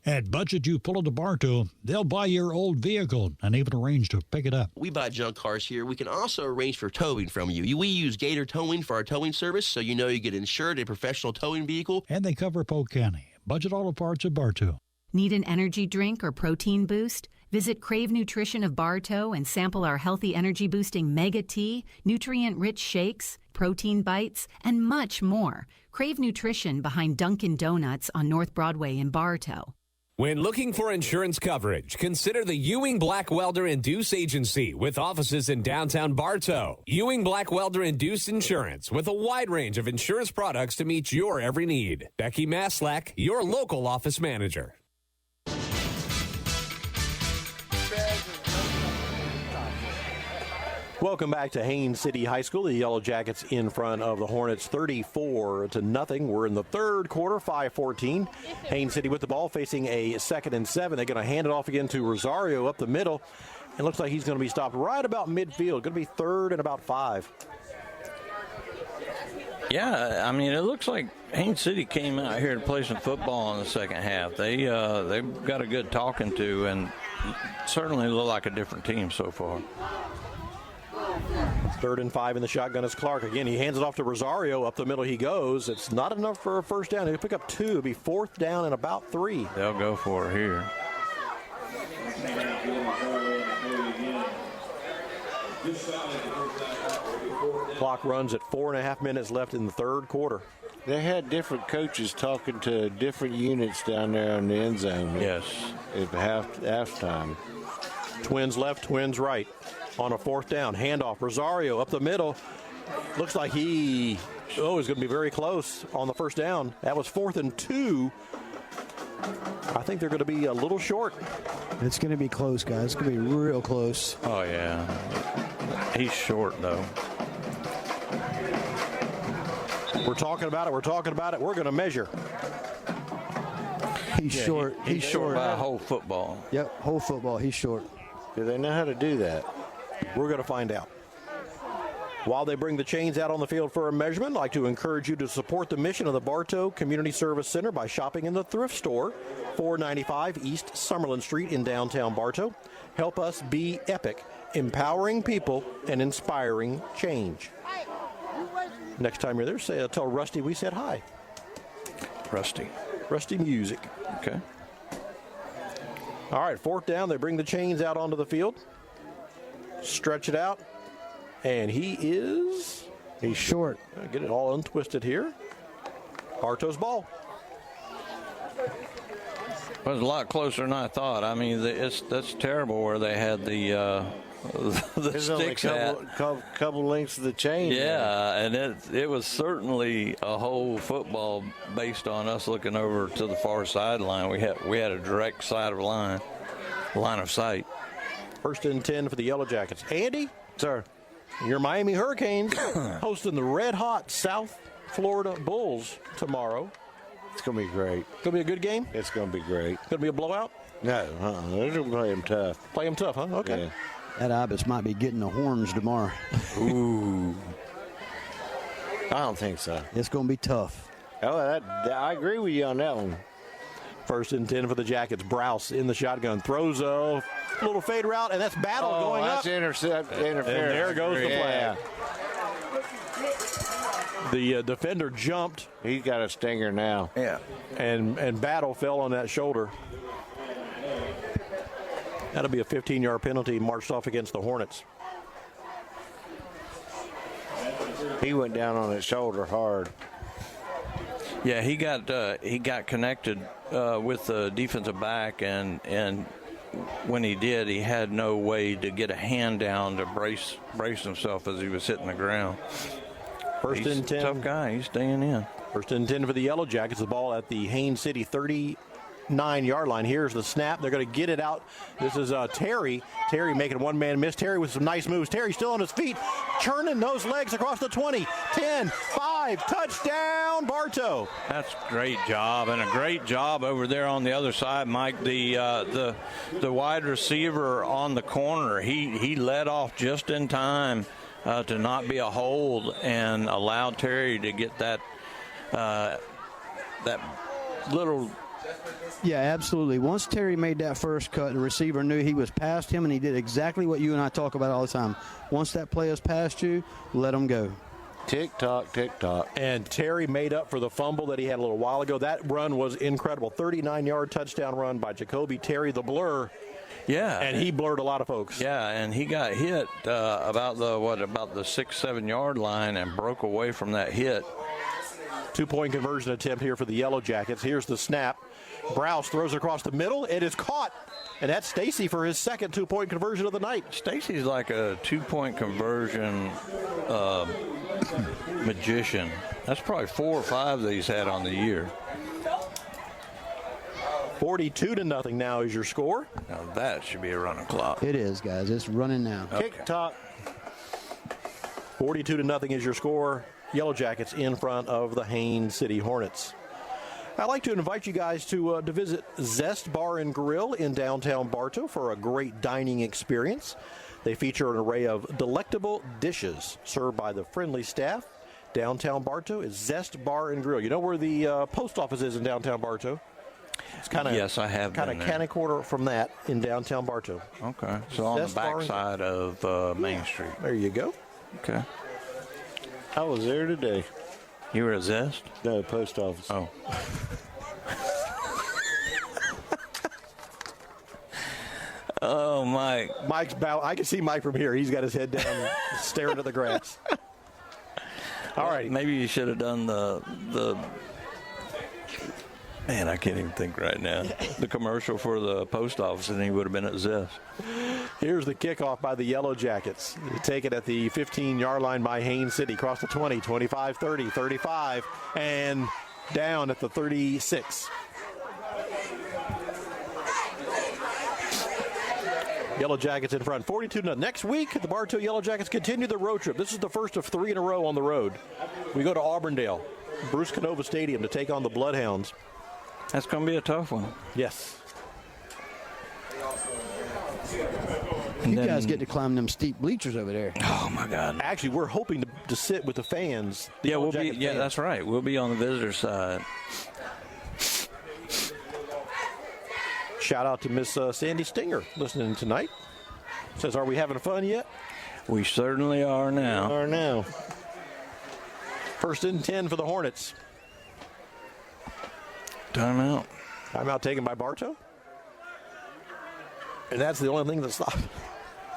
At Budget You Pull into Bartow, they'll buy your old vehicle and even arrange to pick it up. We buy junk cars here. We can also arrange for towing from you. We use Gator Towing for our towing service, so you know you get insured a professional towing vehicle. And they cover Polk County. Budget Auto Parts at Bartow. Need an energy drink or protein boost? Visit Crave Nutrition of Bartow and sample our healthy energy boosting Mega Tea, nutrient-rich shakes, protein bites, and much more. Crave Nutrition behind Dunkin' Donuts on North Broadway in Bartow. When looking for insurance coverage, consider the Ewing Black Welder and Deuce Agency with offices in downtown Bartow. Ewing Black Welder and Deuce Insurance with a wide range of insurance products to meet your every need. Becky Maslak, your local office manager. Welcome back to Haines City High School. The Yellow Jackets in front of the Hornets 34-0. We're in the 3rd quarter, 5:14. Haines City with the ball facing a 2nd and 7. They're going to hand it off again to Rosario up the middle. It looks like he's going to be stopped right about midfield. Going to be 3rd and about 5. Yeah, I mean, it looks like Haines City came out here to play some football in the second half. They've got a good talking to and certainly look like a different team so far. 3rd and 5 in the shotgun is Clark. Again, he hands it off to Rosario. Up the middle he goes. It's not enough for a first down. He'll pick up 2. It'll be 4th down and about 3. They'll go for it here. Clock runs at 4.5 minutes left in the 3rd quarter. They had different coaches talking to different units down there in the end zone. Yes. At halftime. Twins left, twins right. On a 4th down, handoff. Rosario up the middle. Looks like he's going to be very close on the first down. That was 4th and 2. I think they're going to be a little short. It's going to be close, guys. It's going to be real close. Oh, yeah. He's short, though. We're talking about it. We're going to measure. He's short. He's short by a whole football. Yep, whole football. He's short. Do they know how to do that? We're going to find out. While they bring the chains out on the field for a measurement, I'd like to encourage you to support the mission of the Bartow Community Service Center by shopping in the thrift store, 495 East Summerlin Street in downtown Bartow. Help us be epic, empowering people and inspiring change. Next time you're there, tell Rusty we said hi. Rusty Music. Okay. All right, 4th down. They bring the chains out onto the field. Stretch it out. And he's short. Get it all untwisted here. Bartow's ball. It was a lot closer than I thought. I mean, that's terrible where they had the sticks at. Couple lengths of the chain. Yeah, and it was certainly a whole football based on us looking over to the far sideline. We had a direct line of sight. 1st and 10 for the Yellow Jackets. Andy? Sir. Your Miami Hurricanes hosting the red-hot South Florida Bulls tomorrow. It's going to be great. Going to be a good game? It's going to be great. Going to be a blowout? No, they're going to play them tough. Play them tough, huh? Okay. Yeah. That Ibis might be getting the horns tomorrow. Ooh. I don't think so. It's going to be tough. Oh, I agree with you on that one. 1st and 10 for the Jackets. Browse in the shotgun. Throws a little fade route, and that's Battle going up. That's interference. And there goes the flag. The defender jumped. He's got a stinger now. Yeah. And Battle fell on that shoulder. That'll be a 15-yard penalty marched off against the Hornets. He went down on his shoulder hard. Yeah, he got connected with the defensive back, and when he did, he had no way to get a hand down to brace himself as he was hitting the ground. 1st and 10. Tough guy. He's staying in. 1st and 10 for the Yellow Jackets. The ball at the Haines City 39-yard line. Here's the snap. They're going to get it out. This is Terry. Terry making one-man miss. Terry with some nice moves. Terry still on his feet, churning those legs across the 20, 10, 5, touchdown, Bartow. That's a great job, and a great job over there on the other side, Mike. The wide receiver on the corner, he led off just in time to not be a hold and allowed Terry to get that little. Yeah, absolutely. Once Terry made that first cut, the receiver knew he was past him, and he did exactly what you and I talk about all the time. Once that play is past you, let him go. Tick-tock, tick-tock. And Terry made up for the fumble that he had a little while ago. That run was incredible. 39-yard touchdown run by Jacoby Terry, the blur. Yeah. And he blurred a lot of folks. Yeah, and he got hit about the 6-7 yard line and broke away from that hit. 2-point conversion attempt here for the Yellow Jackets. Here's the snap. Browse throws across the middle. It is caught. And that's Stacy for his second 2-point conversion of the night. Stacy's like a 2-point conversion magician. That's probably 4 or 5 that he's had on the year. 42-0 now is your score. Now that should be a running clock. It is, guys. It's running now. Okay. Tick-tock. 42-0 is your score. Yellow Jackets in front of the Haines City Hornets. I'd like to invite you guys to visit Zest Bar and Grill in downtown Bartow for a great dining experience. They feature an array of delectable dishes served by the friendly staff. Downtown Bartow is Zest Bar and Grill. You know where the post office is in downtown Bartow? It's kind of yes, I have kind of canny quarter from that in downtown Bartow. Okay, so on the back side of Main Street. There you go. Okay. I was there today. You were at Zest? No, post office. Oh. Oh, Mike. Mike's bow. I can see Mike from here. He's got his head down, staring at the grass. All right. Maybe you should have done the. Man, I can't even think right now. The commercial for the post office, and he would have been at Zest. Here's the kickoff by the Yellow Jackets. They take it at the 15-yard line by Haines City. Across the 20, 25, 30, 35, and down at the 36. Yellow Jackets in front, 42-0. Next week, the Bartow Yellow Jackets continue the road trip. This is the first of 3 in a row on the road. We go to Auburndale, Bruce Canova Stadium, to take on the Bloodhounds. That's going to be a tough one. Yes. You guys get to climb them steep bleachers over there. Oh, my God. Actually, we're hoping to sit with the fans. Yeah, we'll be. Yeah, that's right. We'll be on the visitor side. Shout out to Miss Sandy Stinger listening tonight. Says, are we having fun yet? We certainly are now. First and 10 for the Hornets. Timeout. Timeout taken by Bartow. And that's the only thing that stops.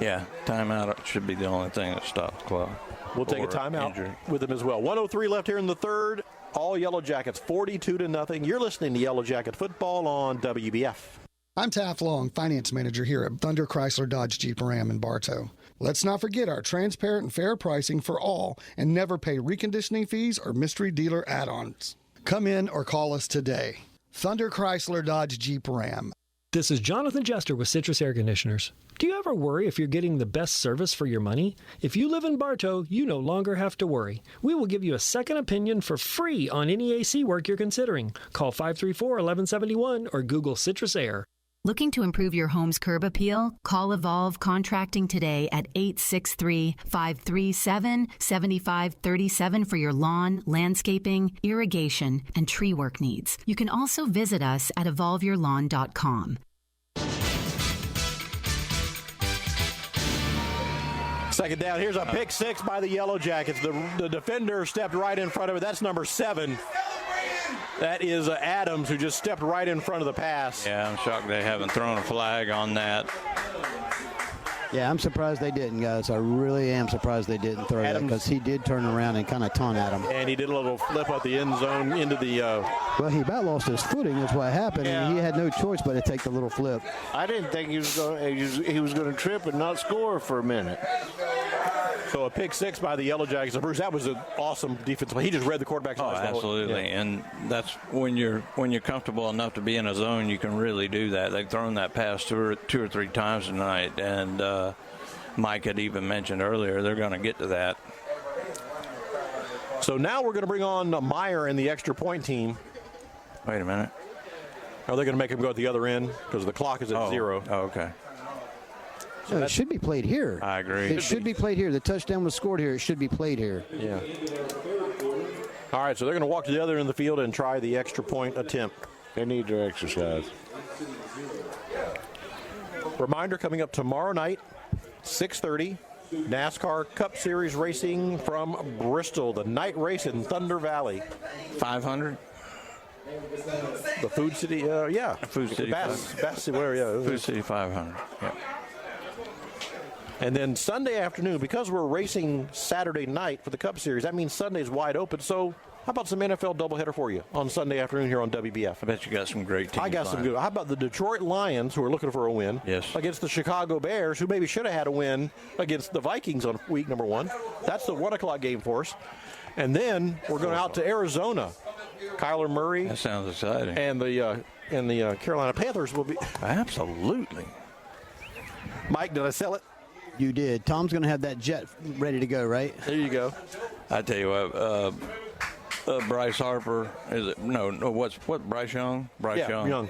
Yeah, timeout should be the only thing that stops the clock. We'll take a timeout with them as well. 1:03 left here in the third. All Yellow Jackets, 42-0. You're listening to Yellow Jacket Football on WBF. I'm Taft Long, Finance Manager here at Thunder Chrysler Dodge Jeep Ram in Bartow. Let's not forget our transparent and fair pricing for all and never pay reconditioning fees or mystery dealer add-ons. Come in or call us today. Thunder Chrysler Dodge Jeep Ram. This is Jonathan Jester with Citrus Air Conditioners. Do you ever worry if you're getting the best service for your money? If you live in Bartow, you no longer have to worry. We will give you a second opinion for free on any AC work you're considering. Call 534-1171 or Google Citrus Air. Looking to improve your home's curb appeal? Call Evolve Contracting today at 863-537-7537 for your lawn, landscaping, irrigation, and tree work needs. You can also visit us at evolveyourlawn.com. Second down. Here's a pick six by the Yellow Jackets. The defender stepped right in front of it. That's number 7. That is Adams, who just stepped right in front of the pass. Yeah, I'm shocked they haven't thrown a flag on that. Yeah, I'm surprised they didn't, guys. I really am surprised they didn't throw that because he did turn around and kind of taunt at him. And he did a little flip out the end zone into the... Well, he about lost his footing is what happened, and he had no choice but to take the little flip. I didn't think he was going to trip and not score for a minute. So a pick six by the Yellow Jackets. Bruce, that was an awesome defense play. He just read the quarterback's eyes. Absolutely. Yeah. And that's when you're comfortable enough to be in a zone, you can really do that. They've thrown that pass two or three times tonight, and Mike had even mentioned earlier they're going to get to that. So now we're going to bring on Meyer and the extra point team. Wait a minute. Are they going to make him go at the other end because the clock is at 0? Oh, okay. So it should be played here. I agree. It should be played here. The touchdown was scored here. It should be played here. Yeah. All right, so they're going to walk to the other end of the field and try the extra point attempt. They need their exercise. Reminder, coming up tomorrow night, 6:30, NASCAR Cup Series racing from Bristol, the night race in Thunder Valley. 500? The Food City, yeah. Food City. Bass where, yeah. Food City 500, yeah. And then Sunday afternoon, because we're racing Saturday night for the Cup Series, that means Sunday's wide open. So how about some NFL doubleheader for you on Sunday afternoon here on WBF? I bet you got some great teams. I got some good. How about the Detroit Lions, who are looking for a win? Yes. Against the Chicago Bears, who maybe should have had a win against the Vikings on week number 1. That's the 1 o'clock game for us. And then we're going out to Arizona. Kyler Murray. That sounds exciting. And the Carolina Panthers will be. Absolutely. Mike, did I sell it? You did. Tom's going to have that jet ready to go, right? There you go. I tell you what, Bryce Harper is it? No. What? Bryce Young? Bryce Young.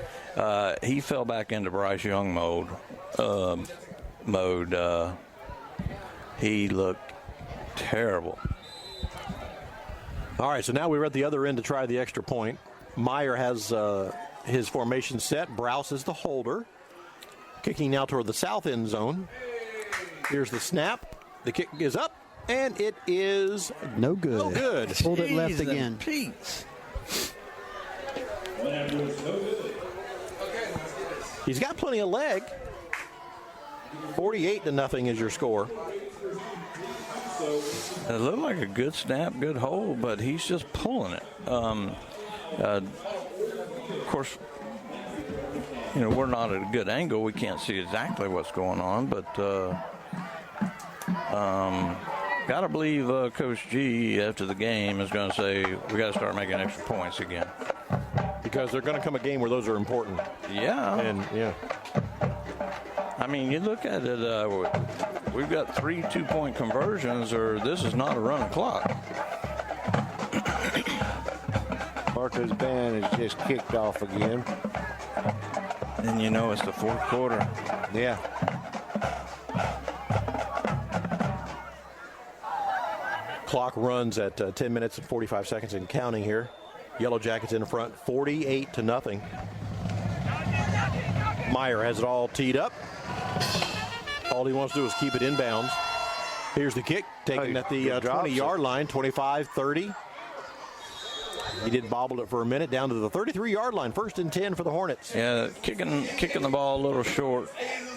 He fell back into Bryce Young mode. He looked terrible. All right, so now we're at the other end to try the extra point. Meyer has his formation set. Browse is the holder. Kicking now toward the south end zone. Here's the snap. The kick is up, and it is no good. No good. Pulled it left again. He's got plenty of leg. 48-0 is your score. It looked like a good snap, good hold, but he's just pulling it. Of course, we're not at a good angle. We can't see exactly what's going on, but got to believe Coach G after the game is going to say we got to start making extra points again. Because they're going to come a game where those are important. Yeah. And, yeah. I mean, you look at it, we've got 3 2-point conversions, or this is not a running clock. Bartow's band has just kicked off again. And it's the fourth quarter. Yeah. Clock runs at 10 minutes and 45 seconds and counting here. Yellow Jackets in front, 48-0. Meyer has it all teed up. All he wants to do is keep it inbounds. Here's the kick, taken at the 20-yard line, 25-30. He did bobble it for a minute down to the 33-yard line. 1st and 10 for the Hornets. Yeah, kicking the ball a little short.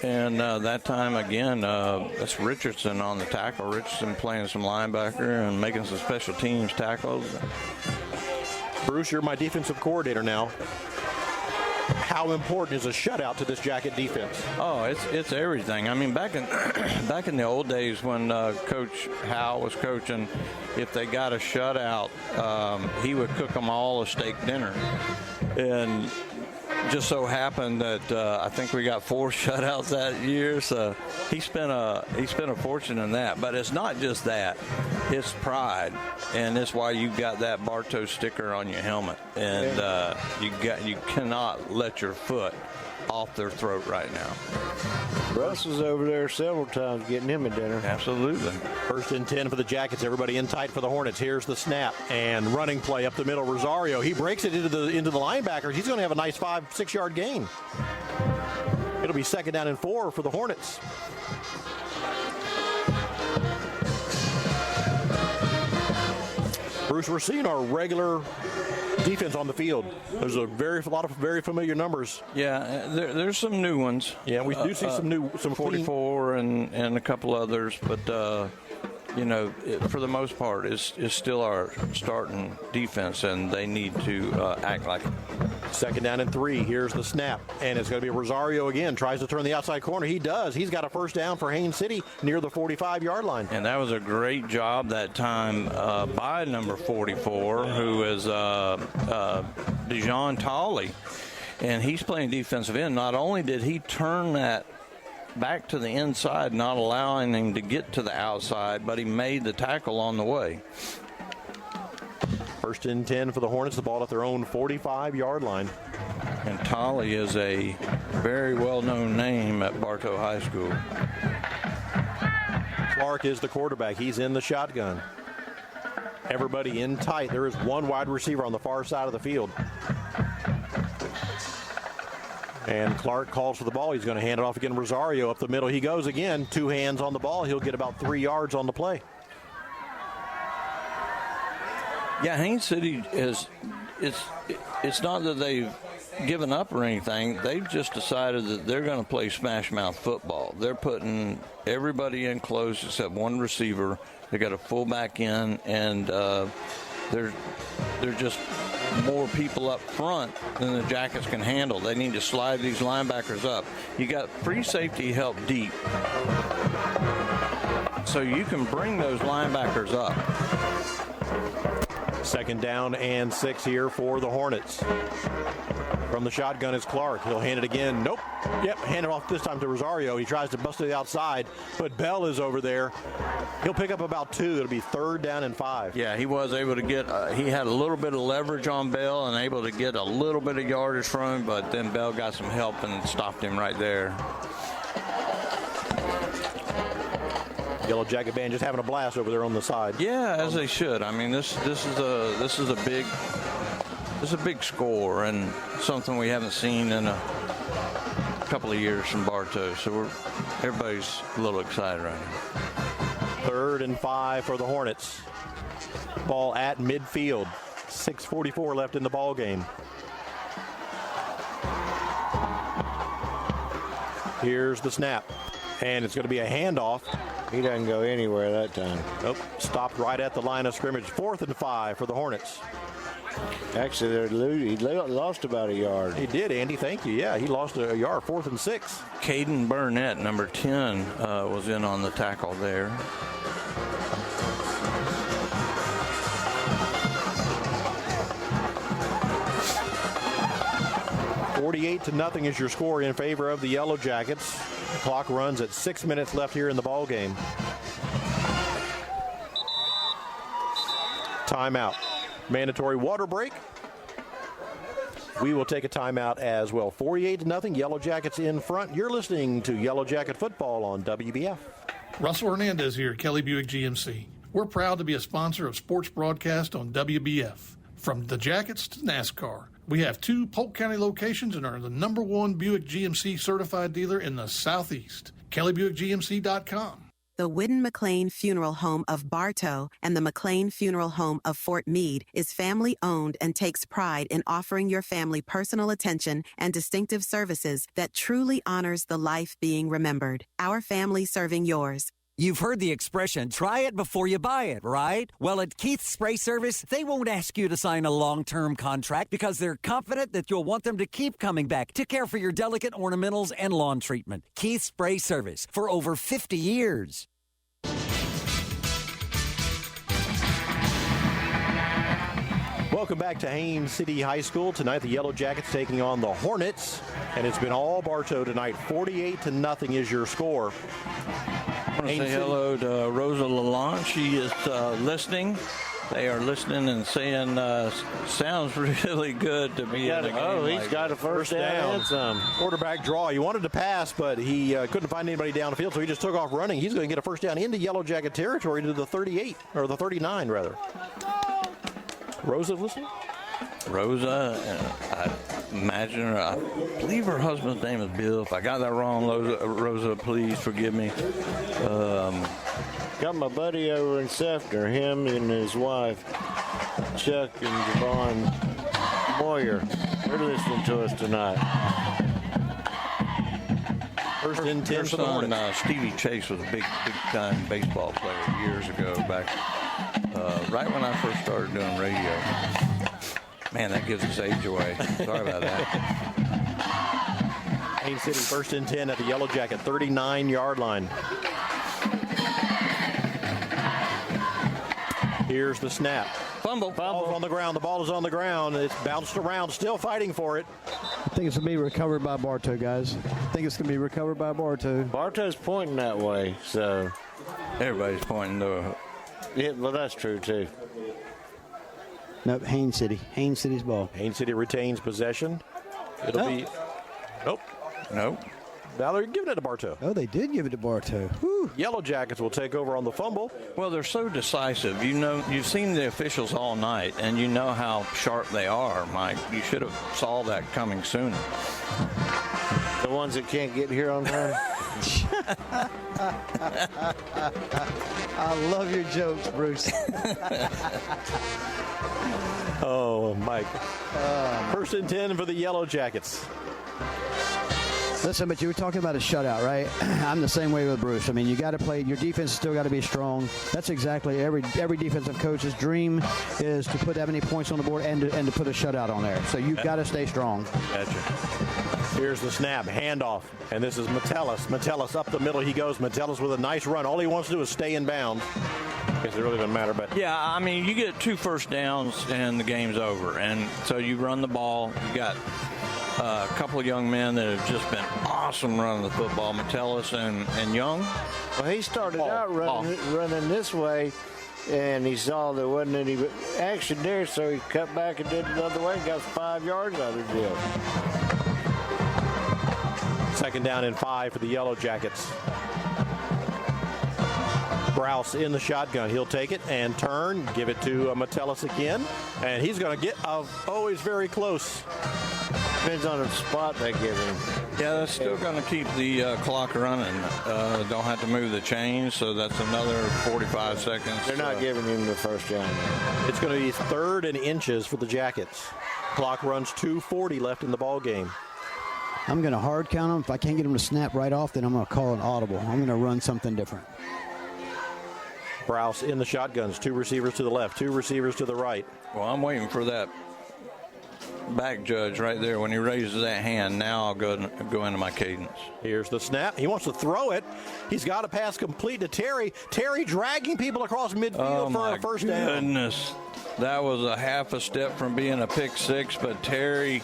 And that time, again, that's Richardson on the tackle. Richardson playing some linebacker and making some special teams tackles. Bruce, you're my defensive coordinator now. How important is a shutout to this Jacket defense? Oh, it's everything. I mean, back in the old days when Coach Howe was coaching, if they got a shutout, he would cook them all a steak dinner. And just so happened that I think we got 4 shutouts that year, so he spent a fortune in that. But it's not just that; it's pride, and it's why you got that Bartow sticker on your helmet, and you cannot let your foot off their throat right now. Russ was over there several times getting him a dinner. Absolutely. 1st and 10 for the Jackets. Everybody in tight for the Hornets. Here's the snap and running play up the middle. Rosario. He breaks it into the linebackers. He's going to have a nice 5-6 yard gain. It'll be 2nd down and 4 for the Hornets. Bruce, we're seeing our regular defense on the field. There's a lot of very familiar numbers. Yeah, there's some new ones. Yeah, we do see some 44 and a couple others, but for the most part, it's still our starting defense, and they need to act like it. 2nd down and 3. Here's the snap, and it's going to be Rosario again. Tries to turn the outside corner. He does. He's got a 1st down for Haines City near the 45-yard line. And that was a great job that time by number 44, who is Dijon Tolley, and he's playing defensive end. Not only did he turn that back to the inside, not allowing him to get to the outside, but he made the tackle on the way. 1st and 10 for the Hornets, the ball at their own 45-yard line. And Tolley is a very well-known name at Bartow High School. Clark is the quarterback. He's in the shotgun. Everybody in tight. There is one wide receiver on the far side of the field. And Clark calls for the ball. He's going to hand it off again. Rosario up the middle. He goes again. 2 hands on the ball. He'll get about 3 yards on the play. Yeah, Haines City it's not that they've given up or anything. They've just decided that they're going to play smash mouth football. They're putting everybody in close except one receiver. They got a fullback in, and they're just more people up front than the Jackets can handle. They need to slide these linebackers up. You got free safety help deep, so you can bring those linebackers up. 2nd down and 6 here for the Hornets. From the shotgun is Clark. He'll hand it again. Nope. Yep, hand it off this time to Rosario. He tries to bust to the outside, but Bell is over there. He'll pick up about 2. It'll be 3rd down and 5. Yeah, he was able to get, he had a little bit of leverage on Bell and able to get a little bit of yardage from him, but then Bell got some help and stopped him right there. Yellow Jacket band just having a blast over there on the side. Yeah, as they should. I mean, this is a big score and something we haven't seen in a couple of years from Bartow. So everybody's a little excited right now. 3rd and 5 for the Hornets. Ball at midfield. 6:44 left in the ball game. Here's the snap, and it's going to be a handoff. He doesn't go anywhere that time. Nope. Stopped right at the line of scrimmage. 4th and 5 for the Hornets. Actually, he lost about a yard. He did, Andy. Thank you. Yeah, he lost a yard. 4th and 6. Caden Burnett, number 10, was in on the tackle there. (48-0) is your score in favor of the Yellow Jackets. The clock runs at 6 minutes left here in the ball game. Timeout. Mandatory water break. We will take a timeout as well. 48-0, Yellow Jackets in front. You're listening to Yellow Jacket Football on WBF. Russell Hernandez here at Kelly Buick GMC. We're proud to be a sponsor of sports broadcast on WBF. From the Jackets to NASCAR. We have 2 Polk County locations and are the #1 Buick GMC certified dealer in the Southeast. KellyBuickGMC.com. The Whidden McLean Funeral Home of Bartow and the McLean Funeral Home of Fort Meade is family-owned and takes pride in offering your family personal attention and distinctive services that truly honors the life being remembered. Our family serving yours. You've heard the expression, try it before you buy it, right? Well, at Keith's Spray Service, they won't ask you to sign a long-term contract because they're confident that you'll want them to keep coming back to care for your delicate ornamentals and lawn treatment. Keith's Spray Service, for over 50 years. Welcome back to Haines City High School. Tonight, the Yellow Jackets taking on the Hornets, and it's been all Bartow tonight. 48-0 is your score. I want to say hello to Rosa Lalonde. She is listening. They are listening and saying, sounds really good to be in a game. Oh, he's got a first down and some. Quarterback draw. He wanted to pass, but he couldn't find anybody down the field, so he just took off running. He's going to get a first down into Yellow Jacket territory to the 38, or the 39, rather. Rosa listening? Rosa, I imagine her, I believe her husband's name is Bill. If I got that wrong, Rosa, please forgive me. Got my buddy over in Sefner, him and his wife, Chuck and Javon Moyer. They're listening to us tonight. First and 10 for the Hornets. Stevie Chase was a big-time baseball player years ago, back right when I first started doing radio. Man, that gives us age away. Sorry about that. Haines City first and 10 at the Yellow Jacket 39-yard line. Here's the snap. Fumble. Ball's on the ground. The ball is on the ground. It's bounced around, still fighting for it. I think it's going to be recovered by Bartow, guys. I think it's going to be recovered by Bartow. Bartow's pointing that way, so. Everybody's pointing to. Yeah, well, that's true, too. Nope, Haines City. Haines City's ball. Haines City retains possession. It'll be. Nope. Now they're giving it to Bartow. Oh, they did give it to Bartow. Whew. Yellow Jackets will take over on the fumble. Well, they're so decisive. You know, you've seen the officials all night, and you know how sharp they are, Mike. You should have saw that coming sooner. The ones that can't get here on time. I love your jokes, Bruce. Oh, Mike. First and 10 for the Yellow Jackets. Listen, but you were talking about a shutout, right? I'm the same way with Bruce. I mean, you got to play. Your defense has still got to be strong. That's exactly every defensive coach's dream is to put that many points on the board and to put a shutout on there. So you've got to stay strong. Gotcha. Here's the snap, handoff, and this is Metellus. Metellus up the middle he goes. Metellus with a nice run. All he wants to do is stay in bounds. I guess it really doesn't matter, but yeah, I mean, you get 2 first downs and the game's over, and so you run the ball. You got a couple of young men that have just been awesome running the football, Metellus and Young. Well, he started out running this way, and he saw there wasn't any action there, so he cut back and did it the other way and got 5 yards out of the deal. Second down and 5 for the Yellow Jackets. Browse in the shotgun. He'll take it and turn, give it to Metellus again, and he's going to get he's very close. Depends on the spot they give him. Yeah, that's still going to keep the clock running. Don't have to move the chains, so that's another 45 seconds. They're not giving him the first down. It's going to be 3rd and inches for the Jackets. Clock runs 2:40 left in the ball game. I'm going to hard count them. If I can't get them to snap right off, then I'm going to call an audible. I'm going to run something different. Browse in the shotguns. 2 receivers to the left, 2 receivers to the right. Well, I'm waiting for that back judge right there. When he raises that hand, now I'll go into my cadence. Here's the snap. He wants to throw it. He's got a pass complete to Terry. Terry dragging people across midfield for a first down. Goodness. That was a half a step from being a pick 6, but Terry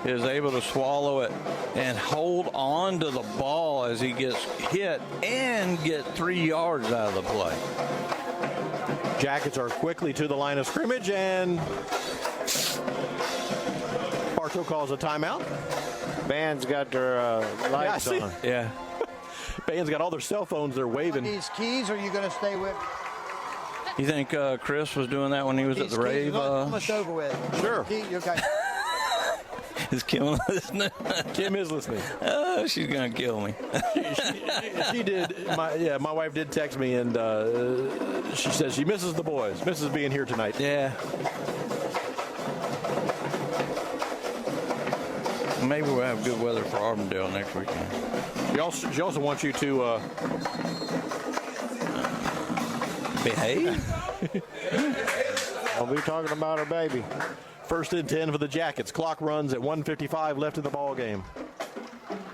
is able to swallow it and hold on to the ball as he gets hit and get 3 yards out of the play. Jackets are quickly to the line of scrimmage, and Bartow calls a timeout. Band's got their lights on. Yeah. Band's got all their cell phones. They're waving. These keys, or are you going to stay with? You think Chris was doing that when he was at the rave? Almost over with. Sure. Okay. Is Kim listening? Kim is listening. Oh, she's going to kill me. She did. My wife did text me, and she says she misses the boys, misses being here tonight. Yeah. Maybe we'll have good weather for Auburndale next weekend. She also wants you to behave. I'll be talking about her baby. 1st and 10 for the Jackets. Clock runs at 1:55 left in the ball game.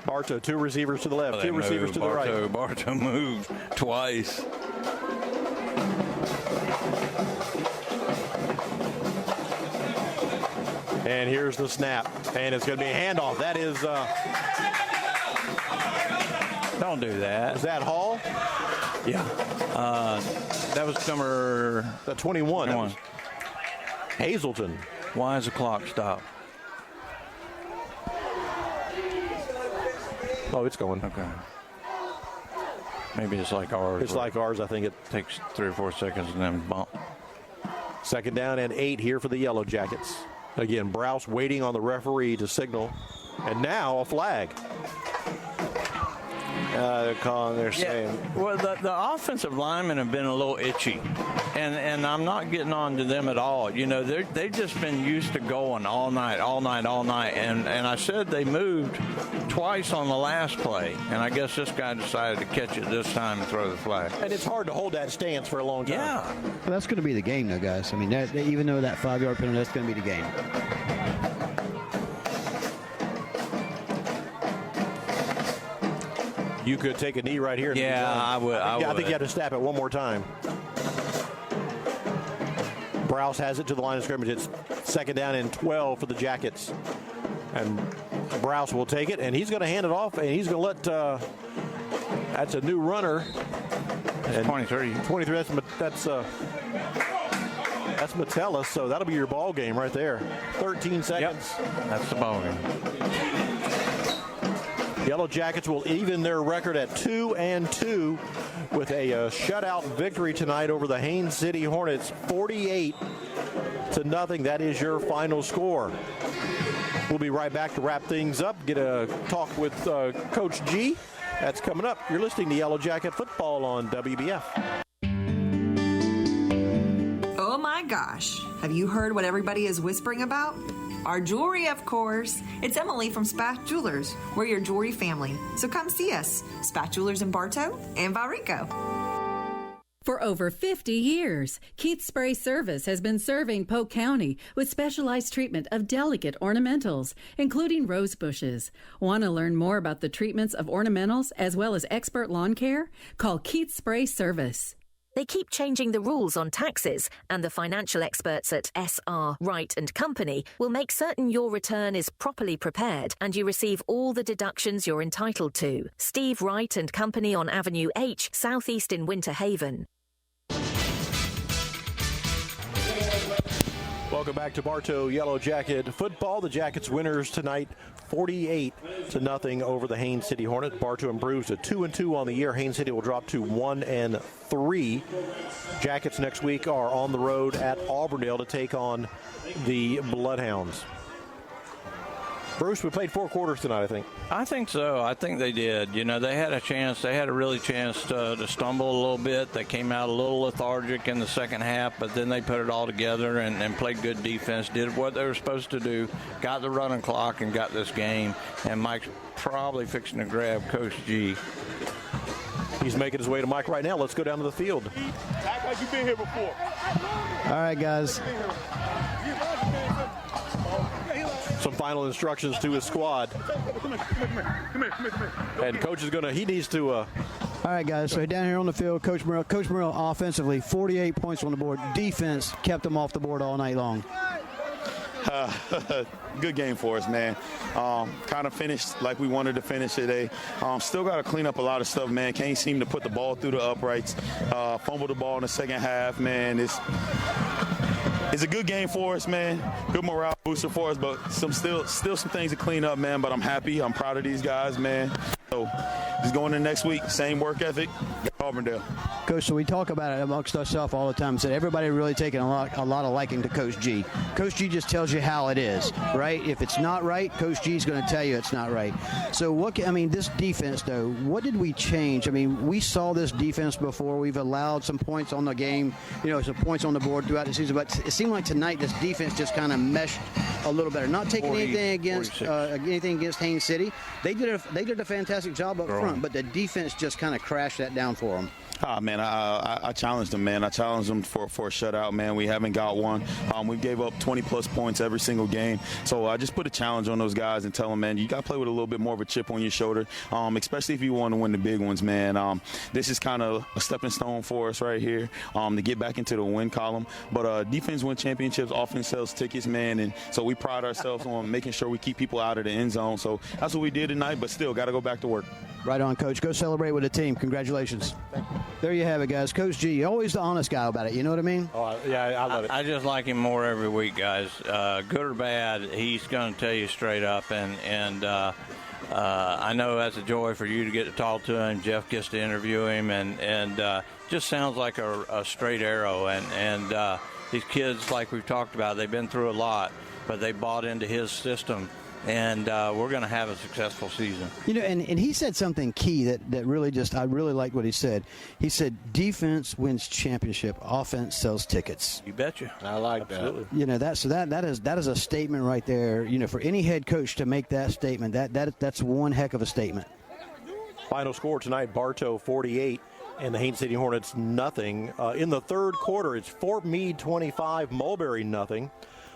Bartow, 2 receivers to the left, 2 receivers to the right. Bartow moved twice. And here's the snap. And it's going to be a handoff. That is... Don't do that. Is that Hall? Yeah. That was number... 21. 21. Hazelton. Why is the clock stopped? Oh, it's going. Okay. Maybe it's like ours. It's like ours. I think it takes 3 or 4 seconds and then bump. 2nd down and 8 here for the Yellow Jackets. Again, Browse waiting on the referee to signal. And now a flag. They're calling, they're saying. Well, the offensive linemen have been a little itchy. And I'm not getting on to them at all. You know, they've just been used to going all night. And I said they moved twice on the last play. And I guess this guy decided to catch it this time and throw the flag. And it's hard to hold that stance for a long time. Yeah. Well, that's going to be the game, though, guys. I mean, even though that 5-yard penalty, that's going to be the game. You could take a knee right here. Yeah, I would. I think you have to snap it one more time. Browse has it to the line of scrimmage. It's 2nd down and 12 for the Jackets. And Browse will take it, and he's going to hand it off, and he's going to let that's a new runner. That's 23. 23, that's Metellus, so that'll be your ball game right there. 13 seconds. Yep. That's the ball game. Yellow Jackets will even their record at 2-2 with a shutout victory tonight over the Haines City Hornets, 48-0. That is your final score. We'll be right back to wrap things up, get a talk with Coach G. That's coming up. You're listening to Yellow Jacket Football on WBF. Oh my gosh, have you heard what everybody is whispering about? Our jewelry, of course. It's Emily from Spath Jewelers. We're your jewelry family. So come see us. Spath Jewelers in Bartow and Valrico. For over 50 years, Keith Spray Service has been serving Polk County with specialized treatment of delicate ornamentals, including rose bushes. Want to learn more about the treatments of ornamentals as well as expert lawn care? Call Keith Spray Service. They keep changing the rules on taxes, and the financial experts at SR Wright & Company will make certain your return is properly prepared and you receive all the deductions you're entitled to. Steve Wright & Company on Avenue H, southeast in Winter Haven. Welcome back to Bartow Yellow Jacket Football. The Jackets winners tonight, 48-0 over the Haines City Hornets. Bartow improves to 2-2 on the year. Haines City will drop to 1-3. Jackets next week are on the road at Auburndale to take on the Bloodhounds. Bruce, we played 4 quarters tonight, I think. I think so. I think they did. You know, they had a chance. They had a really chance to stumble a little bit. They came out a little lethargic in the second half, but then they put it all together and played good defense, did what they were supposed to do, got the running clock and got this game. And Mike's probably fixing to grab Coach G. He's making his way to Mike right now. Let's go down to the field. Act like you've been here before. All right, guys. Some final instructions to his squad. Come here. And Coach is he needs to. All right, guys, so down here on the field, Coach Morrell offensively, 48 points on the board. Defense kept them off the board all night long. Good game for us, man. Kind of finished like we wanted to finish today. Still got to clean up a lot of stuff, man. Can't seem to put the ball through the uprights. Fumbled the ball in the second half, man. It's a good game for us, man. Good morale booster for us, but still some things to clean up, man. But I'm happy. I'm proud of these guys, man. So just going in next week, same work ethic. Got Auburndale. Coach, so we talk about it amongst ourselves all the time. Said everybody really taking a lot of liking to Coach G. Coach G just tells you how it is, right? If it's not right, Coach G is going to tell you it's not right. So this defense though, what did we change? I mean, we saw this defense before. We've allowed some points on the game, some points on the board throughout the season, but it seemed like tonight this defense just kind of meshed a little better. Not taking anything against Haines City. They did a fantastic job up front, but the defense just kind of crashed that down for them. Man, I challenged them, man. I challenged them for a shutout, man. We haven't got one. We gave up 20-plus points every single game. So I just put a challenge on those guys and tell them, man, you got to play with a little bit more of a chip on your shoulder, especially if you want to win the big ones, man. This is kind of a stepping stone for us right here to get back into the win column. But defense wins championships, offense sells tickets, man. And so we pride ourselves on making sure we keep people out of the end zone. So that's what we did tonight, but still got to go back to work. Right on, Coach. Go celebrate with the team. Congratulations. Thank you. There you have it, guys. Coach G, always the honest guy about it. You know what I mean? Oh, yeah, I love it. I just like him more every week, guys. Good or bad, he's going to tell you straight up. And I know that's a joy for you to get to talk to him. Jeff gets to interview him, and just sounds like a straight arrow. And these kids, like we've talked about, they've been through a lot, but they bought into his system. And we're going to have a successful season. And he said something key that really I really like what he said. He said, defense wins championship, offense sells tickets. You betcha. I like that. That is a statement right there. For any head coach to make that statement, that's one heck of a statement. Final score tonight, Bartow 48 and the Haines City Hornets nothing. In the third quarter, it's Fort Meade 25, Mulberry nothing.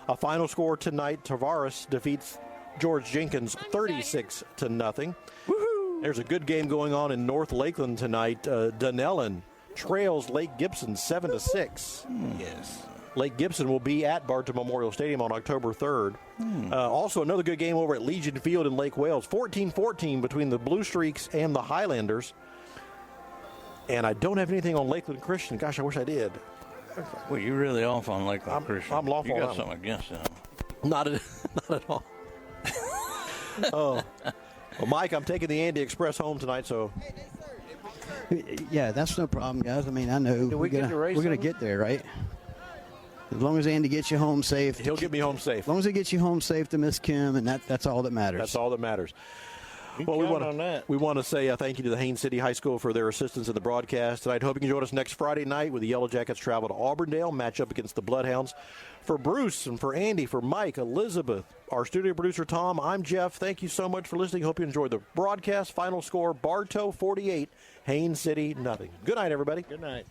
A final score tonight, Tavares defeats George Jenkins 36-0. Woohoo! There's a good game going on in North Lakeland tonight. Dunellen trails Lake Gibson 7-6. Yes. Lake Gibson will be at Bartow Memorial Stadium on October 3rd. Also another good game over at Legion Field in Lake Wales. 14-14 between the Blue Streaks and the Highlanders. And I don't have anything on Lakeland Christian. Gosh, I wish I did. Well, you're really off on Lakeland Christian. I'm off on You got them. something against them. Not at all. Oh, well, Mike, I'm taking the Andy Express home tonight, so. Yeah, that's no problem, guys. I mean, I know we're gonna get there, right? As long as Andy gets you home safe. He'll get me home safe. As long as he gets you home safe to Miss Kim, and that's all that matters. That's all that matters. Well, we want to say thank you to the Haines City High School for their assistance in the broadcast tonight. Hope you can join us next Friday night with the Yellow Jackets travel to Auburndale, match up against the Bloodhounds. For Bruce and for Andy, for Mike, Elizabeth, our studio producer Tom, I'm Jeff. Thank you so much for listening. Hope you enjoyed the broadcast. Final score, Bartow 48, Haines City nothing. Good night, everybody. Good night.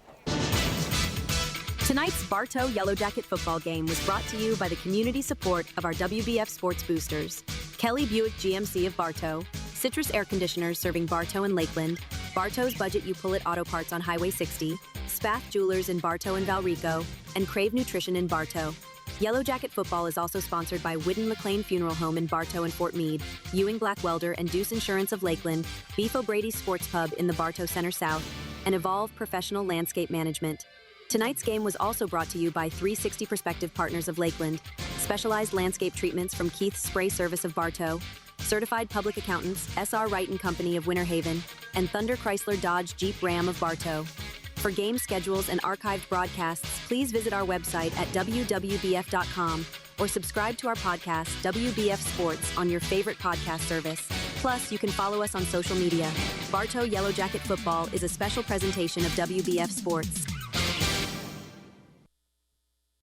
Tonight's Bartow Yellow Jacket football game was brought to you by the community support of our WBF Sports Boosters, Kelly Buick GMC of Bartow, Citrus Air Conditioners serving Bartow and Lakeland, Bartow's Budget You Pull It Auto Parts on Highway 60, Spath Jewelers in Bartow and Valrico, and Crave Nutrition in Bartow. Yellow Jacket football is also sponsored by Whidden McLean Funeral Home in Bartow and Fort Meade, Ewing Black Welder and Deuce Insurance of Lakeland, Beef O'Brady's Sports Pub in the Bartow Center South, and Evolve Professional Landscape Management. Tonight's game was also brought to you by 360 Perspective Partners of Lakeland, specialized landscape treatments from Keith's Spray Service of Bartow, certified public accountants S.R. Wright & Company of Winter Haven, and Thunder Chrysler Dodge Jeep Ram of Bartow. For game schedules and archived broadcasts, please visit our website at wwbf.com or subscribe to our podcast, WBF Sports, on your favorite podcast service. Plus, you can follow us on social media. Bartow Yellow Jacket Football is a special presentation of WBF Sports.